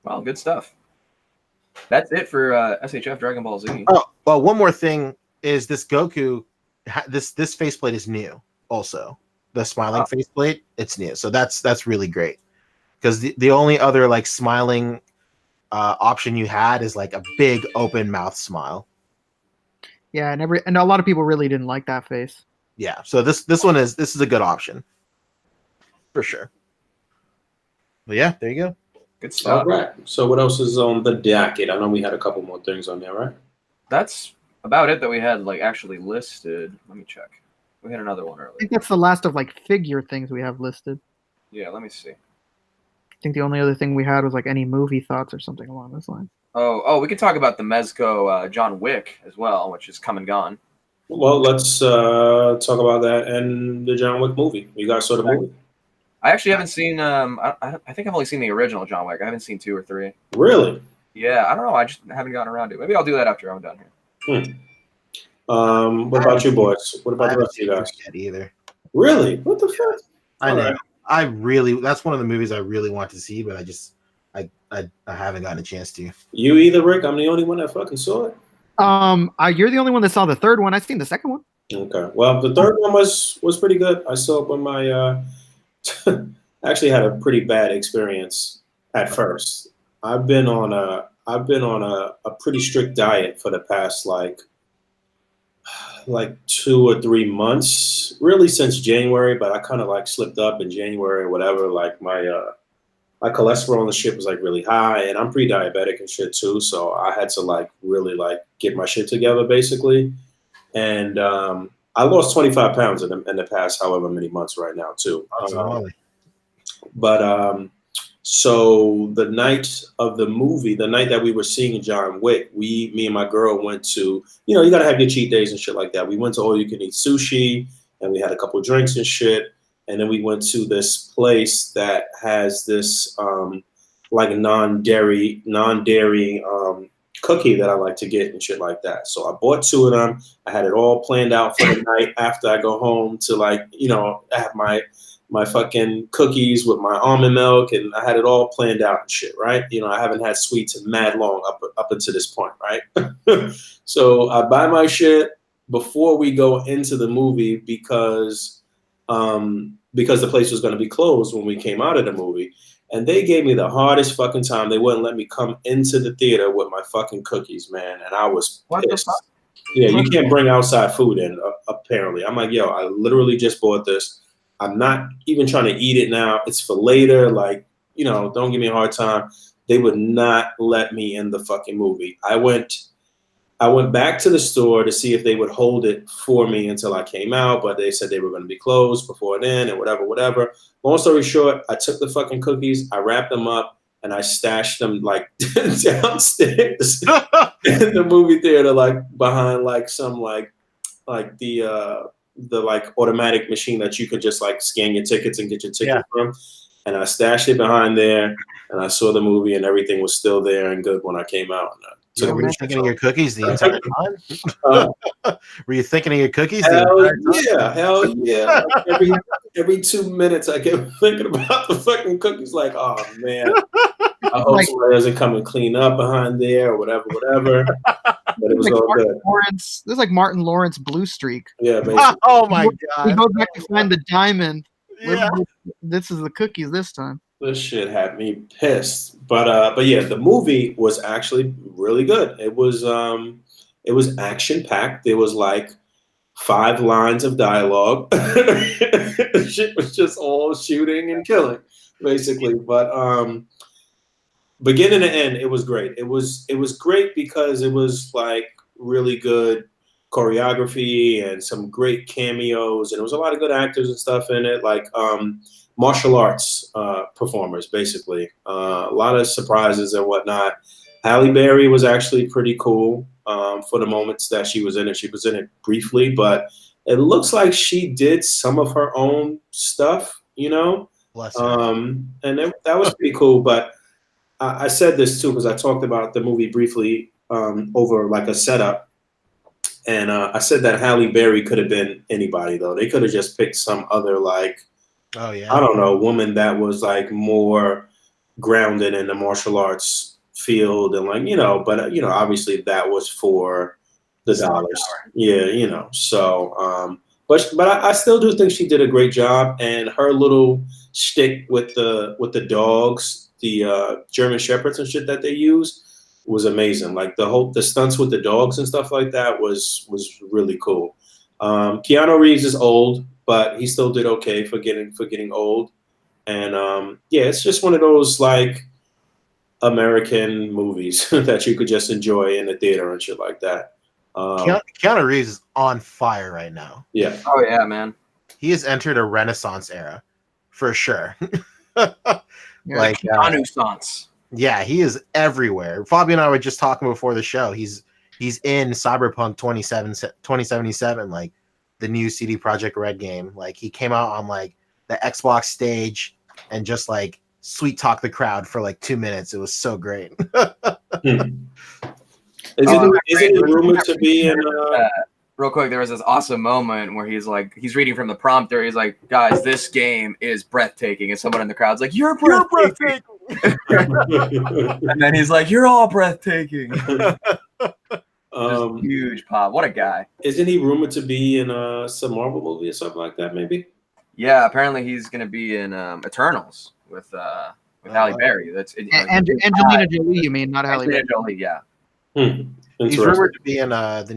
Speaker 3: Well, good stuff. That's it for SHF Dragon Ball Z.
Speaker 2: Oh, well, one more thing is this Goku. This faceplate is new. Also, the smiling faceplate, it's new. So that's really great. Because the only other like smiling option you had is like a big open mouth smile.
Speaker 4: Yeah, and a lot of people really didn't like that face.
Speaker 2: Yeah, so this is a good option for sure. But yeah, there you go.
Speaker 3: Good stuff.
Speaker 1: All right. So what else is on the docket? I know we had a couple more things on there, right?
Speaker 3: That's about it that we had like actually listed. Let me check. We had another one earlier.
Speaker 4: I think that's the last of like figure things we have listed.
Speaker 3: Yeah, let me see.
Speaker 4: I think the only other thing we had was like any movie thoughts or something along those lines.
Speaker 3: Oh, we could talk about the Mezco John Wick as well, which is come and gone.
Speaker 1: Well, let's talk about that and the John Wick movie. You guys saw the movie?
Speaker 3: I actually haven't seen. I think I've only seen the original John Wick. I haven't seen 2 or 3.
Speaker 1: Really?
Speaker 3: Yeah, I don't know. I just haven't gotten around to it. Maybe I'll do that after I'm done here.
Speaker 1: What about you boys? What about the rest of you guys?
Speaker 2: Either.
Speaker 1: Really? What the fuck?
Speaker 2: I know. Right. That's one of the movies I really want to see, but I haven't gotten a chance to.
Speaker 1: You either, Rick? I'm the only one that fucking saw it.
Speaker 4: You're the only one that saw the third one. I've seen the second one.
Speaker 1: Okay. Well, the third one was pretty good. I saw it when my actually had a pretty bad experience at first. I've been on a pretty strict diet for the past like 2 or 3 months, really since January, but I kind of like slipped up in January or whatever. Like my cholesterol and shit was like really high, and I'm pre-diabetic and shit too, so I had to like really like get my shit together basically. And I lost 25 pounds in the past however many months right now too. So the night of the movie, the night that we were seeing John Wick, me and my girl went to, you got to have your cheat days and shit like that. We went to all you can eat sushi, and we had a couple drinks and shit. And then we went to this place that has this like non-dairy cookie that I like to get and shit like that. So I bought 2 of them. I had it all planned out for the night after I go home to like, have my fucking cookies with my almond milk, and I had it all planned out and shit, right? I haven't had sweets in mad long up until this point, right? So I buy my shit before we go into the movie because the place was going to be closed when we came out of the movie. And they gave me the hardest fucking time. They wouldn't let me come into the theater with my fucking cookies, man. And I was pissed. Yeah, you can't bring outside food in, apparently. I'm like, yo, I literally just bought this. I'm not even trying to eat it now. It's for later. Like, don't give me a hard time. They would not let me in the fucking movie. I went back to the store to see if they would hold it for me until I came out, but they said they were going to be closed before then and whatever. Long story short, I took the fucking cookies, I wrapped them up, and I stashed them like downstairs in the movie theater, like behind like some like the like automatic machine that you could just like scan your tickets and get your ticket from. And I stashed it behind there, and I saw the movie, and everything was still there and good when I came out.
Speaker 2: Were you thinking of your cookies the entire time? Were you thinking of your cookies the entire time?
Speaker 1: Hell yeah. Like every 2 minutes, I kept thinking about the fucking cookies. Like, oh man, I hope somebody doesn't come and clean up behind there or whatever. But it was all good.
Speaker 4: This is like Martin Lawrence Blue Streak.
Speaker 1: Yeah, basically.
Speaker 2: Oh my god.
Speaker 4: He goes back to find the diamond.
Speaker 2: Yeah.
Speaker 4: This is the cookies this time.
Speaker 1: This shit had me pissed. But yeah, the movie was actually really good. It was action packed. There was like 5 lines of dialogue. Shit was just all shooting and killing, basically. But beginning to end, it was great. It was great because it was like really good choreography and some great cameos, and it was a lot of good actors and stuff in it, like martial arts performers, basically. A lot of surprises and whatnot. Halle Berry was actually pretty cool for the moments that she was in it. She was in it briefly, but it looks like she did some of her own stuff,
Speaker 2: Bless her.
Speaker 1: and that was pretty cool. But I said this too because I talked about the movie briefly over like a setup. And I said that Halle Berry could have been anybody, though. They could have just picked some other, like, I don't know, woman that was, like, more grounded in the martial arts field. And, like, but, obviously that was for the dollars. Yeah, So, but I still do think she did a great job. And her little shtick with the dogs, the German Shepherds and shit that they use, was amazing. Like the stunts with the dogs and stuff like that was really cool. Keanu Reeves is old, but he still did okay for getting old. And it's just one of those like American movies that you could just enjoy in the theater and shit like that.
Speaker 2: Keanu Reeves is on fire right now.
Speaker 1: Yeah.
Speaker 3: Oh yeah, man.
Speaker 2: He has entered a Renaissance era, for sure.
Speaker 3: Like Renaissance.
Speaker 2: Yeah, he is everywhere. Fabi and I were just talking before the show. He's in Cyberpunk 2077, like the new CD Projekt Red game. Like he came out on like the Xbox stage and just like sweet talk the crowd for like 2 minutes. It was so great.
Speaker 1: Isn't it rumored to be in?
Speaker 3: Real quick, there was this awesome moment where he's reading from the prompter. He's like, "Guys, this game is breathtaking," and someone in the crowd's like, "You're breathtaking." And then he's like, "You're all breathtaking." Huge pop. What a guy.
Speaker 1: Isn't he rumored to be in some Marvel movie or something like that? Maybe.
Speaker 3: Yeah, apparently he's going to be in Eternals with Halle Berry. That's
Speaker 4: Angelina Jolie. You mean not Halle Berry?
Speaker 3: Jolie? Yeah.
Speaker 2: He's rumored to be in the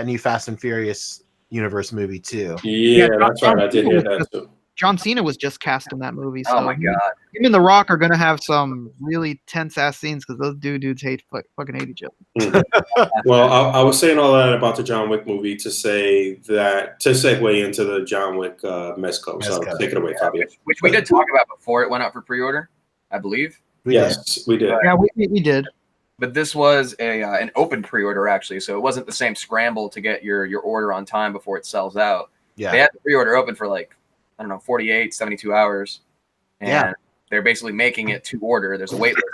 Speaker 2: new Fast and Furious universe movie too.
Speaker 1: Yeah, that's right. I did hear that too.
Speaker 4: John Cena was just cast in that movie. So
Speaker 3: oh my god!
Speaker 4: Him and The Rock are gonna have some really tense ass scenes because those dudes fucking hate each other.
Speaker 1: Well, I was saying all that about the John Wick movie to segue into the John Wick Mezco. So take it away, Fabio.
Speaker 3: Which we did talk about before it went out for pre-order, I believe.
Speaker 1: Yes, we did.
Speaker 4: Yeah, we did.
Speaker 3: But this was an open pre-order actually, so it wasn't the same scramble to get your order on time before it sells out.
Speaker 2: Yeah,
Speaker 3: they had the pre-order open for like 48, 72 hours, and they're basically making it to order. There's a wait list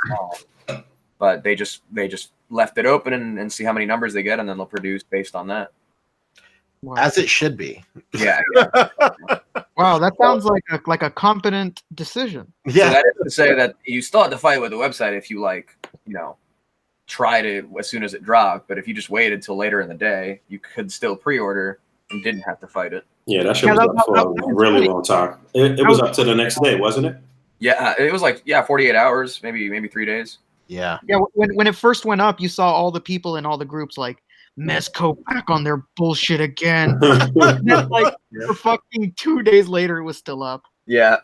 Speaker 3: now, but they just left it open and see how many numbers they get, and then they'll produce based on that.
Speaker 4: Wow.
Speaker 2: As it should be.
Speaker 3: Yeah.
Speaker 4: Wow, that sounds like a competent decision.
Speaker 2: Yeah,
Speaker 3: so that is to say that you still have to fight with the website if you tried it as soon as it dropped, but if you just waited till later in the day, you could still pre-order and didn't have to fight it.
Speaker 1: Yeah, that shit was up for a really long time. It was up to the next day, wasn't it?
Speaker 3: Yeah, it was 48 hours, maybe 3 days.
Speaker 2: Yeah.
Speaker 4: Yeah, when it first went up, you saw all the people in all the groups like, Mezco back on their bullshit again. Then, like, for fucking 2 days later, it was still up.
Speaker 3: Yeah,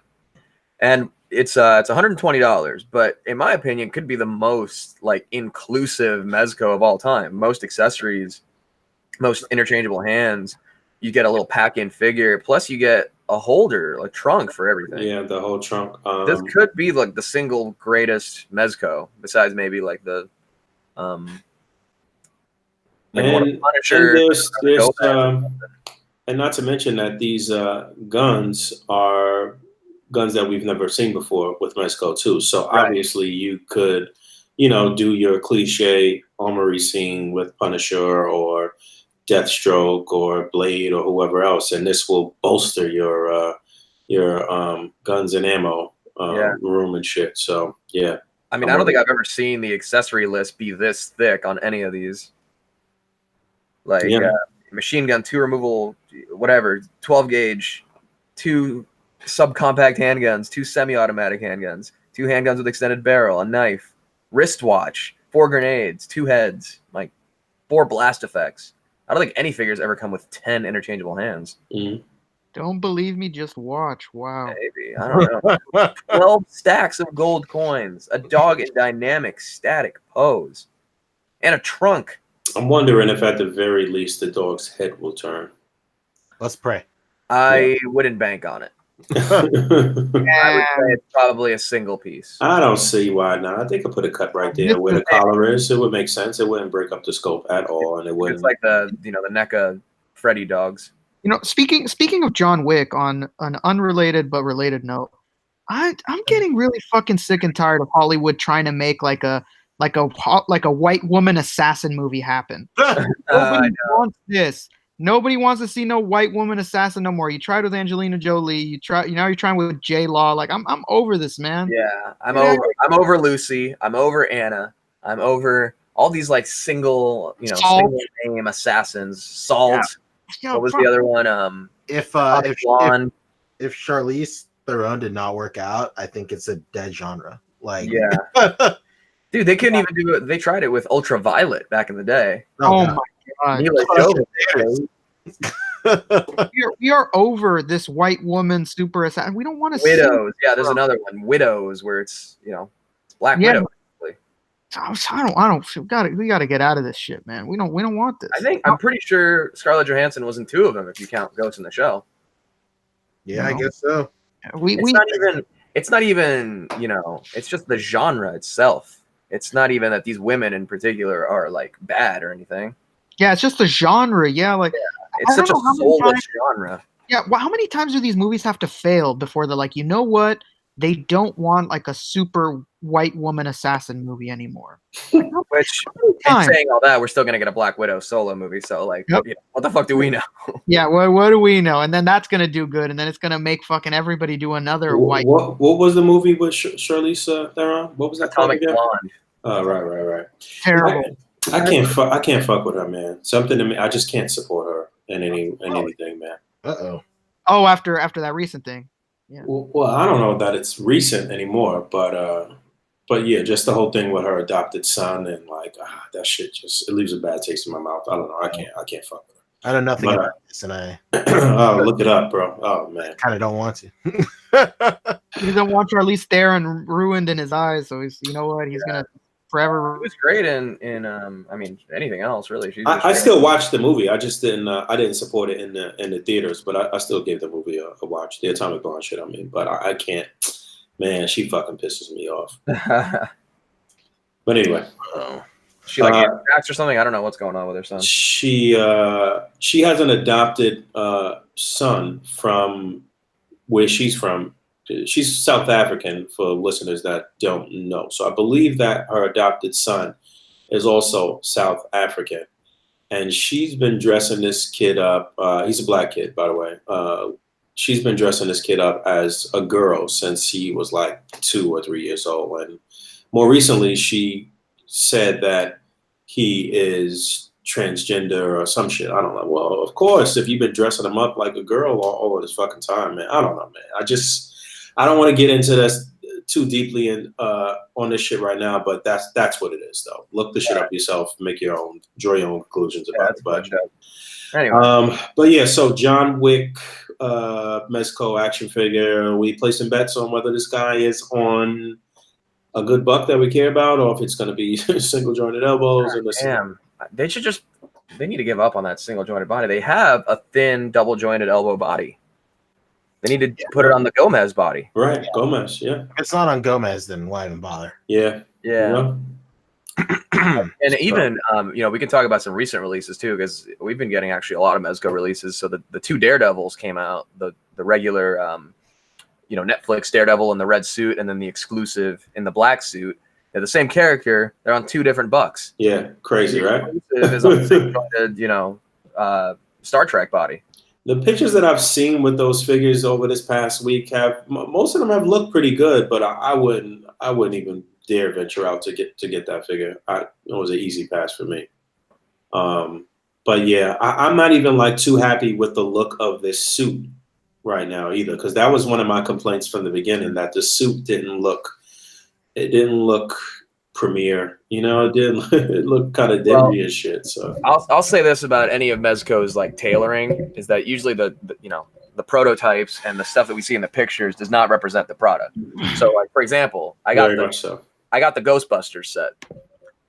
Speaker 3: and it's $120, but in my opinion, could be the most like inclusive Mezco of all time. Most accessories, most interchangeable hands. You get a little pack-in figure, plus you get a holder, a trunk for everything.
Speaker 1: Yeah, the whole trunk.
Speaker 3: This could be like the single greatest Mezco, besides maybe like the
Speaker 1: and
Speaker 3: Punisher.
Speaker 1: And not to mention that these guns are guns that we've never seen before with Mezco too. So obviously you could, do your cliche armory scene with Punisher or Deathstroke or Blade or whoever else, and this will bolster your guns and ammo room and shit. So yeah.
Speaker 3: I mean, I don't think I've ever seen the accessory list be this thick on any of these. Like machine gun, 2 removable, whatever, 12 gauge, 2 subcompact handguns, 2 semi-automatic handguns, 2 handguns with extended barrel, a knife, wristwatch, 4 grenades, 2 heads, like 4 blast effects. I don't think any figures ever come with 10 interchangeable hands.
Speaker 1: Mm-hmm.
Speaker 4: Don't believe me? Just watch. Wow.
Speaker 3: Maybe. I don't know. 12 stacks of gold coins, a dog in dynamic static pose, and a trunk.
Speaker 1: I'm wondering if at the very least the dog's head will turn.
Speaker 2: Let's pray.
Speaker 3: I wouldn't bank on it. I would say it's probably a single piece.
Speaker 1: I don't see why not. They could put a cut right there where the collar is. It would make sense. It wouldn't break up the scope at all, and it wouldn't.
Speaker 3: It's like the NECA Freddy dogs.
Speaker 4: Speaking of John Wick, on an unrelated but related note, I'm getting really fucking sick and tired of Hollywood trying to make like a white woman assassin movie happen. Nobody wants this. Nobody wants to see no white woman assassin no more. You tried with Angelina Jolie. You're trying with J Law. Like I'm over this, man.
Speaker 3: Yeah, I'm over Lucy. I'm over Anna. I'm over all these like single name assassins. Salt. Yeah. What was the other one?
Speaker 2: If Charlize Theron did not work out, I think it's a dead genre. Like
Speaker 3: dude, they couldn't even do it. They tried it with Ultraviolet back in the day.
Speaker 4: Oh my God. We are over this white woman super assassin. We don't want to
Speaker 3: Widows. Yeah, there's another one. Widows, where it's it's Black Widow.
Speaker 4: We gotta get out of this shit, man. We don't want this.
Speaker 3: I'm pretty sure Scarlett Johansson was in 2 of them if you count Ghost in the Shell.
Speaker 2: Yeah, I guess so.
Speaker 3: It's not even it's just the genre itself. It's not even that these women in particular are like bad or anything.
Speaker 4: Yeah, it's just the genre. Yeah,
Speaker 3: it's such a soulless genre.
Speaker 4: Yeah, well, how many times do these movies have to fail before they're like, you know what? They don't want like a super white woman assassin movie anymore.
Speaker 3: Which, in saying all that, we're still gonna get a Black Widow solo movie. So what the fuck do we know?
Speaker 4: Yeah, what do we know? And then that's gonna do good, and then it's gonna make fucking everybody do another white.
Speaker 1: What was the movie with Charlize Theron? What was that called again?
Speaker 3: Blonde.
Speaker 1: Oh, right.
Speaker 4: Terrible.
Speaker 1: I can't fuck with her, man. Something to me, I just can't support her in anything, man.
Speaker 4: Oh, after that recent thing. Yeah.
Speaker 1: Well, I don't know that it's recent anymore, but yeah, just the whole thing with her adopted son and that shit it leaves a bad taste in my mouth. I don't know. I can't fuck with her.
Speaker 2: I know nothing about this, and I
Speaker 1: look it up, bro. Oh man,
Speaker 2: kind of don't want to.
Speaker 4: He doesn't want Charlize Theron ruined in his eyes, so he's gonna forever.
Speaker 3: It was great in anything else really.
Speaker 1: I still watched the movie. I just didn't. I didn't support it in the theaters, but I still gave the movie a watch. The Atomic Blonde shit. But I can't. Man, she fucking pisses me off. But anyway,
Speaker 3: she anthrax or something. I don't know what's going on with her son.
Speaker 1: She has an adopted son from where she's from. She's South African, for listeners that don't know. So I believe that her adopted son is also South African. And she's been dressing this kid up. He's a black kid, by the way. She's been dressing this kid up as a girl since he was like 2 or 3 years old. And more recently, she said that he is transgender or some shit. I don't know. Well, of course, if you've been dressing him up like a girl all of this fucking time, man. I don't know, man. I don't want to get into this too deeply in on this shit right now, but that's what it is, though. Look the shit up yourself, make your own, draw your own conclusions about it. But
Speaker 3: anyway,
Speaker 1: but yeah, so John Wick, Mezco action figure. We placing bets on whether this guy is on a good buck that we care about, or if it's going to be single jointed elbows. And
Speaker 3: damn, they need to give up on that single jointed body. They have a thin double jointed elbow body. They need to put it on the Gomez body.
Speaker 1: Right, Gomez. Yeah,
Speaker 2: if it's not on Gomez, then why even bother?
Speaker 1: Yeah.
Speaker 3: And even we can talk about some recent releases too, because we've been getting actually a lot of Mezco releases. So the 2 Daredevils came out, the regular Netflix Daredevil in the red suit, and then the exclusive in the black suit. They're the same character. They're on 2 different bucks.
Speaker 1: Yeah, crazy, right?
Speaker 3: Is on the Star Trek body.
Speaker 1: The pictures that I've seen with those figures over this past week most of them have looked pretty good, but I wouldn't even dare venture out to get that figure. It was an easy pass for me. But yeah, I'm not even like too happy with the look of this suit right now either, because that was one of my complaints from the beginning, that the suit didn't look premier. It looked kind of dingy as shit. So
Speaker 3: I'll say this about any of Mezco's like tailoring, is that usually the prototypes and the stuff that we see in the pictures does not represent the product. So like, for example, I got the Ghostbusters set,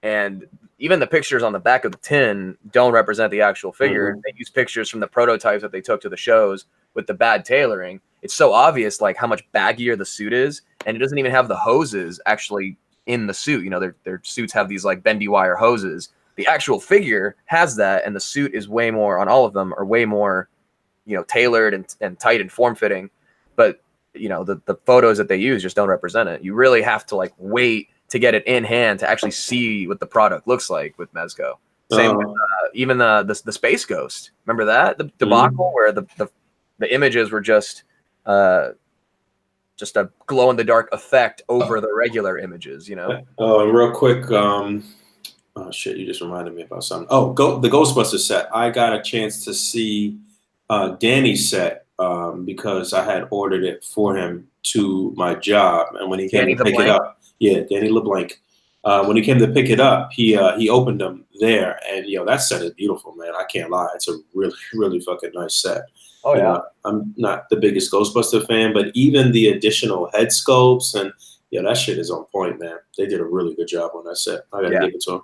Speaker 3: and even the pictures on the back of the tin don't represent the actual figure. They use pictures from the prototypes that they took to the shows with the bad tailoring. It's so obvious like how much baggier the suit is, and it doesn't even have the hoses actually in the suit. Their suits have these like bendy wire hoses. The actual figure has that, and the suit is way more, on all of them, are way more tailored and tight and form fitting. But the photos that they use just don't represent it. You really have to like wait to get it in hand to actually see what the product looks like with Mezco. Same with even the Space Ghost. Remember that the debacle where the images were just a glow in the dark effect over the regular images.
Speaker 1: Real quick. Oh shit! You just reminded me about something. Oh, the Ghostbusters set. I got a chance to see Danny's set because I had ordered it for him to my job, and when he came to pick it up, Danny LeBlanc. When he came to pick it up, he opened them there, and that set is beautiful, man. I can't lie; it's a really, really fucking nice set.
Speaker 3: Oh yeah.
Speaker 1: I'm not the biggest Ghostbuster fan, but even the additional head sculpts and that shit is on point, man. They did a really good job on that set. I gotta give it to them.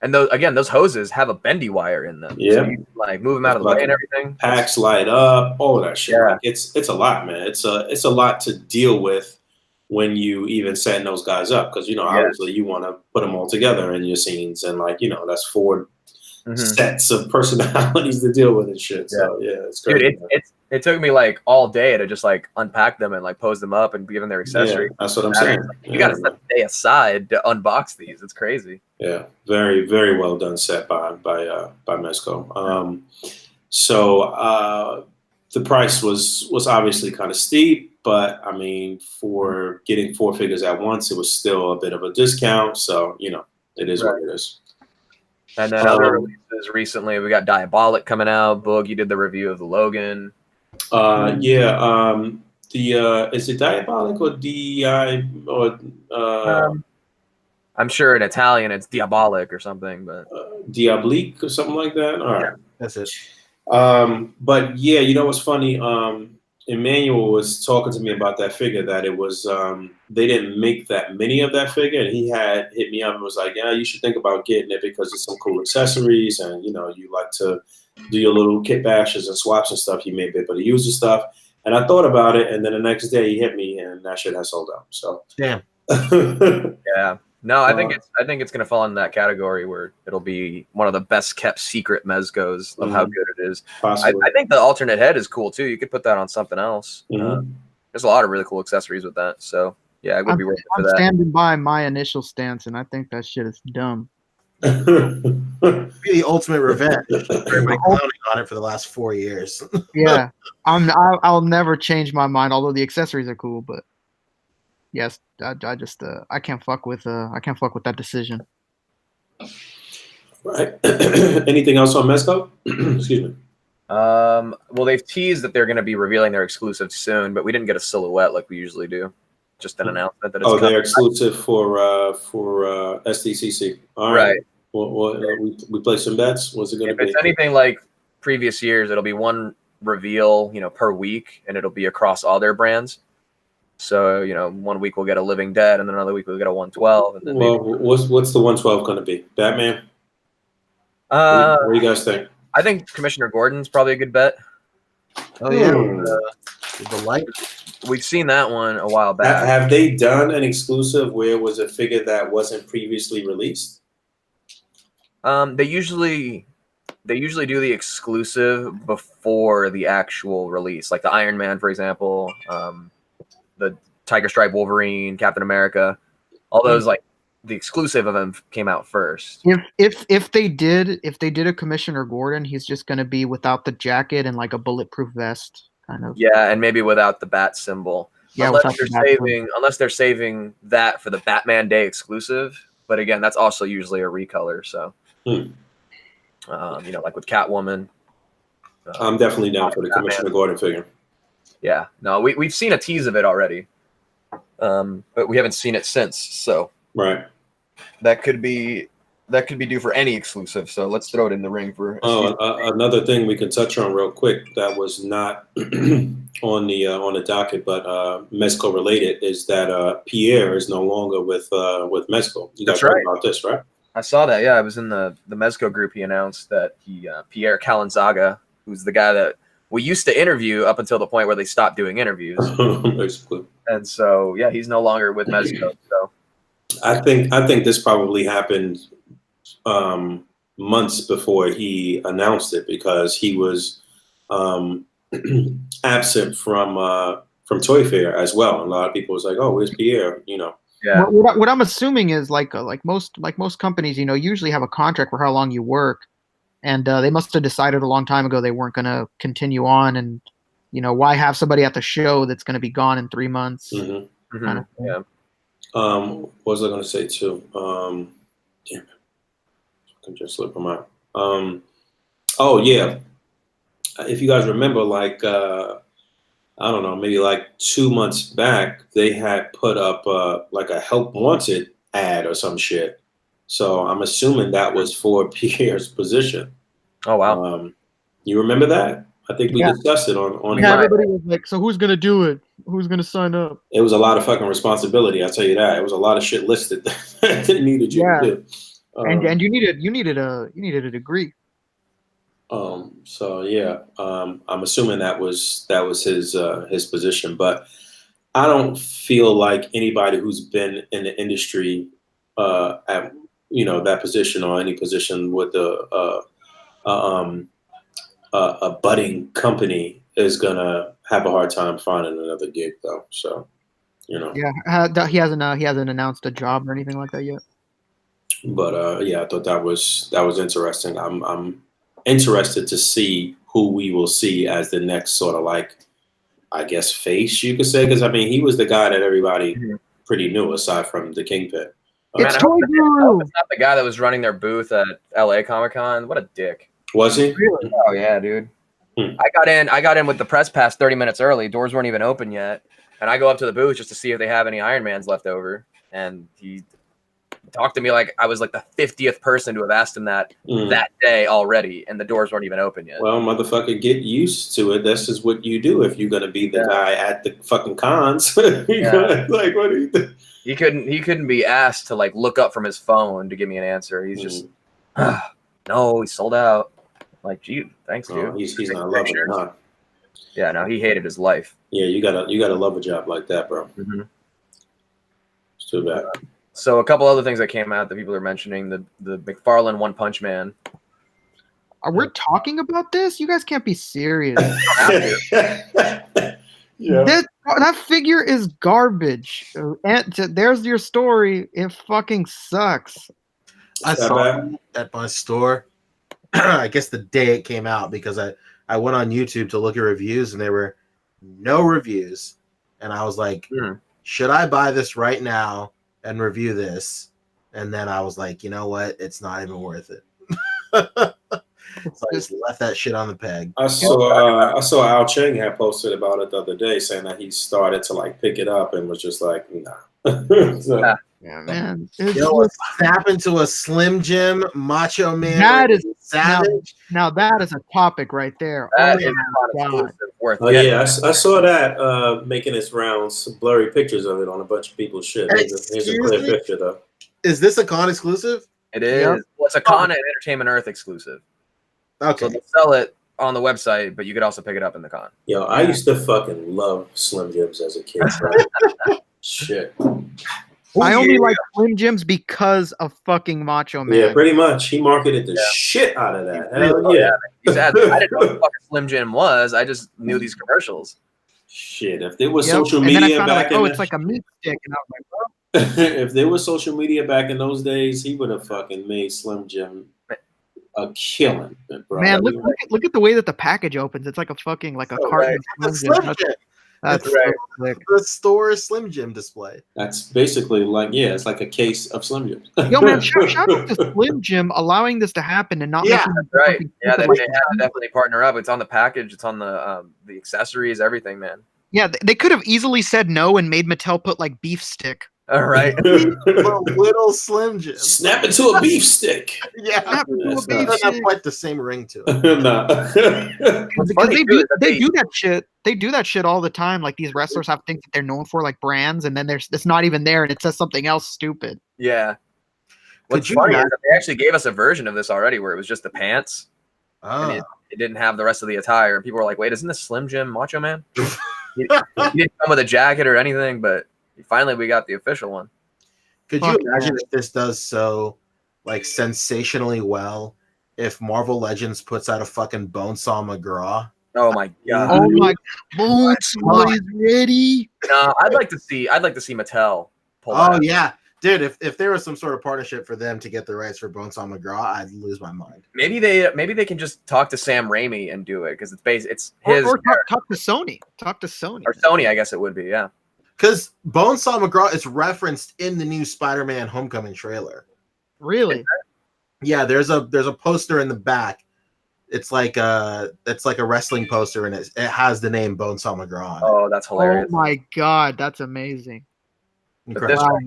Speaker 3: And those hoses have a bendy wire in them.
Speaker 1: Yeah.
Speaker 3: So you can, like, move them out of the way and everything.
Speaker 1: Packs light up, all that shit.
Speaker 3: Yeah.
Speaker 1: Like, it's a lot, man. It's a lot to deal with when you even setting those guys up, because obviously you want to put them all together in your scenes, and that's 4 sets of personalities to deal with and shit. So it's crazy.
Speaker 3: Dude, it took me like all day to just like unpack them and like pose them up and give them their accessories.
Speaker 1: Yeah, that's what I'm saying.
Speaker 3: You got to set the day aside to unbox these. It's crazy.
Speaker 1: Yeah, very, very well done set by Mezco. So the price was obviously kind of steep, but I mean, for getting 4 figures at once, it was still a bit of a discount. So it is what it is.
Speaker 3: And then other releases recently, we got Diabolic coming out. Boog, you did the review of the Logan.
Speaker 1: Is it Diabolic or DI or
Speaker 3: I'm sure in Italian it's Diabolic or something, but
Speaker 1: Diabolique or something like that. All right,
Speaker 2: that's it.
Speaker 1: But yeah, what's funny? Emmanuel was talking to me about that figure, that it was they didn't make that many of that figure, and he had hit me up and was like, yeah, you should think about getting it because it's some cool accessories, and you like to do your little kit bashes and swaps and stuff. You may be able to use the stuff. And I thought about it, and then the next day he hit me, and that shit has sold out. So
Speaker 2: damn.
Speaker 3: Yeah. No, I think it's gonna fall in that category where it'll be one of the best kept secret Mezcos of how good it is. I think the alternate head is cool too. You could put that on something else. There's a lot of really cool accessories with that. So yeah, it would be worth it for that.
Speaker 4: I'm standing by my initial stance, and I think that shit is dumb.
Speaker 2: Be the ultimate revenge. Everybody clowning on it for the last 4 years.
Speaker 4: Yeah, I'll never change my mind. Although the accessories are cool, but yes, I just I can't fuck with that decision.
Speaker 1: Right. Anything else on Mezco? Excuse me.
Speaker 3: Well, they've teased that they're going to be revealing their exclusives soon, but we didn't get a silhouette like we usually do. just an announcement that it's
Speaker 1: coming.
Speaker 3: coming.
Speaker 1: They're exclusive for SDCC. All right. We play some bets. What's it going to be?
Speaker 3: If it's anything like previous years, it'll be one reveal, per week, and it'll be across all their brands. So, 1 week we'll get a Living Dead, and then another week we'll get a 112. And then
Speaker 1: what's the 112 going to be? Batman? What do you guys think?
Speaker 3: I think Commissioner Gordon's probably a good bet.
Speaker 2: Oh yeah, the light.
Speaker 3: We've seen that one a while back.
Speaker 1: Have they done an exclusive where it was a figure that wasn't previously released?
Speaker 3: They usually do the exclusive before the actual release, like the Iron Man, for example, the Tiger Stripe Wolverine, Captain America, all those, like, the exclusive of them came out first.
Speaker 4: If they did a Commissioner Gordon, he's just going to be without the jacket and like a bulletproof vest, kind of.
Speaker 3: Yeah, and maybe without the bat symbol.
Speaker 4: Yeah,
Speaker 3: unless they're saving that for the Batman Day exclusive. But again, that's also usually a recolor. So, like with Catwoman.
Speaker 1: I'm definitely down for the Commissioner Gordon figure.
Speaker 3: Yeah, no, we've seen a tease of it already, but we haven't seen it since. So
Speaker 1: right,
Speaker 3: that could be due for any exclusive. So let's throw it in the ring for.
Speaker 1: Another thing we can touch on real quick that was not on the docket, but Mezco related, is that Pierre is no longer with Mezco. You guys heard about this, right?
Speaker 3: I saw that. Yeah, I was in the Mezco group. He announced that Pierre Calanzaga, who's the guy that we used to interview up until the point where they stopped doing interviews.
Speaker 1: Basically.
Speaker 3: And so, yeah, he's no longer with Mezco. So
Speaker 1: I think this probably happened months before he announced it, because he was absent from Toy Fair as well. And a lot of people was like, "Oh, where's Pierre?"
Speaker 3: Yeah.
Speaker 4: What I'm assuming is like most companies, usually have a contract for how long you work. And they must have decided a long time ago they weren't going to continue on, and why have somebody at the show that's going to be gone in 3 months?
Speaker 1: Mm-hmm.
Speaker 4: Kind of thing.
Speaker 3: Yeah.
Speaker 1: What was I going to say too? Damn it, I can just slip them out. Oh yeah, if you guys remember, like I don't know, maybe like 2 months back, they had put up like a help wanted ad or some shit. So I'm assuming that was for Pierre's position.
Speaker 3: Oh wow!
Speaker 1: You remember that? I think we discussed it on.
Speaker 4: Yeah, everybody was like, "So who's gonna do it? Who's gonna sign up?"
Speaker 1: It was a lot of fucking responsibility. I'll tell you that. It was a lot of shit listed that they needed you to do.
Speaker 4: And you needed a degree.
Speaker 1: So yeah, I'm assuming that was his position, but I don't feel like anybody who's been in the industry at that position or any position with a budding company is gonna have a hard time finding another gig though. So,
Speaker 4: Yeah, he hasn't announced a job or anything like that yet.
Speaker 1: But yeah, I thought that was interesting. I'm interested to see who we will see as the next sort of, like, I guess, face, you could say, because I mean he was the guy that everybody pretty knew aside from the Kingpin.
Speaker 4: It's Toy Guru.
Speaker 3: It's not the guy that was running their booth at LA Comic-Con. What a dick.
Speaker 1: Was he?
Speaker 4: Really?
Speaker 3: Oh yeah, dude. I got in with the press pass 30 minutes early. Doors weren't even open yet. And I go up to the booth just to see if they have any Iron Mans left over. And he talked to me like I was like the 50th person to have asked him that day already, and the doors weren't even open yet.
Speaker 1: Well, motherfucker, get used to it. This is what you do if you're gonna be the guy at the fucking cons. Like, what do you think?
Speaker 3: He couldn't be asked to like look up from his phone to give me an answer. He's just no, he's sold out. Like, gee, thanks, dude.
Speaker 1: He's not loving it, huh?
Speaker 3: Yeah, no, he hated his life.
Speaker 1: Yeah, you gotta love a job like that, bro.
Speaker 3: Mm-hmm.
Speaker 1: It's too bad.
Speaker 3: So a couple other things that came out that people are mentioning: the McFarlane One Punch Man.
Speaker 4: Are we talking about this? You guys can't be serious.
Speaker 1: Yeah.
Speaker 4: That figure is garbage. And there's your story. It fucking sucks.
Speaker 2: I saw it at my store. I guess the day it came out, because I went on YouTube to look at reviews and there were no reviews. And I was like, should I buy this right now and review this? And then I was like, you know what? It's not even worth it. So I just left that shit on the peg.
Speaker 1: I saw Al Cheng had posted about it the other day, saying that he started to like pick it up and was just like, nah. So,
Speaker 4: Yeah, man.
Speaker 2: Yo, what happened to a Slim Jim Macho Man?
Speaker 4: That is
Speaker 2: savage.
Speaker 4: Now that is a topic right there.
Speaker 3: That
Speaker 4: oh
Speaker 3: is
Speaker 4: my
Speaker 3: not
Speaker 4: God.
Speaker 3: exclusive. Worth
Speaker 1: oh
Speaker 3: getting.
Speaker 1: yeah, I saw that making its rounds, blurry pictures of it on a bunch of people's shit. Here's a clear picture though.
Speaker 2: Is this a con exclusive?
Speaker 3: It is.
Speaker 4: Yep.
Speaker 3: Well, it's a Con and Entertainment Earth exclusive.
Speaker 2: Okay.
Speaker 3: So they sell it on the website, but you could also pick it up in the con.
Speaker 1: Yo, I used to fucking love Slim Jims as a kid, bro. Shit.
Speaker 4: I only like Slim Jims because of fucking Macho Man.
Speaker 1: Yeah, pretty much. He marketed the shit out of that. Hell
Speaker 3: Oh,
Speaker 1: yeah.
Speaker 3: I didn't know what the fuck a Slim Jim was. I just knew these commercials.
Speaker 1: Shit, if there was
Speaker 4: Yep.
Speaker 1: social
Speaker 4: And then I
Speaker 1: media
Speaker 4: found out,
Speaker 1: back in
Speaker 4: it's like a meat stick, and I was like, bro.
Speaker 1: if there was social media back in those days, he would have fucking made Slim Jim a killing, bro.
Speaker 4: Man, look at the way that the package opens. It's like a fucking a carton
Speaker 2: Right.
Speaker 4: of
Speaker 2: It's
Speaker 4: Slim
Speaker 2: Slim
Speaker 4: Jim.
Speaker 2: Jim.
Speaker 4: That's
Speaker 2: It's
Speaker 4: so sick.
Speaker 2: the store Slim Jim display.
Speaker 1: That's basically like, yeah, it's like a case of Slim Jims.
Speaker 4: Yo, man, shout out to Slim Jim allowing this to happen and not
Speaker 2: Yeah,
Speaker 4: making it
Speaker 3: Right.
Speaker 4: fucking
Speaker 3: Yeah, they
Speaker 4: stupid
Speaker 3: had to definitely partner up. It's on the package. It's on the accessories, everything, man.
Speaker 4: Yeah, they could have easily said no and made Mattel put like beef stick.
Speaker 3: All right.
Speaker 2: A little Slim Jim.
Speaker 1: Snap it to a beef stick.
Speaker 2: Yeah.
Speaker 4: Snap it to a
Speaker 1: That's
Speaker 4: beef
Speaker 2: It doesn't have
Speaker 4: stick.
Speaker 2: quite the same ring to it.
Speaker 1: Nah.
Speaker 3: What's
Speaker 4: Because
Speaker 3: funny, too, is that
Speaker 4: they do that shit. They do that shit all the time. Like these wrestlers have things that they're known for, like brands, and then it's not even there, and it says something else stupid.
Speaker 3: Yeah. What's
Speaker 2: Could you
Speaker 3: funny is
Speaker 2: imagine-
Speaker 3: that they actually gave us a version of this already where it was just the pants.
Speaker 2: Oh.
Speaker 3: And it didn't have the rest of the attire. And people were like, wait, isn't this Slim Jim Macho Man? He didn't come with a jacket or anything, but finally we got the official one.
Speaker 2: Could you
Speaker 4: Fuck
Speaker 2: imagine if this does so like sensationally well if Marvel Legends puts out a fucking Bonesaw McGraw?
Speaker 3: Oh my god.
Speaker 4: Oh my Bonesaw is ready.
Speaker 3: No, I'd like to see Mattel pull that.
Speaker 2: Oh yeah. Dude, if there was some sort of partnership for them to get the rights for Bonesaw McGraw, I'd lose my mind.
Speaker 3: Maybe they can just talk to Sam Raimi and do it because it's his
Speaker 4: Or talk to Sony. Talk to Sony.
Speaker 3: or Sony, I guess it would be, yeah.
Speaker 2: Because Bonesaw McGraw is referenced in the new Spider-Man Homecoming trailer.
Speaker 4: Really?
Speaker 2: Yeah, there's a poster in the back. It's like a wrestling poster, and it has the name Bonesaw McGraw on it.
Speaker 3: Oh, that's hilarious.
Speaker 4: Oh my god, that's amazing.
Speaker 3: But
Speaker 2: Incredible.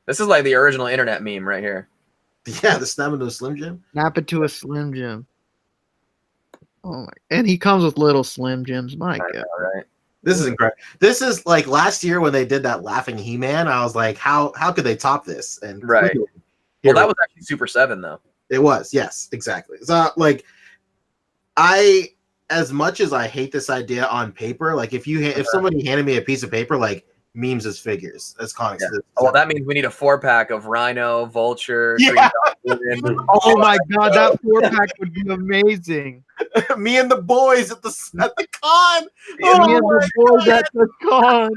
Speaker 3: this is like the original internet meme right here.
Speaker 2: Yeah, the snap into a Slim Jim.
Speaker 4: Snap it to a Slim Jim. Oh my! And he comes with little Slim Jims. My god.
Speaker 3: All right.
Speaker 2: This is incredible. This is like last year when they did that laughing He-Man. I was like, how could they top this? And
Speaker 3: Right.
Speaker 2: clearly,
Speaker 3: Well, that was actually Super 7 though.
Speaker 2: it was. Yes, exactly. So like, as much as I hate this idea on paper, like if somebody handed me a piece of paper like memes as figures as comics.
Speaker 3: Yeah. Oh, well, that means we need a 4-pack of Rhino, Vulture.
Speaker 2: Yeah.
Speaker 3: Green
Speaker 4: Oh my god, that 4-pack would be amazing.
Speaker 2: me and the boys at the con.
Speaker 4: Me and the boys at the con.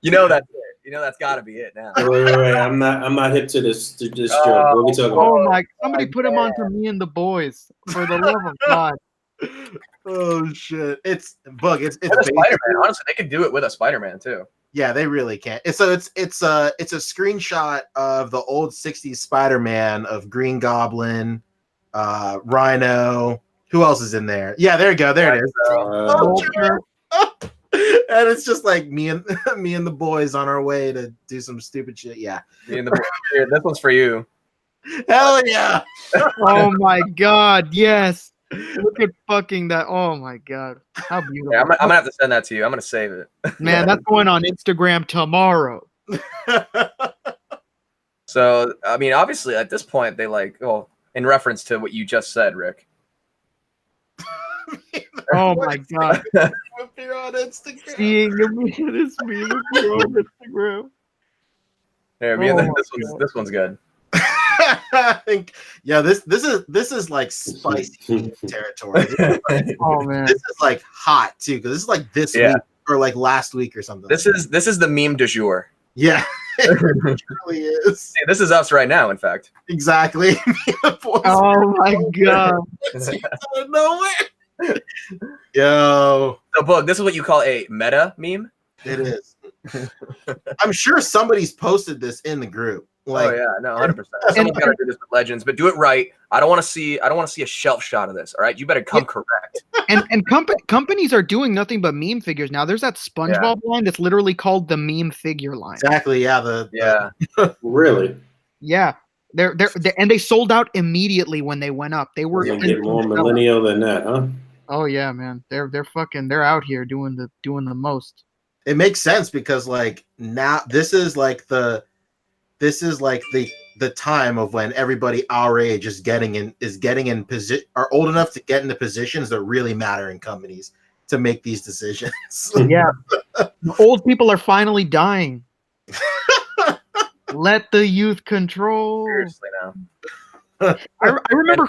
Speaker 3: You know that's it. You know that's got to be it now.
Speaker 1: Wait. I'm not hip to this joke. What are we talking about?
Speaker 4: Oh my! Somebody put him onto Me and the Boys for the love of God.
Speaker 2: Oh shit! It's Boog. It's
Speaker 3: With a Spider-Man. Honestly, they could do it with a Spider-Man too.
Speaker 2: Yeah, they really can. It's a screenshot of the old '60s Spider-Man of Green Goblin, Rhino. Who else is in there? Yeah, there you go. There it is.
Speaker 4: Vulture.
Speaker 2: And it's just like me and the boys on our way to do some stupid shit. Yeah.
Speaker 3: Here, this one's for you.
Speaker 2: Hell yeah.
Speaker 4: Oh my god! Yes. Look at fucking that. Oh my god! How beautiful.
Speaker 3: Yeah, I'm gonna have to send that to you. I'm gonna save it.
Speaker 4: Man, that's going on Instagram tomorrow.
Speaker 3: So, I mean, obviously, at this point, they in reference to what you just said, Rick.
Speaker 4: Oh my god!
Speaker 2: If you're on Instagram.
Speaker 4: Seeing me, it's me on Instagram.
Speaker 3: Here, this one's good.
Speaker 2: I think, yeah, this is like spicy territory.
Speaker 4: Oh man,
Speaker 2: This is like hot too, because this is like this
Speaker 3: Yeah.
Speaker 2: week or like last week or something.
Speaker 3: This is the meme du jour.
Speaker 2: Yeah, it really is.
Speaker 3: See, this is us right now, in fact.
Speaker 2: Exactly.
Speaker 4: oh my god!
Speaker 2: Out of nowhere. Yo,
Speaker 3: So, Boog, this is what you call a meta meme.
Speaker 2: it is. I'm sure somebody's posted this in the group. Like,
Speaker 3: oh yeah, no, 100%. Someone's got to do this with Legends, but do it right. I don't want to see a shelf shot of this. All right, you better come correct.
Speaker 4: And companies are doing nothing but meme figures now. There's that SpongeBob line that's literally called the meme figure line.
Speaker 2: Exactly. Yeah.
Speaker 1: Really?
Speaker 4: Yeah. They're and they sold out immediately when they went up. They were
Speaker 1: get more millennial than that, huh?
Speaker 4: Oh yeah, man. They're out here doing the most.
Speaker 2: It makes sense because like now this is like the time of when everybody our age is getting in position, are old enough to get into positions that really matter in companies to make these decisions.
Speaker 4: Yeah. Old people are finally dying. Let the youth control.
Speaker 3: Seriously now.
Speaker 4: I remember.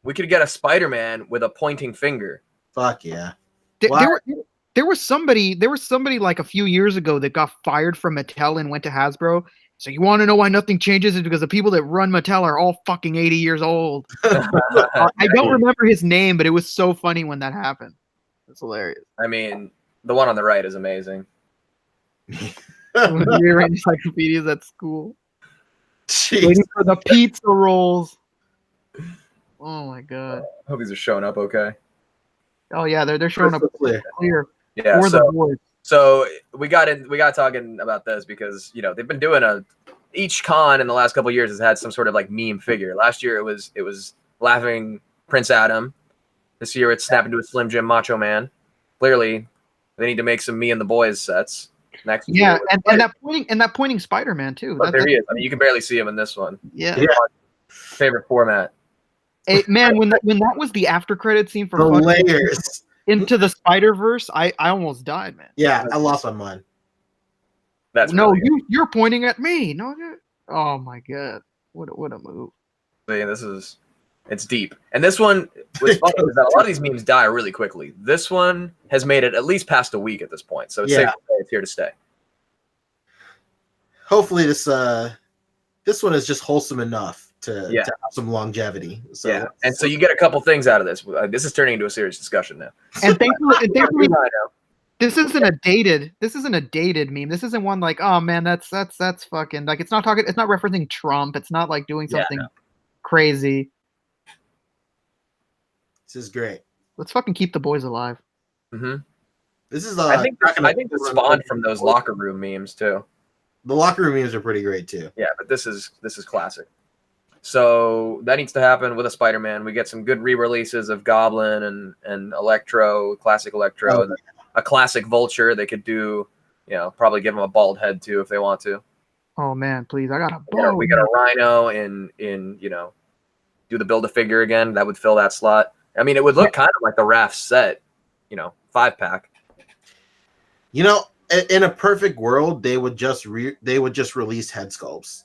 Speaker 3: We could get a Spider-Man with a pointing finger.
Speaker 2: Fuck yeah.
Speaker 4: There was somebody like a few years ago that got fired from Mattel and went to Hasbro. So you want to know why nothing changes? Is because the people that run Mattel are all fucking 80 years old. I don't remember his name, but it was so funny when that happened. It's hilarious.
Speaker 3: I mean, the one on the right is amazing.
Speaker 4: You're writing encyclopedias at school.
Speaker 2: Jeez.
Speaker 4: Waiting for the pizza rolls. Oh my god.
Speaker 3: I hope these are showing up okay.
Speaker 4: Oh yeah, they're showing up clear.
Speaker 3: Yeah.
Speaker 4: For the boys.
Speaker 3: So we got talking about this because they've been doing each con in the last couple of years has had some sort of like meme figure. Last year it was laughing Prince Adam. This year it's snapping to a Slim Jim Macho Man. Clearly, they need to make some Me and the Boys sets. Next
Speaker 4: and that pointing Spider-Man too.
Speaker 3: But there he is. I mean, you can barely see him in this one.
Speaker 4: Yeah.
Speaker 3: Favorite format.
Speaker 4: Hey, man, when that was the after credit scene for
Speaker 2: the layers
Speaker 4: into the Spider-Verse, I almost died, man.
Speaker 2: Yeah, I lost my mind.
Speaker 3: That's
Speaker 4: no,
Speaker 3: really
Speaker 4: you're pointing at me. No, oh my god, what a move.
Speaker 3: It's deep. And this one was funny is that a lot of these memes die really quickly. This one has made it at least past a week at this point, so it's safe to say it's here to stay.
Speaker 2: Hopefully this one is just wholesome enough to have some longevity. So
Speaker 3: yeah, and so you get a couple things out of this. This is turning into a serious discussion now.
Speaker 4: And thankfully this isn't a dated meme. This isn't one like, oh man, that's fucking like it's not referencing Trump. It's not like doing something crazy.
Speaker 2: This is great.
Speaker 4: Let's fucking keep the boys alive.
Speaker 3: Mm-hmm.
Speaker 2: This is
Speaker 3: I think this spawned from those locker room memes too.
Speaker 2: The locker room memes are pretty great too.
Speaker 3: Yeah, but this is classic. So that needs to happen with a Spider-Man. We get some good re-releases of Goblin and Electro, classic Electro, and a classic Vulture. They could do, probably give him a bald head too if they want to.
Speaker 4: Oh man, please! I got a bald.
Speaker 3: We got a Rhino in do the Build-A-Figure again. That would fill that slot. I mean, it would look kind of like the Raph set, 5-pack.
Speaker 2: In a perfect world, they would just release head sculpts.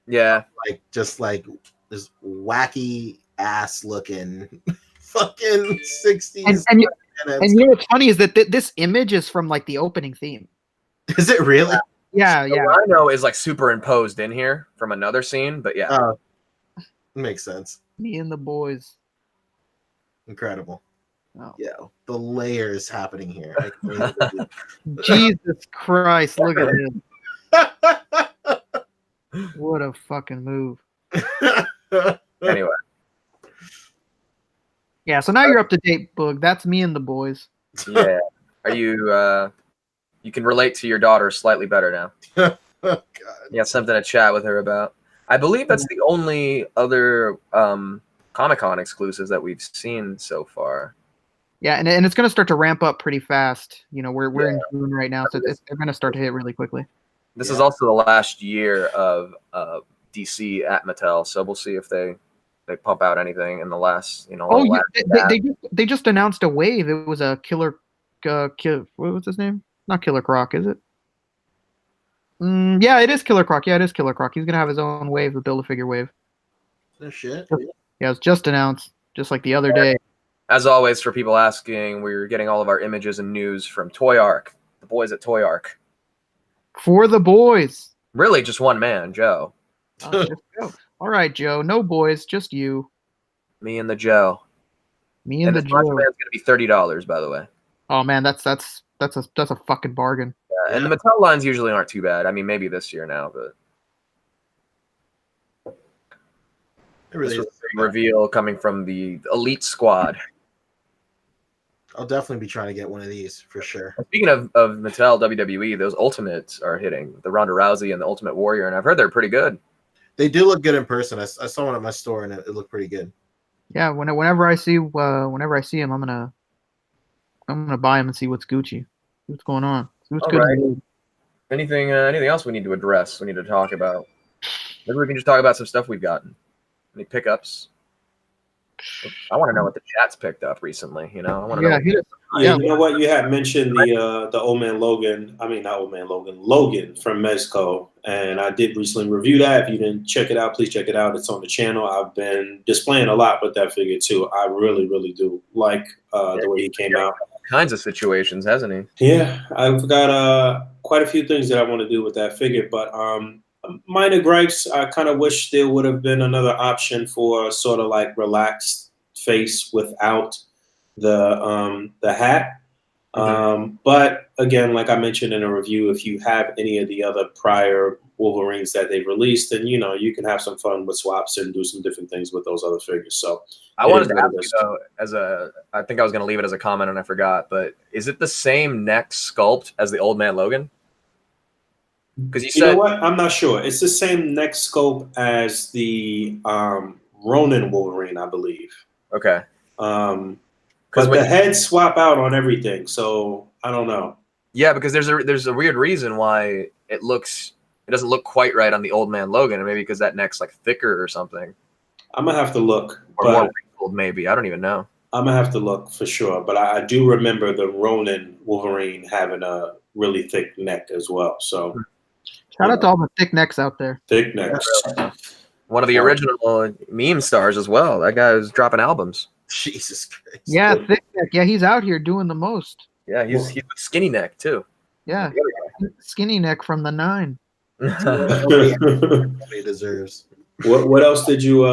Speaker 3: Yeah,
Speaker 2: just this wacky ass looking fucking 60s.
Speaker 4: And what's funny is that this image is from like the opening theme.
Speaker 2: Is it really?
Speaker 4: Yeah.
Speaker 3: Rhino is like superimposed in here from another scene, but yeah.
Speaker 2: Makes sense.
Speaker 4: Me and the boys.
Speaker 2: Incredible.
Speaker 4: Oh.
Speaker 2: Yeah, the layers happening here.
Speaker 4: Jesus Christ, look at him. What a fucking move.
Speaker 3: Anyway.
Speaker 4: Yeah, so now you're up to date, Boog. That's me and the boys.
Speaker 3: Yeah. Are you you can relate to your daughter slightly better now.
Speaker 2: Oh, God.
Speaker 3: You got something to chat with her about. I believe that's the only other Comic-Con exclusives that we've seen so far.
Speaker 4: Yeah, and it's going to start to ramp up pretty fast. We're in June right now, so they're going to start to hit really quickly.
Speaker 3: This is also the last year of DC at Mattel, so we'll see if they pump out anything in the last.
Speaker 4: They just announced a wave. It was a Killer. What was his name? Not Killer Croc, is it? Yeah, it is Killer Croc. Yeah, it is Killer Croc. He's gonna have his own wave, the Build-A-Figure wave.
Speaker 2: No shit.
Speaker 4: Yeah, it was just announced, just like the other day.
Speaker 3: As always, for people asking, we're getting all of our images and news from Toy Arc, the boys at Toy Arc.
Speaker 4: For the boys.
Speaker 3: Really, just one man, Joe.
Speaker 4: All right, Joe. No boys, just you.
Speaker 3: Me and the Joe.
Speaker 4: Me and the
Speaker 3: Joe.
Speaker 4: Joe.
Speaker 3: Man's gonna be $30, by the way.
Speaker 4: Oh man, that's a fucking bargain.
Speaker 3: Yeah, and the Mattel lines usually aren't too bad. I mean, maybe this year now, but
Speaker 2: It really
Speaker 3: this was
Speaker 2: is.
Speaker 3: a big reveal coming from the Elite Squad.
Speaker 2: I'll definitely be trying to get one of these for sure.
Speaker 3: Speaking of Mattel WWE, those Ultimates are hitting, the Ronda Rousey and the Ultimate Warrior, and I've heard they're pretty good.
Speaker 2: They do look good in person. I saw one at my store and it looked pretty good.
Speaker 4: Yeah, whenever I see him, I'm gonna buy him and see what's Gucci, see what's going on, see what's
Speaker 3: All
Speaker 4: good.
Speaker 3: right. Anything else we need to address? We need to talk about. Maybe we can just talk about some stuff we've gotten. Any pickups? I want to know what the chat's picked up recently. You know, I want to know.
Speaker 1: Yeah, you know what? You had mentioned the old man Logan. I mean, not old man Logan. Logan from Mezco, and I did recently review that. If you didn't check it out, please check it out. It's on the channel. I've been displaying a lot with that figure too. I really, really do like the way he came out.
Speaker 3: Kinds of situations, hasn't he?
Speaker 1: Yeah, I've got quite a few things that I want to do with that figure, but minor gripes. I kind of wish there would have been another option for sort of like relaxed face without the hat. But again, like I mentioned in a review, if you have any of the other prior Wolverines that they've released, then you can have some fun with swaps and do some different things with those other figures. So
Speaker 3: I wanted to ask you though, I think I was going to leave it as a comment and I forgot, but is it the same neck sculpt as the old man Logan? Because you
Speaker 1: know what? I'm not sure. It's the same neck sculpt as the Ronin Wolverine, I believe.
Speaker 3: Okay.
Speaker 1: But the heads swap out on everything, so I don't know.
Speaker 3: Yeah, because there's a weird reason why it doesn't look quite right on the old man Logan, and maybe because that neck's like thicker or something.
Speaker 1: I'm gonna have to look,
Speaker 3: or more wrinkled, maybe. I don't even know.
Speaker 1: I'm gonna have to look for sure, but I do remember the Ronin Wolverine having a really thick neck as well. So
Speaker 4: shout out to all the thick necks out there.
Speaker 1: Thick necks.
Speaker 3: One of the original meme stars as well. That guy was dropping albums.
Speaker 2: Jesus Christ.
Speaker 4: Yeah, thick neck. Yeah, he's out here doing the most.
Speaker 3: Yeah, he's skinny neck too.
Speaker 4: Yeah, skinny neck from the 9.
Speaker 2: He deserves.
Speaker 1: What else did you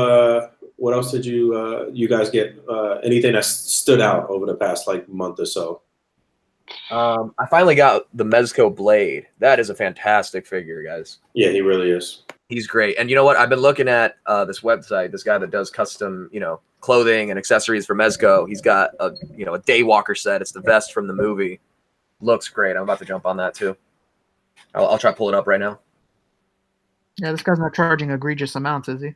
Speaker 1: you guys get? Anything that stood out over the past like month or so?
Speaker 3: I finally got the Mezco Blade. That is a fantastic figure, guys.
Speaker 1: Yeah, he really is.
Speaker 3: He's great. And you know what? I've been looking at this website, this guy that does custom, clothing and accessories for Mezco. He's got a Daywalker set. It's the vest from the movie. Looks great. I'm about to jump on that too. I'll try to pull it up right now.
Speaker 4: Yeah, this guy's not charging egregious amounts, is he?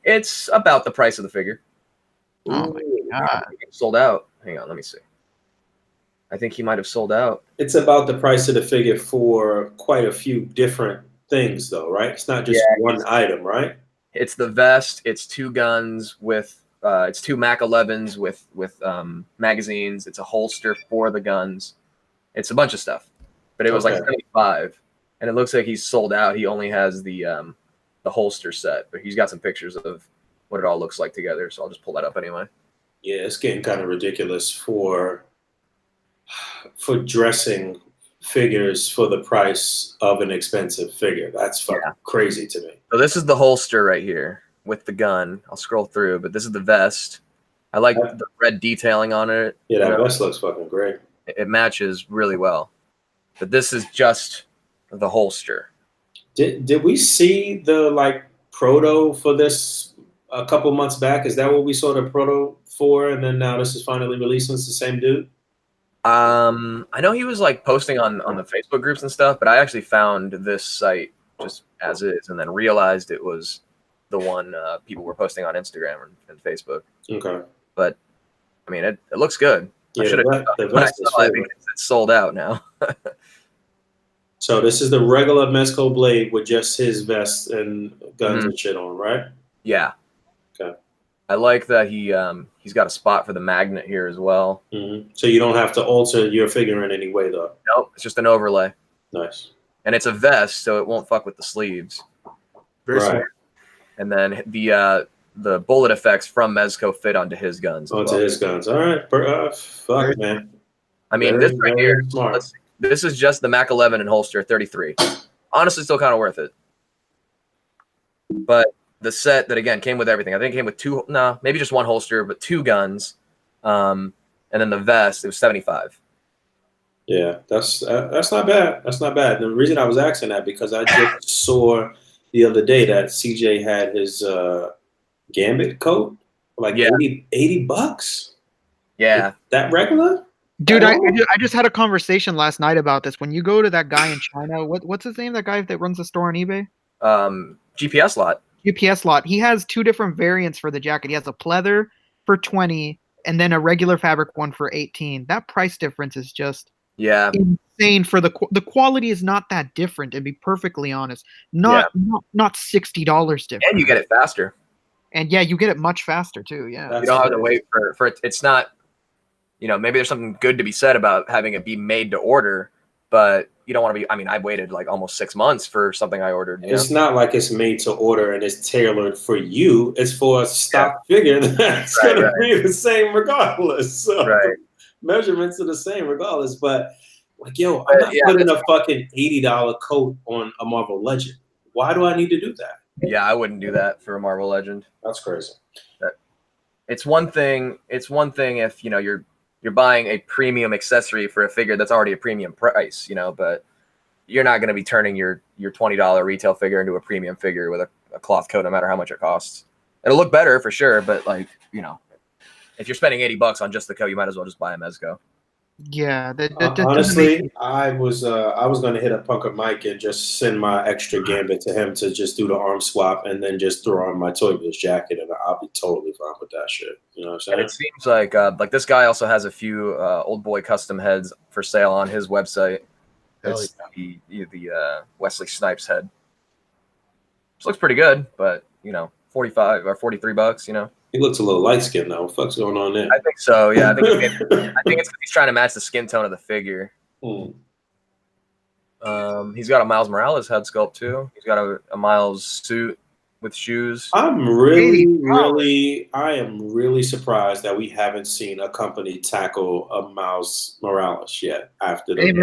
Speaker 3: It's about the price of the figure.
Speaker 4: Oh my god.
Speaker 3: Sold out. Hang on, let me see. I think he might have sold out.
Speaker 1: It's about the price of the figure for quite a few different things, though, right? It's not just one item, right?
Speaker 3: It's the vest. It's 2 guns with it's 2 Mac 11s with magazines. It's a holster for the guns. It's a bunch of stuff, but it was like 75, and it looks like he's sold out. He only has the holster set, but he's got some pictures of what it all looks like together. So I'll just pull that up anyway.
Speaker 1: Yeah, it's getting kind of ridiculous for dressing figures for the price of an expensive figure. That's fucking crazy to me.
Speaker 3: So this is the holster right here with the gun. I'll scroll through, but this is the vest. I like the red detailing on it.
Speaker 1: Yeah, that vest looks fucking great.
Speaker 3: It matches really well. But this is just the holster.
Speaker 1: Did we see the proto for this a couple months back? Is that what we saw the proto for? And then now this is finally releasing. It's the same dude?
Speaker 3: I know he was posting on the Facebook groups and stuff, but I actually found this site just as is and then realized it was the one people were posting on Instagram and Facebook.
Speaker 1: Okay.
Speaker 3: But I mean, it looks good.
Speaker 1: Yeah,
Speaker 3: I should have when I saw it because it's sold out now.
Speaker 1: So this is the regular Mezco Blade with just his vest and guns and shit on, right?
Speaker 3: Yeah.
Speaker 1: Okay.
Speaker 3: I like that he's got a spot for the magnet here as well.
Speaker 1: So you don't have to alter your figure in any way, though.
Speaker 3: Nope, it's just an overlay.
Speaker 1: Nice.
Speaker 3: And it's a vest, so it won't fuck with the sleeves.
Speaker 2: Very smart.
Speaker 3: And then the bullet effects from Mezco fit onto his guns.
Speaker 1: Onto his guns. All right. Fuck, man.
Speaker 3: I mean, this right here. This is just the Mac 11 and holster, 33. Honestly, still kind of worth it. But the set that again came with everything. I think it came with maybe just 1 holster, but 2 guns, and and then the vest it was $75.
Speaker 1: Yeah, that's not bad. That's not bad. The reason I was asking that because I just saw the other day that CJ had his Gambit coat for like $80.
Speaker 3: Yeah,
Speaker 1: Is that regular?
Speaker 4: Dude, I just had a conversation last night about this. When you go to that guy in China, what's his name? That guy that runs the store on eBay?
Speaker 3: GPS lot.
Speaker 4: GPS lot. He has two different variants for the jacket. He has a pleather for 20 and then a regular fabric one for 18. That price difference is just insane. For the quality is not that different, to be perfectly honest. Not $60 different.
Speaker 3: And you get it faster.
Speaker 4: And yeah, you get it much faster too. Yeah,
Speaker 3: you don't have to wait for it. It's not, maybe there's something good to be said about having it be made to order, but you don't want to be. I mean, I waited like almost 6 months for something I ordered.
Speaker 1: It's not like it's made to order and it's tailored for you. It's for a stock figure that's going to be the same regardless. So measurements are the same regardless. But like, yo, I'm not putting a fucking $80 coat on a Marvel Legend. Why do I need to do that?
Speaker 3: Yeah, I wouldn't do that for a Marvel Legend.
Speaker 1: That's crazy.
Speaker 3: It's one thing. It's one thing if you're buying a premium accessory for a figure that's already a premium price, but you're not going to be turning your $20 retail figure into a premium figure with a cloth coat, no matter how much it costs. It'll look better for sure, but if you're spending $80 on just the coat, you might as well just buy a Mezco.
Speaker 4: Yeah.
Speaker 1: Honestly, I was going to hit up Punker Mike and just send my extra Gambit to him to just do the arm swap and then just throw on my Toy Biz jacket, and I'll be totally fine with that shit. You know what I'm saying?
Speaker 3: And it seems like this guy also has a few old boy custom heads for sale on his website. It's the Wesley Snipes head, which looks pretty good, but $45 or $43.
Speaker 1: He looks a little light skinned now. What the fuck's going on there?
Speaker 3: I think so. Yeah, I think it's because he's trying to match the skin tone of the figure.
Speaker 1: Mm.
Speaker 3: He's got a Miles Morales head sculpt too. He's got a Miles suit with shoes.
Speaker 1: I am really surprised that we haven't seen a company tackle a Miles Morales yet after the
Speaker 4: movie.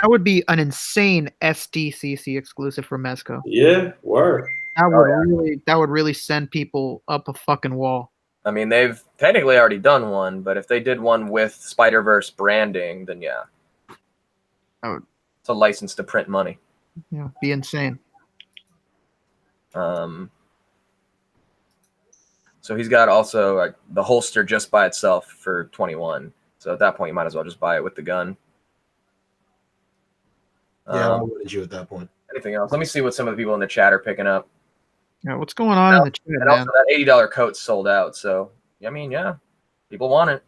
Speaker 4: That would be an insane SDCC exclusive for Mezco.
Speaker 1: Yeah, word.
Speaker 4: That would really send people up a fucking wall.
Speaker 3: I mean, they've technically already done one, but if they did one with Spider-Verse branding, then yeah. It's a license to print money.
Speaker 4: Yeah, be insane.
Speaker 3: So he's got also the holster just by itself for 21. So at that point, you might as well just buy it with the gun.
Speaker 2: Yeah, why wouldn't you at that point?
Speaker 3: Anything else? Let me see what some of the people in the chat are picking up.
Speaker 4: Yeah, what's going on in the chat?
Speaker 3: And also that $80 coat sold out. So I mean, yeah, people want it.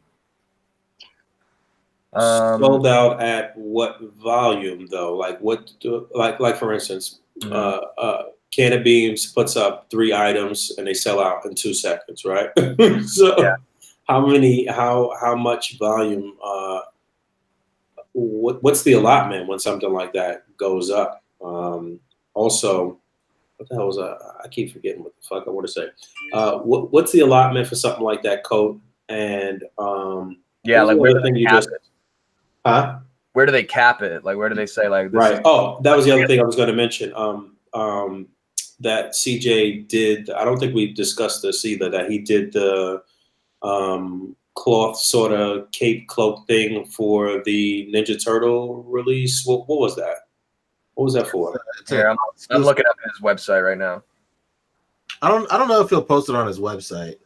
Speaker 1: Sold out at what volume though? Like what? Like for instance, Can of Beans puts up 3 items and they sell out in 2 seconds, right? So how much volume? What's the allotment when something like that goes up? Also, what the hell was I keep forgetting what the fuck I want to say. What's the allotment for something like that coat? And
Speaker 3: like where do they cap it?
Speaker 1: Huh?
Speaker 3: Where do they cap it? Like where do they say like this?
Speaker 1: Right. Oh, that was the other thing I was going to mention. That CJ did. I don't think we discussed this either. That he did the cloth sort of cape cloak thing for the Ninja Turtle release. What was that? What was that for?
Speaker 3: Here, I'm looking up his website right now.
Speaker 2: I don't know if he'll post it on his website.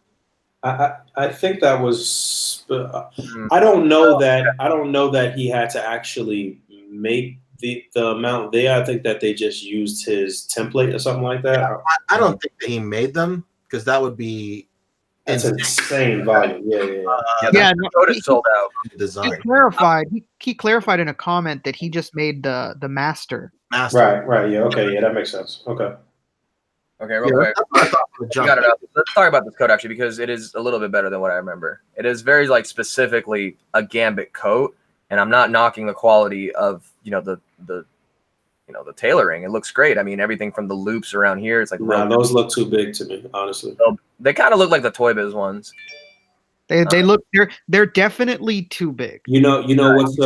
Speaker 1: I think that was. I don't know that he had to actually make the amount there. I think that they just used his template or something like that.
Speaker 2: I don't think that he made them because that would be.
Speaker 1: That's an insane volume.
Speaker 3: It sold out.
Speaker 2: Design.
Speaker 4: He clarified in a comment that he just made the master.
Speaker 1: Right. Yeah. Okay. Yeah, that makes sense. Okay,
Speaker 3: real quick. Got it up. Let's talk about this coat actually because it is a little bit better than what I remember. It is very specifically a Gambit coat, and I'm not knocking the quality of the tailoring. It looks great. I mean, everything from the loops around here. It's like
Speaker 1: those look too big to me, honestly.
Speaker 3: They kind of look like the Toy Biz ones.
Speaker 4: They look they're definitely too big.
Speaker 1: What's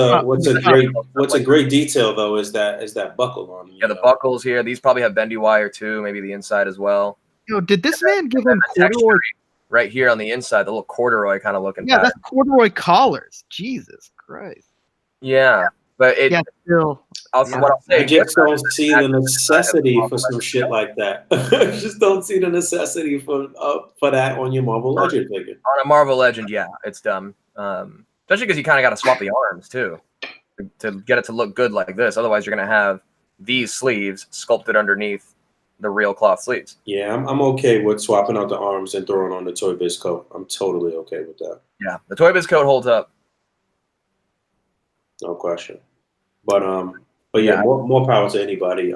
Speaker 1: a great detail though is that buckle on.
Speaker 3: The buckles here. These probably have bendy wire too. Maybe the inside as well.
Speaker 4: Did this man give him corduroy?
Speaker 3: right here on the inside, the little corduroy kind of looking.
Speaker 4: Yeah,
Speaker 3: pattern.
Speaker 4: that's corduroy collars. Jesus Christ.
Speaker 3: Yeah, but it.
Speaker 4: Yeah, still.
Speaker 3: Also,
Speaker 4: Yeah.
Speaker 3: what I'll say,
Speaker 1: I just don't see the necessity for some shit like that. I just don't see the necessity for that on your Marvel Legend figure.
Speaker 3: on a Marvel Legend, yeah, it's dumb. Especially because you kind of got to swap the arms too to get it to look good like this. Otherwise, you're gonna have these sleeves sculpted underneath the real cloth sleeves.
Speaker 1: Yeah, I'm okay with swapping out the arms and throwing on the Toy Biz coat. I'm totally okay with that.
Speaker 3: Yeah, the Toy Biz coat holds up.
Speaker 1: No question. But yeah, more power to anybody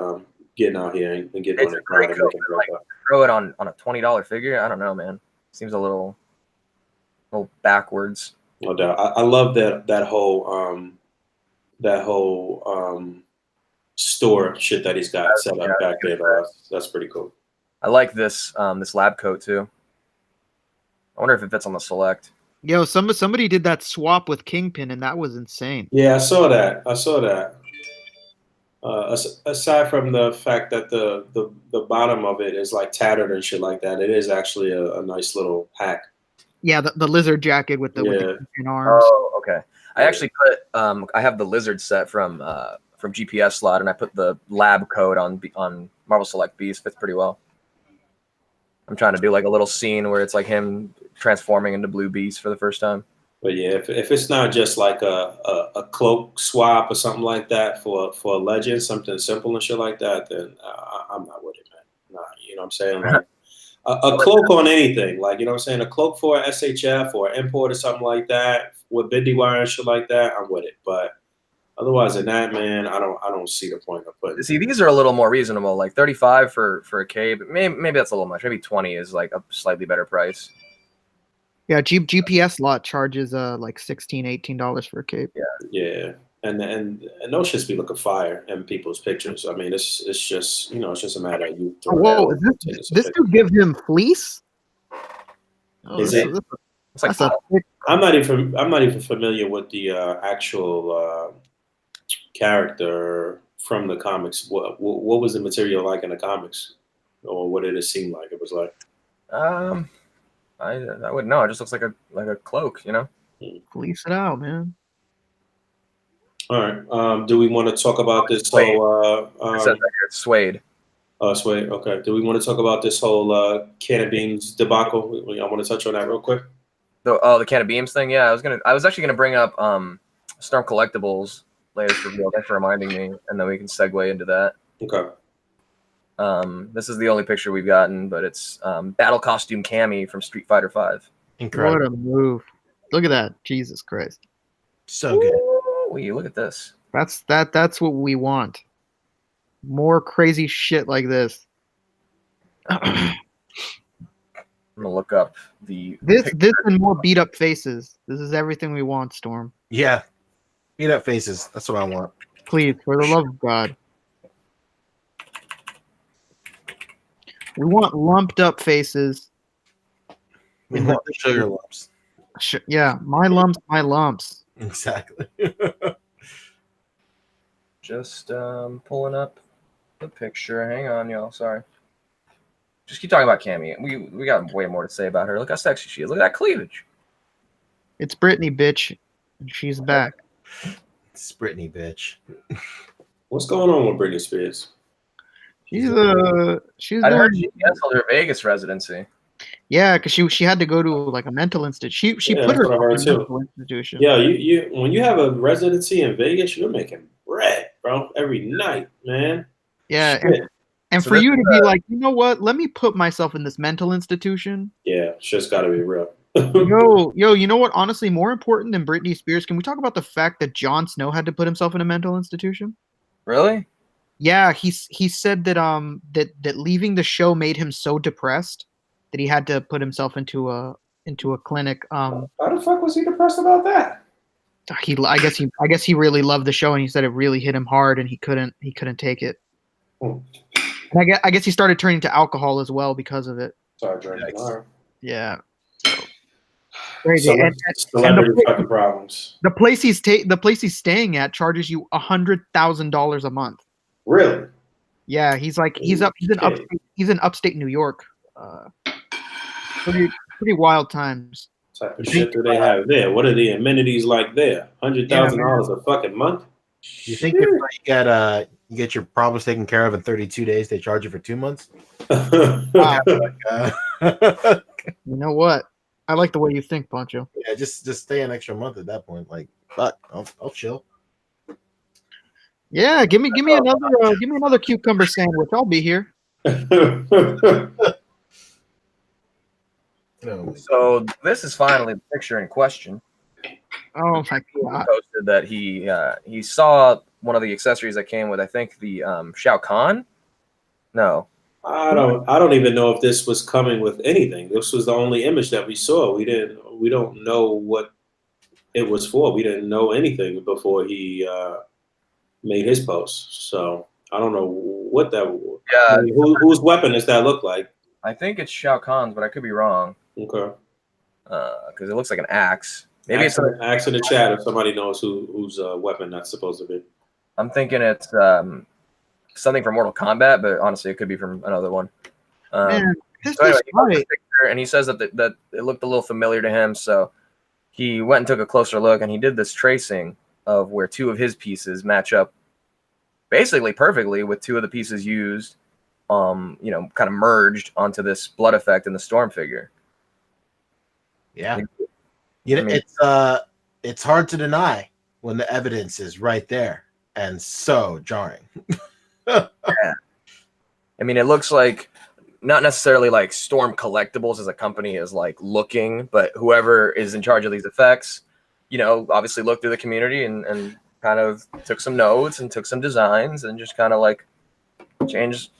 Speaker 1: getting out here and getting
Speaker 3: It's
Speaker 1: on
Speaker 3: a
Speaker 1: it.
Speaker 3: great coat. Like, throw it on a $20 figure. I don't know, man. Seems a little backwards.
Speaker 1: No doubt. I love that whole store shit that he's got set up back there. That's pretty cool.
Speaker 3: I like this this lab coat too. I wonder if it fits on the Select.
Speaker 4: Yo, somebody did that swap with Kingpin, and that was insane.
Speaker 1: Yeah, I saw that. Aside from the fact that the bottom of it is like tattered and shit like that, it is actually a nice little hack.
Speaker 4: Yeah, the lizard jacket with the Kingpin arms.
Speaker 3: Oh, okay. I actually put I have the lizard set from GPS slot, and I put the lab coat on Marvel Select Beast. Fits pretty well. I'm trying to do like a little scene where it's like him transforming into Blue Beast for the first time.
Speaker 1: But yeah, if it's not just like a cloak swap or something like that for a legend, something simple and shit like that, then I'm not with it, man. Nah, you know what I'm saying? Like a cloak on anything, like, you know what I'm saying? A cloak for a SHF or an import or something like that with bendy wire and shit like that, I'm with it. But otherwise than that, man, I don't see the point of putting.
Speaker 3: See, these are a little more reasonable, like 35 for a K, but maybe that's a little much. Maybe 20 is like a slightly better price.
Speaker 4: Yeah, GPS lot charges like $16, $18 for a cape.
Speaker 1: Yeah. And those shits be looking fire in people's pictures. I mean, it's just, you know, it's just a matter of you.
Speaker 4: Whoa, this dude give him fleece? Oh,
Speaker 1: Is it?
Speaker 3: It's like
Speaker 1: I'm not even familiar with the actual character from the comics. What was the material like in the comics, or what did it seem like it was like?
Speaker 3: I wouldn't know. It just looks like a cloak, you know.
Speaker 4: Fleece it out, man.
Speaker 1: All right. Do we want to talk about this whole?
Speaker 3: It says right here, it's suede.
Speaker 1: Suede. Okay. Do we want to talk about this whole can of beans debacle? I want to touch on that real quick.
Speaker 3: The can of beams thing. Yeah, I was actually gonna bring up Storm Collectibles latest reveal. Thanks for reminding me, and then we can segue into that.
Speaker 1: Okay.
Speaker 3: This is the only picture we've gotten, but it's battle costume Cammy from Street Fighter V.
Speaker 2: Incredible.
Speaker 4: What a move. Look at that. Jesus Christ.
Speaker 2: So good.
Speaker 3: Ooh, look at this.
Speaker 4: That's what we want. More crazy shit like this.
Speaker 3: I'm gonna look up this
Speaker 4: and more beat up faces. This is everything we want, Storm.
Speaker 2: Yeah. Beat up faces. That's what I want.
Speaker 4: Please, for the love of God. We want lumped up faces.
Speaker 2: We want the sugar lumps.
Speaker 4: Yeah, my lumps.
Speaker 2: Exactly.
Speaker 3: Just pulling up the picture. Hang on, y'all. Sorry. Just keep talking about Cammy. We got way more to say about her. Look how sexy she is. Look at that cleavage.
Speaker 4: It's Britney, bitch. And she's back.
Speaker 2: It's Britney, bitch.
Speaker 1: What's going on with Britney Spears?
Speaker 4: She's
Speaker 3: I heard she canceled her Vegas residency.
Speaker 4: Yeah, because she had to go to like a mental institution. She put her in a mental institution.
Speaker 1: Yeah, you when you have a residency in Vegas, you're making bread, bro, every night, man.
Speaker 4: Yeah, and so for you to be like, you know what? Let me put myself in this mental institution.
Speaker 1: Yeah, it's just got to be real.
Speaker 4: yo, you know what? Honestly, more important than Britney Spears, can we talk about the fact that Jon Snow had to put himself in a mental institution?
Speaker 3: Really?
Speaker 4: Yeah, he said that that leaving the show made him so depressed that he had to put himself into a clinic.
Speaker 1: How the fuck was he depressed about that?
Speaker 4: I guess he really loved the show, and he said it really hit him hard, and he couldn't take it. And I guess he started turning to alcohol as well because of it.
Speaker 1: Sorry, drinking.
Speaker 4: Yeah. Crazy.
Speaker 1: Celebrity fucking problems.
Speaker 4: The place he's staying at charges you $100,000 a month.
Speaker 1: Really?
Speaker 4: Yeah, he's in upstate New York. pretty wild times.
Speaker 1: What type of shit do they have there? What are the amenities like there? $100,000 a fucking month?
Speaker 2: You think if you get your problems taken care of in 32 days, they charge you for 2 months?
Speaker 4: Wow. You know what? I like the way you think, Poncho.
Speaker 2: Yeah, just stay an extra month at that point. Like, fuck, I'll chill.
Speaker 4: Yeah, give me another cucumber sandwich. I'll be here.
Speaker 3: So this is finally the picture in question.
Speaker 4: Oh my
Speaker 3: He
Speaker 4: god!
Speaker 3: posted that he saw one of the accessories that came with, I think, the Shao Kahn. No,
Speaker 1: I don't even know if this was coming with anything. This was the only image that we saw. We don't know what it was for. We didn't know anything before he made his post. So I don't know what that was.
Speaker 3: Yeah.
Speaker 1: I mean, whose weapon does that look like?
Speaker 3: I think it's Shao Kahn's, but I could be wrong.
Speaker 1: Okay.
Speaker 3: Because it looks like an axe. Maybe
Speaker 1: Axe in the chat if somebody knows whose weapon that's supposed to be.
Speaker 3: I'm thinking it's something from Mortal Kombat, but honestly, it could be from another one.
Speaker 4: Man, this
Speaker 3: so anyway,
Speaker 4: is
Speaker 3: he posted
Speaker 4: right.
Speaker 3: a picture, and he says that it looked a little familiar to him, so he went and took a closer look, and he did this tracing of where two of his pieces match up basically perfectly with two of the pieces used, kind of merged onto this blood effect in the Storm figure.
Speaker 2: Yeah. It's hard to deny when the evidence is right there and so jarring.
Speaker 3: Yeah. I mean, it looks like not necessarily like Storm Collectibles as a company is like looking, but whoever is in charge of these effects, obviously looked through the community and kind of took some notes and took some designs and just kind of like changed,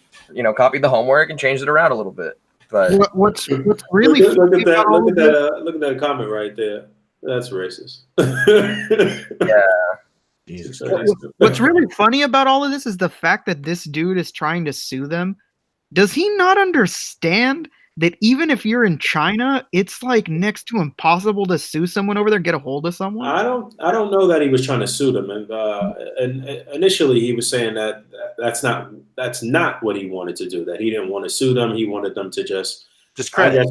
Speaker 3: copied the homework and changed it around a little bit. But
Speaker 4: what's really
Speaker 1: look at that comment right there. That's racist.
Speaker 3: Yeah.
Speaker 2: Jesus
Speaker 4: What's really funny about all of this is the fact that this dude is trying to sue them. Does he not understand that even if you're in China, it's like next to impossible to sue someone over there, get a hold of someone?
Speaker 1: I don't know that he was trying to sue them, and initially he was saying that that's not what he wanted to do. That he didn't want to sue them. He wanted them to just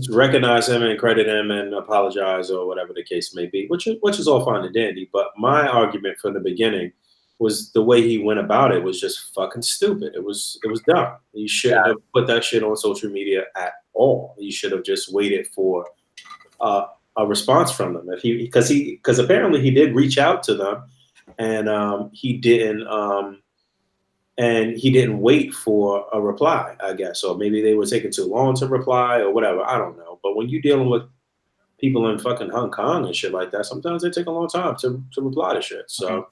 Speaker 1: recognize him and credit him and apologize or whatever the case may be, which is all fine and dandy. But my argument from the beginning was the way he went about it was just fucking stupid. It was dumb. He shouldn't have put that shit on social media at all. He should have just waited for a response from them. Because apparently he did reach out to them, and he didn't wait for a reply, I guess, or maybe they were taking too long to reply or whatever. I don't know. But when you're dealing with people in fucking Hong Kong and shit like that, sometimes they take a long time to reply to shit. So.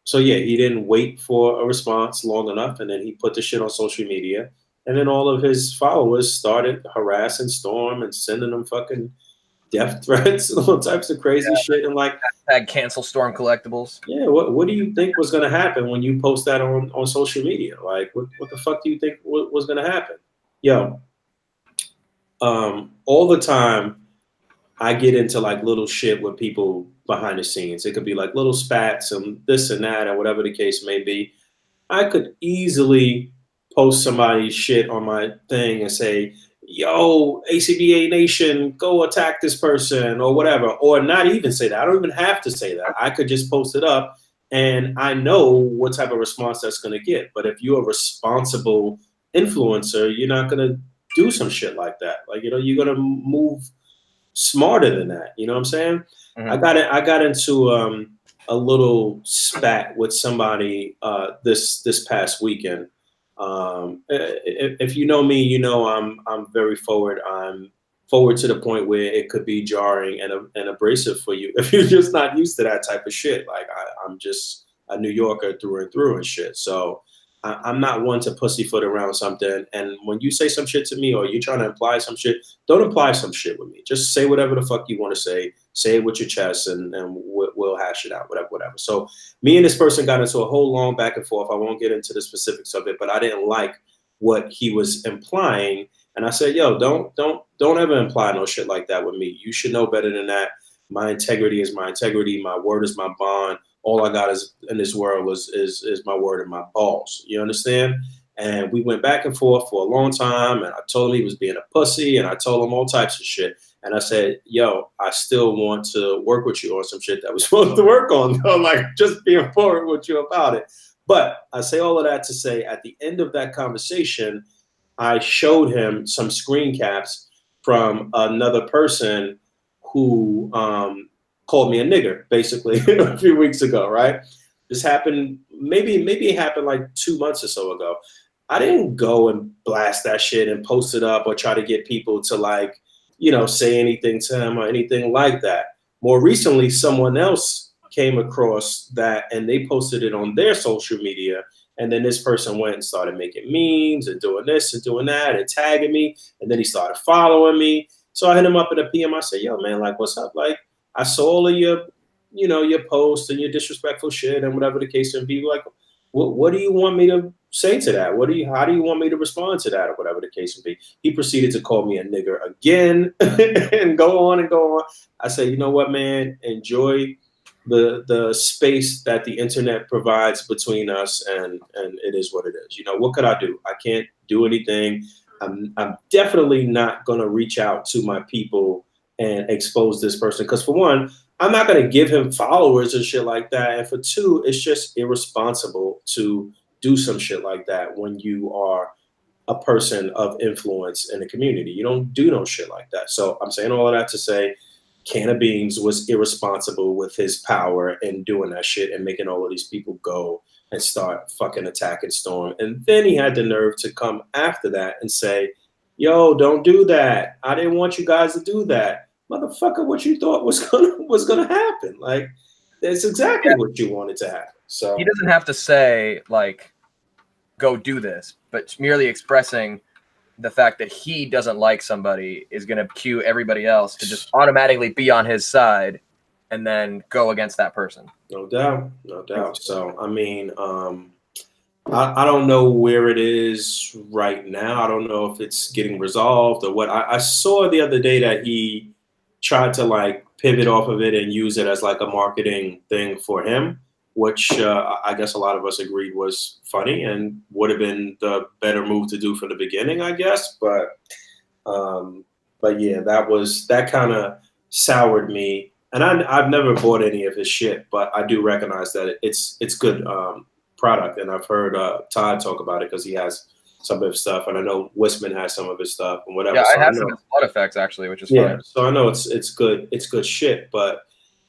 Speaker 1: So yeah, he didn't wait for a response long enough, and then he put the shit on social media, and then all of his followers started harassing Storm and sending them fucking death threats and all types of crazy shit, and like
Speaker 3: cancel Storm Collectibles.
Speaker 1: Yeah, what do you think was gonna happen when you post that on social media? Like, what the fuck do you think was gonna happen? Yo, all the time I get into like little shit with people behind the scenes. It could be like little spats and this and that or whatever the case may be. I could easily post somebody's shit on my thing and say, yo, A.C.B.A. Nation, go attack this person or whatever. Or not even say that. I don't even have to say that. I could just post it up and I know what type of response that's going to get. But if you're a responsible influencer, you're not going to do some shit like that. Like, you're going to move smarter than that. You know what I'm saying? Mm-hmm. I got into a little spat with somebody this past weekend. If you know me, you know I'm very forward. I'm forward to the point where it could be jarring and abrasive for you if you're just not used to that type of shit. Like I'm just a New Yorker through and through and shit. So I'm not one to pussyfoot around something. And when you say some shit to me or you're trying to imply some shit, don't imply some shit with me. Just say whatever the fuck you want to say. Say it with your chest and we'll hash it out, whatever. So me and this person got into a whole long back and forth. I won't get into the specifics of it, but I didn't like what he was implying. And I said, yo, don't ever imply no shit like that with me. You should know better than that. My integrity is my integrity. My word is my bond. All I got is in this world is my word and my balls. You understand? And we went back and forth for a long time, and I told him he was being a pussy, and I told him all types of shit. And I said, yo, I still want to work with you on some shit that we're supposed to work on, though, like just being forward with you about it. But I say all of that to say, at the end of that conversation, I showed him some screen caps from another person who called me a nigger, basically, a few weeks ago, right? This happened, maybe it happened like 2 months or so ago. I didn't go and blast that shit and post it up or try to get people to like, say anything to him or anything like that. More recently, someone else came across that and they posted it on their social media. And then this person went and started making memes and doing this and doing that and tagging me. And then he started following me. So I hit him up in a PM. I said, yo, man, like, what's up? Like, I saw all of your, your posts and your disrespectful shit and whatever the case may be. Like, what do you want me to say to that? How do you want me to respond to that or whatever the case may be? He proceeded to call me a nigger again and go on and go on. I said, you know what, man, enjoy the space that the internet provides between us, and it is what it is. What could I do? I can't do anything. I'm definitely not going to reach out to my people and expose this person, because for one, I'm not going to give him followers and shit like that. And for two, it's just irresponsible to do some shit like that when you are a person of influence in the community. You don't do no shit like that. So I'm saying all of that to say Can of Beans was irresponsible with his power in doing that shit and making all of these people go and start fucking attacking Storm. And then he had the nerve to come after that and say, yo, don't do that. I didn't want you guys to do that. Motherfucker, what you thought was gonna happen? Like, that's exactly what you wanted to happen. So
Speaker 3: he doesn't have to say like, go do this, but merely expressing the fact that he doesn't like somebody is going to cue everybody else to just automatically be on his side and then go against that person.
Speaker 1: No doubt, no doubt. So I mean, I don't know where it is right now. I don't know if it's getting resolved or what. I saw the other day that he tried to like pivot off of it and use it as like a marketing thing for him, which I guess a lot of us agreed was funny and would have been the better move to do from the beginning, I guess. But yeah, that kind of soured me. And I've never bought any of his shit, but I do recognize that it's good product. And I've heard Todd talk about it because he has some of his stuff, and I know Wisman has some of his stuff and whatever.
Speaker 3: Yeah,
Speaker 1: so
Speaker 3: I have some of his blood effects actually, which is fun.
Speaker 1: So I know it's good shit, but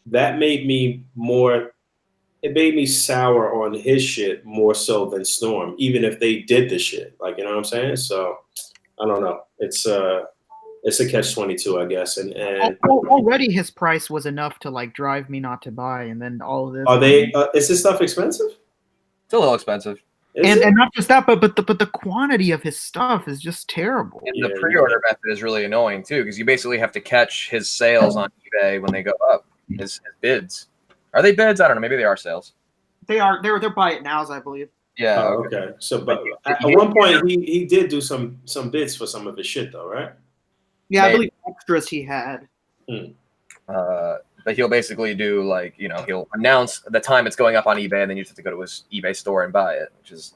Speaker 1: that made me more. It made me sour on his shit more so than Storm, even if they did the shit. Like, you know what I'm saying? So I don't know. It's a catch-22, I guess. And
Speaker 4: already his price was enough to like drive me not to buy, and then all of this.
Speaker 1: Are they? Is this stuff expensive?
Speaker 3: It's a little expensive.
Speaker 4: And not just that, but the quantity of his stuff is just terrible.
Speaker 3: And the pre-order method is really annoying too, because you basically have to catch his sales on eBay when they go up. His bids. Are they bids? I don't know. Maybe they are sales.
Speaker 4: They are. They're buy it nows, I believe.
Speaker 3: Yeah.
Speaker 1: Oh, okay. So, but at one point, he did do some bids for some of his shit, though, right?
Speaker 4: Yeah, I believe extras he had.
Speaker 3: But he'll basically do like, he'll announce the time it's going up on eBay, and then you just have to go to his eBay store and buy it, which is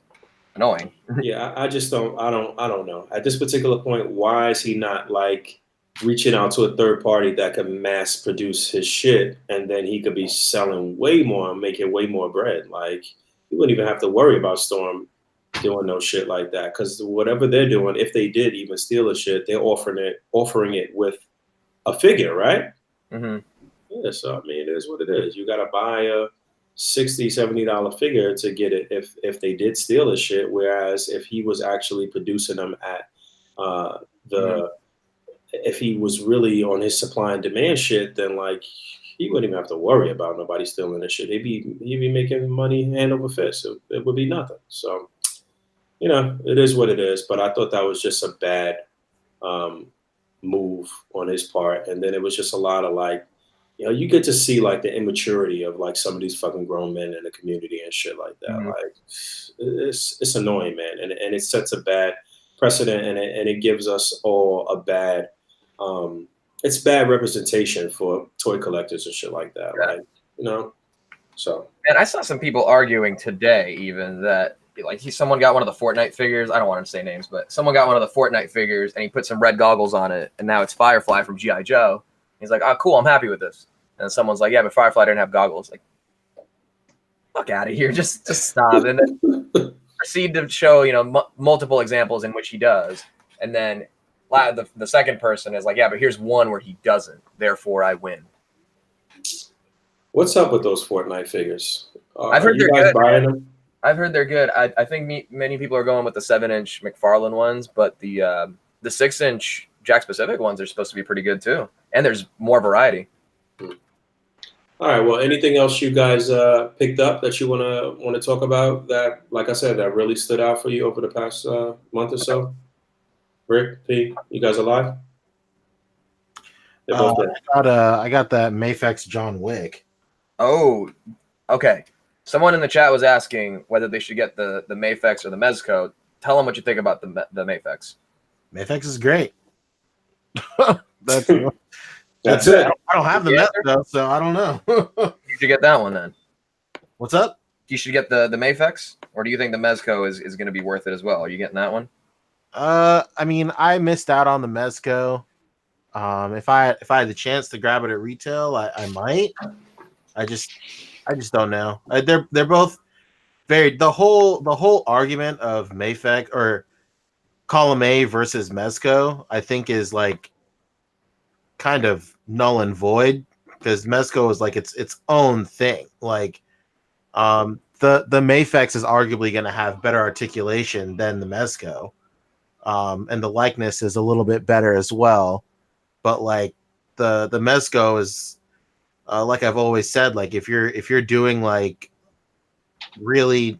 Speaker 3: annoying.
Speaker 1: Yeah, I just don't. I don't know. At this particular point, why is he not like reaching out to a third party that could mass produce his shit, and then he could be selling way more and making way more bread? Like, he wouldn't even have to worry about Storm doing no shit like that, because whatever they're doing, if they did even steal the shit, they're offering it with a figure, right?
Speaker 3: Mm-hmm.
Speaker 1: Yeah, so I mean, it is what it is. You got to buy a $60, $70 figure to get it if they did steal the shit. Whereas if he was actually producing them at if he was really on his supply and demand shit, then like he wouldn't even have to worry about nobody stealing this shit. He'd be making money hand over fist. It would be nothing. So, it is what it is. But I thought that was just a bad move on his part. And then it was just a lot of like, you get to see like the immaturity of like some of these fucking grown men in the community and shit like that. Mm-hmm. Like it's annoying, man. And it sets a bad precedent, and it gives us all a bad, it's bad representation for toy collectors and shit like that. Yeah. Like, so.
Speaker 3: And I saw some people arguing today even that someone got one of the Fortnite figures. I don't want to say names, but someone got one of the Fortnite figures and he put some red goggles on it, and now it's Firefly from G.I. Joe. He's like, oh, cool, I'm happy with this. And someone's like, yeah, but Firefly didn't have goggles. Like, fuck out of here, just stop. And then proceed to show multiple examples in which he does, and then the second person is like, yeah, but here's one where he doesn't. Therefore, I win.
Speaker 1: What's up with those Fortnite figures?
Speaker 3: I've heard
Speaker 1: you guys buying them?
Speaker 3: I've heard they're good. I think many people are going with the 7-inch McFarlane ones, but the 6-inch Jack Pacific ones are supposed to be pretty good too. And there's more variety.
Speaker 1: All right. Well, anything else you guys picked up that you want to talk about that, like I said, that really stood out for you over the past month or so? Rick, P, you guys alive?
Speaker 2: I got that Mafex John Wick.
Speaker 3: Oh, okay. Someone in the chat was asking whether they should get the Mafex or the Mezco. Tell them what you think about the Mafex.
Speaker 2: Mafex is great. That's
Speaker 1: it.
Speaker 2: I don't have the Mezco, so I don't know.
Speaker 3: You should get that one then.
Speaker 2: What's up?
Speaker 3: You should get the Mafex, or do you think the Mezco is going to be worth it as well? Are you getting that one?
Speaker 2: I mean, I missed out on the Mezco. If I had the chance to grab it at retail, I might. I just don't know. They're both very the whole argument of Mafex or Column A versus Mezco, I think is like kind of null and void because Mezco is like its own thing. Like the Mafex is arguably going to have better articulation than the Mezco. And the likeness is a little bit better as well. But like the Mezco is like I've always said, like if you're doing like really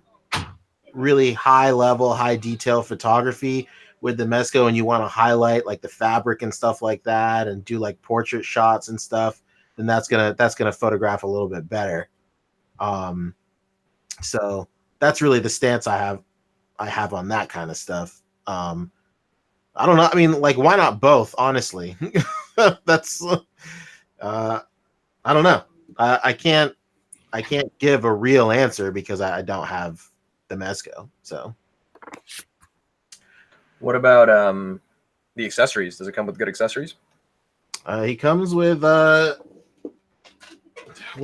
Speaker 2: high level, high detail photography with the Mezco and you want to highlight like the fabric and stuff like that and do like portrait shots and stuff, then that's gonna photograph a little bit better. So that's really the stance I have on that kind of stuff. I don't know. I mean, like, why not both? Honestly, that's. I don't know. I can't give a real answer because I don't have the Mezco. So,
Speaker 3: what about the accessories? Does it come with good accessories?
Speaker 2: He comes with what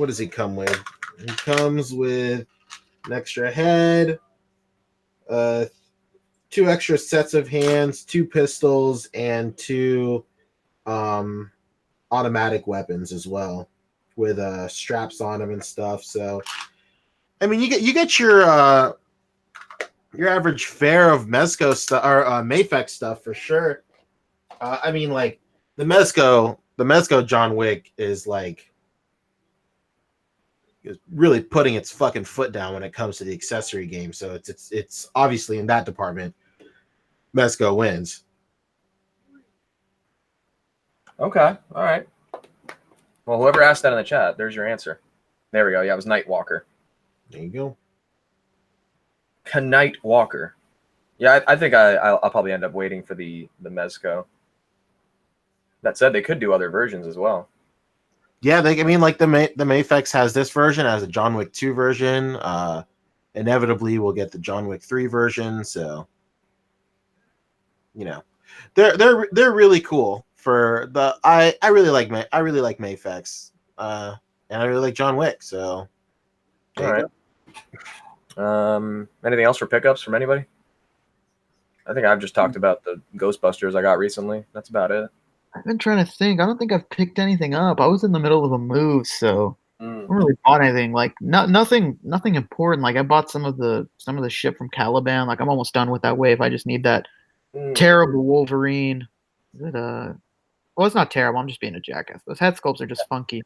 Speaker 2: does he come with? He comes with an extra head, 2 extra sets of hands, 2 pistols, and 2 automatic weapons as well, with straps on them and stuff. So, I mean, you get your average fare of Mezco stuff or Mafex stuff for sure. I mean, like the Mezco John Wick is like really putting its fucking foot down when it comes to the accessory game. So it's obviously in that department, Mezco wins.
Speaker 3: Okay, all right. Well, whoever asked that in the chat, there's your answer. There we go. Yeah, it was Nightwalker.
Speaker 2: There you go.
Speaker 3: Knight Walker. Yeah, I think I'll probably end up waiting for the Mezco. That said, they could do other versions as well.
Speaker 2: Yeah, I mean, like the Mafex has this version, has a John Wick 2 version. Inevitably, we'll get the John Wick 3 version. So, you know, they're really cool. For the I really like Mafex, and I really like John Wick. So,
Speaker 3: all right. Anything else for pickups from anybody? I think I've just talked about the Ghostbusters I got recently. That's about it.
Speaker 4: I've been trying to think. I don't think I've picked anything up. I was in the middle of a move, so I haven't really bought anything. Like nothing important. Like I bought some of the shit from Caliban. Like I'm almost done with that wave. I just need that terrible Wolverine. Is it well, it's not terrible. I'm just being a jackass. Those head sculpts are just funky.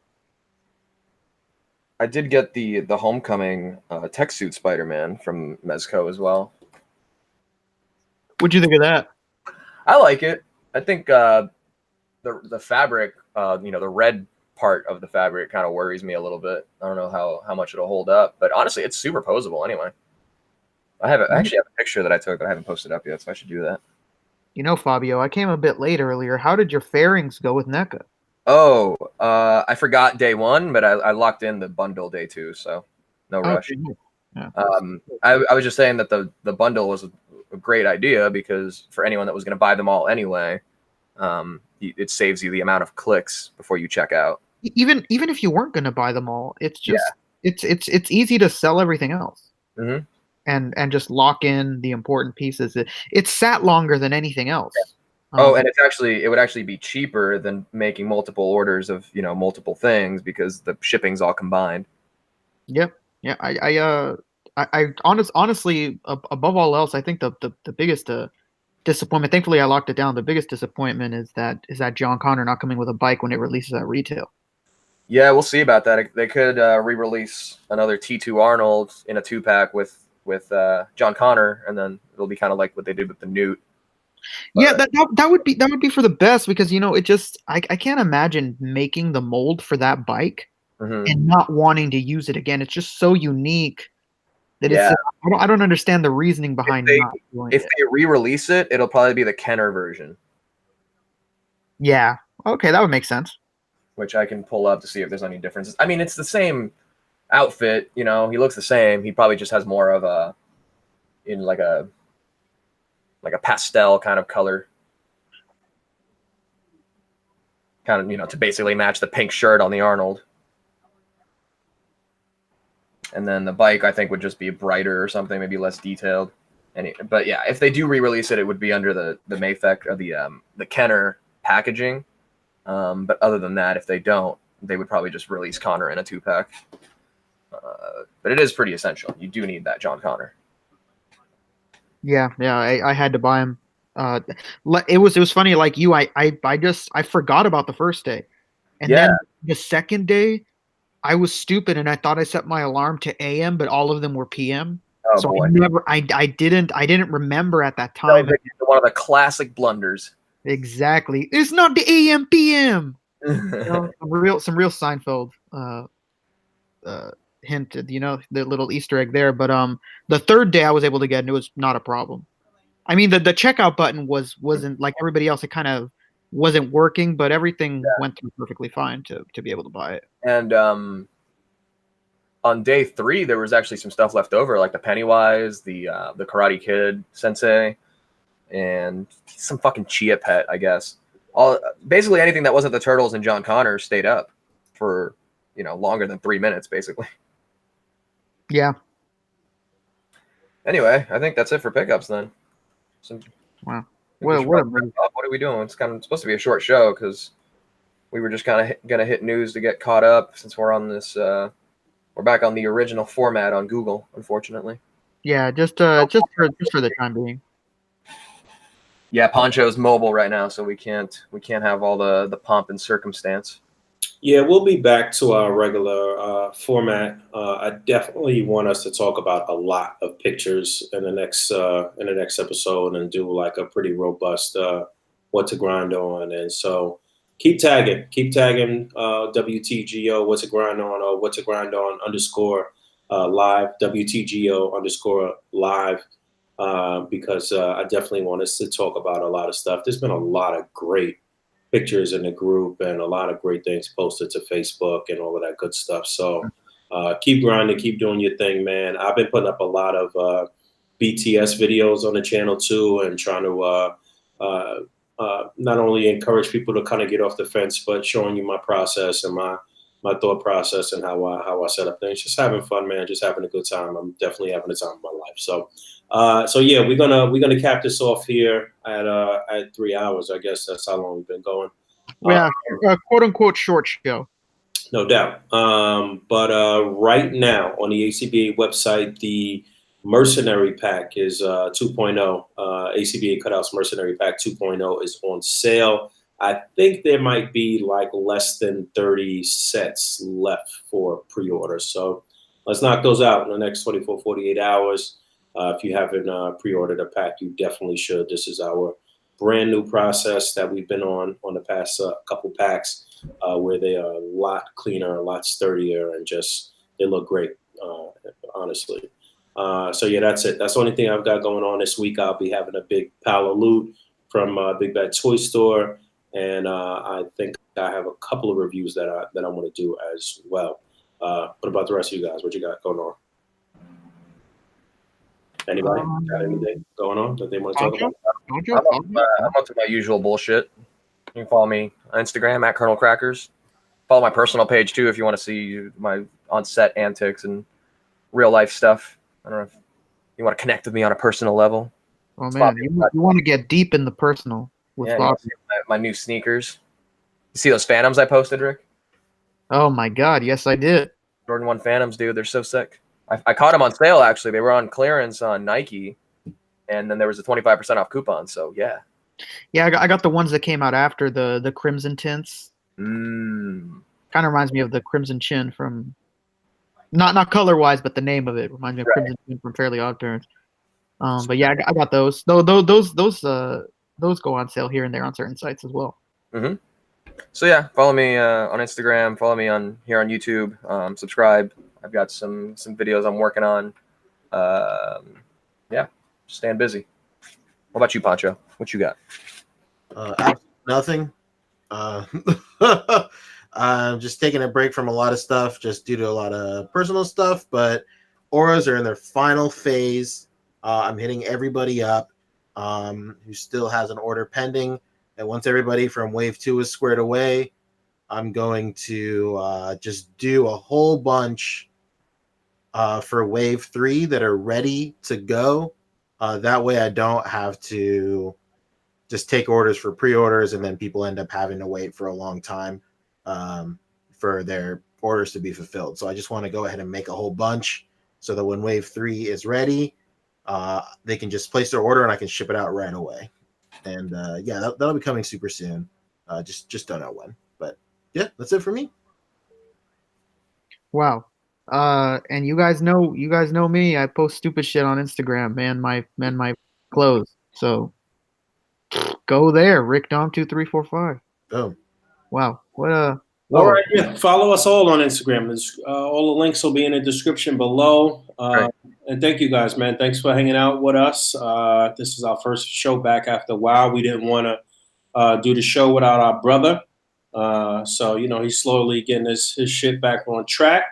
Speaker 3: I did get the Homecoming tech suit Spider-Man from Mezco as well.
Speaker 4: What'd you think of that?
Speaker 3: I like it. I think the fabric, the red part of the fabric kind of worries me a little bit. I don't know how much it'll hold up, but honestly, it's super posable anyway. I actually have a picture that I took that I haven't posted up yet, so I should do that.
Speaker 4: You know, Fabio, I came a bit late earlier. How did your fairings go with NECA?
Speaker 3: Oh, I forgot day 1, but I locked in the bundle day 2, so no rush.
Speaker 4: Yeah.
Speaker 3: I was just saying that the bundle was a great idea because for anyone that was going to buy them all anyway, it saves you the amount of clicks before you check out.
Speaker 4: Even if you weren't going to buy them all, it's just
Speaker 3: Yeah.
Speaker 4: it's easy to sell everything else.
Speaker 3: Mm-hmm.
Speaker 4: And just lock in the important pieces. It sat longer than anything else.
Speaker 3: Oh, and it would actually be cheaper than making multiple orders of multiple things because the shipping's all combined.
Speaker 4: Yep. Yeah. I honestly, above all else, I think the biggest disappointment. Thankfully, I locked it down. The biggest disappointment is that John Connor not coming with a bike when it releases at retail.
Speaker 3: Yeah, we'll see about that. They could re-release another T2 Arnold in a 2-pack with John Connor, and then it'll be kind of like what they did with the Newt.
Speaker 4: Yeah, that would be for the best because it just I can't imagine making the mold for that bike and not wanting to use it again. It's just so unique that I don't understand the reasoning behind not doing it.
Speaker 3: If they re-release it, it'll probably be the Kenner version.
Speaker 4: Yeah. Okay, that would make sense.
Speaker 3: Which I can pull up to see if there's any differences. I mean, it's the same outfit, he looks the same. He probably just has more of a pastel kind of color. Kind of, to basically match the pink shirt on the Arnold. And then the bike, I think, would just be brighter or something, maybe less detailed. But yeah, if they do re-release it, it would be under the Mayfec or the Kenner packaging. But other than that, if they don't, they would probably just release Connor in a 2-pack. But it is pretty essential. You do need that John Connor.
Speaker 4: Yeah, I had to buy him. It was funny, like you. I forgot about the first day, and then the second day, I was stupid and I thought I set my alarm to AM, but all of them were PM.
Speaker 3: Oh,
Speaker 4: so
Speaker 3: boy.
Speaker 4: I didn't remember at that time.
Speaker 3: One of the classic blunders.
Speaker 4: Exactly. It's not the AM PM. Some real Seinfeld hinted, the little Easter egg there. But the third day I was able to get, and it was not a problem. I mean, the checkout button wasn't like everybody else. It kind of wasn't working, but everything went through perfectly fine to be able to buy it.
Speaker 3: And on day 3, there was actually some stuff left over, like the Pennywise, the Karate Kid Sensei, and some fucking Chia Pet, I guess. Basically anything that wasn't the Turtles and John Connor stayed up for longer than 3 minutes, basically.
Speaker 4: Yeah.
Speaker 3: Anyway, I think that's it for pickups then.
Speaker 4: Wow.
Speaker 3: What are we doing? It's supposed to be a short show because we were just kind of gonna hit news to get caught up since we're on this. We're back on the original format on Google, unfortunately.
Speaker 4: Yeah, just for the time being.
Speaker 3: Yeah, Poncho's mobile right now, so we can't have all the pomp and circumstance.
Speaker 1: Yeah, we'll be back to our regular format. I definitely want us to talk about a lot of pictures in the next episode and do like a pretty robust what to grind on. And so keep tagging WTGO what to grind on or what to grind on _live WTGO _live because I definitely want us to talk about a lot of stuff. There's been a lot of great pictures in the group and a lot of great things posted to Facebook and all of that good stuff. So keep grinding, keep doing your thing, man. I've been putting up a lot of BTS videos on the channel too and trying to not only encourage people to kind of get off the fence, but showing you my process and my thought process and how I set up things. Just having fun, man. Just having a good time. I'm definitely having the time of my life. So yeah, we're gonna cap this off here at 3 hours. I guess that's how long we've been going.
Speaker 4: Yeah, quote unquote short show.
Speaker 1: No doubt. But right now on the A.C.B.A website, the Mercenary Pack is 2.0. A.C.B.A Cutouts Mercenary Pack 2.0 is on sale. I think there might be like less than 30 sets left for pre-order. So let's knock those out in the next 24, 48 hours. If you haven't pre-ordered a pack, you definitely should. This is our brand new process that we've been on the past couple packs where they are a lot cleaner, a lot sturdier, and just they look great, honestly. So yeah, that's it. That's the only thing I've got going on this week. I'll be having a big pile of loot from Big Bad Toy Store, and I think I have a couple of reviews that I want to do as well. What about the rest of you guys? What you got going on? Anybody got anything going on that they want to talk about?
Speaker 3: I'm up to my usual bullshit. You can follow me on Instagram at Colonel Crackers. Follow my personal page too if you want to see my on-set antics and real life stuff. I don't know if you want to connect with me on a personal level.
Speaker 4: Oh man, you want to get deep in the personal with
Speaker 3: my new sneakers. You see those Phantoms I posted, Rick?
Speaker 4: Oh my god, yes I did.
Speaker 3: Jordan 1 Phantoms, dude, they're so sick. I caught them on sale actually. They were on clearance on Nike, and then there was a 25% off coupon. So yeah.
Speaker 4: Yeah, I got the ones that came out after the Crimson tints.
Speaker 3: Kind
Speaker 4: of reminds me of the Crimson Chin from, not color wise, but the name of it reminds me of Crimson Chin from Fairly Odd Parents. But yeah, I got those. Those go on sale here and there on certain sites as well.
Speaker 3: So yeah, follow me on Instagram. Follow me here on YouTube. Subscribe. I've got some videos I'm working on. Yeah, staying busy. What about you, Pancho? What you got?
Speaker 2: Nothing. Just taking a break from a lot of stuff, just due to a lot of personal stuff. But auras are in their final phase. I'm hitting everybody up who still has an order pending. And once everybody from Wave 2 is squared away, I'm going to just do a whole bunch for Wave 3 that are ready to go. That way I don't have to just take orders for pre-orders and then people end up having to wait for a long time for their orders to be fulfilled. So I just want to go ahead and make a whole bunch so that when Wave 3 is ready, they can just place their order and I can ship it out right away. And yeah, that'll be coming super soon. Just don't know when. But yeah, that's it for me.
Speaker 4: Wow. And you guys know me. I post stupid shit on Instagram, man. My clothes. So go there, RickDom2345.
Speaker 2: Boom.
Speaker 4: Wow. What
Speaker 1: all right, yeah. Follow us all on Instagram. All the links will be in the description below. And thank you guys, man. Thanks for hanging out with us. This is our first show back after a while. We didn't want to do the show without our brother. So, he's slowly getting his shit back on track.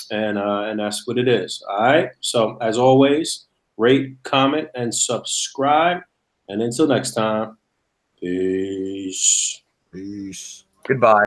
Speaker 1: And that's what it is. All right. So as always, rate, comment, and subscribe. And until next time, peace.
Speaker 2: Peace.
Speaker 3: Goodbye.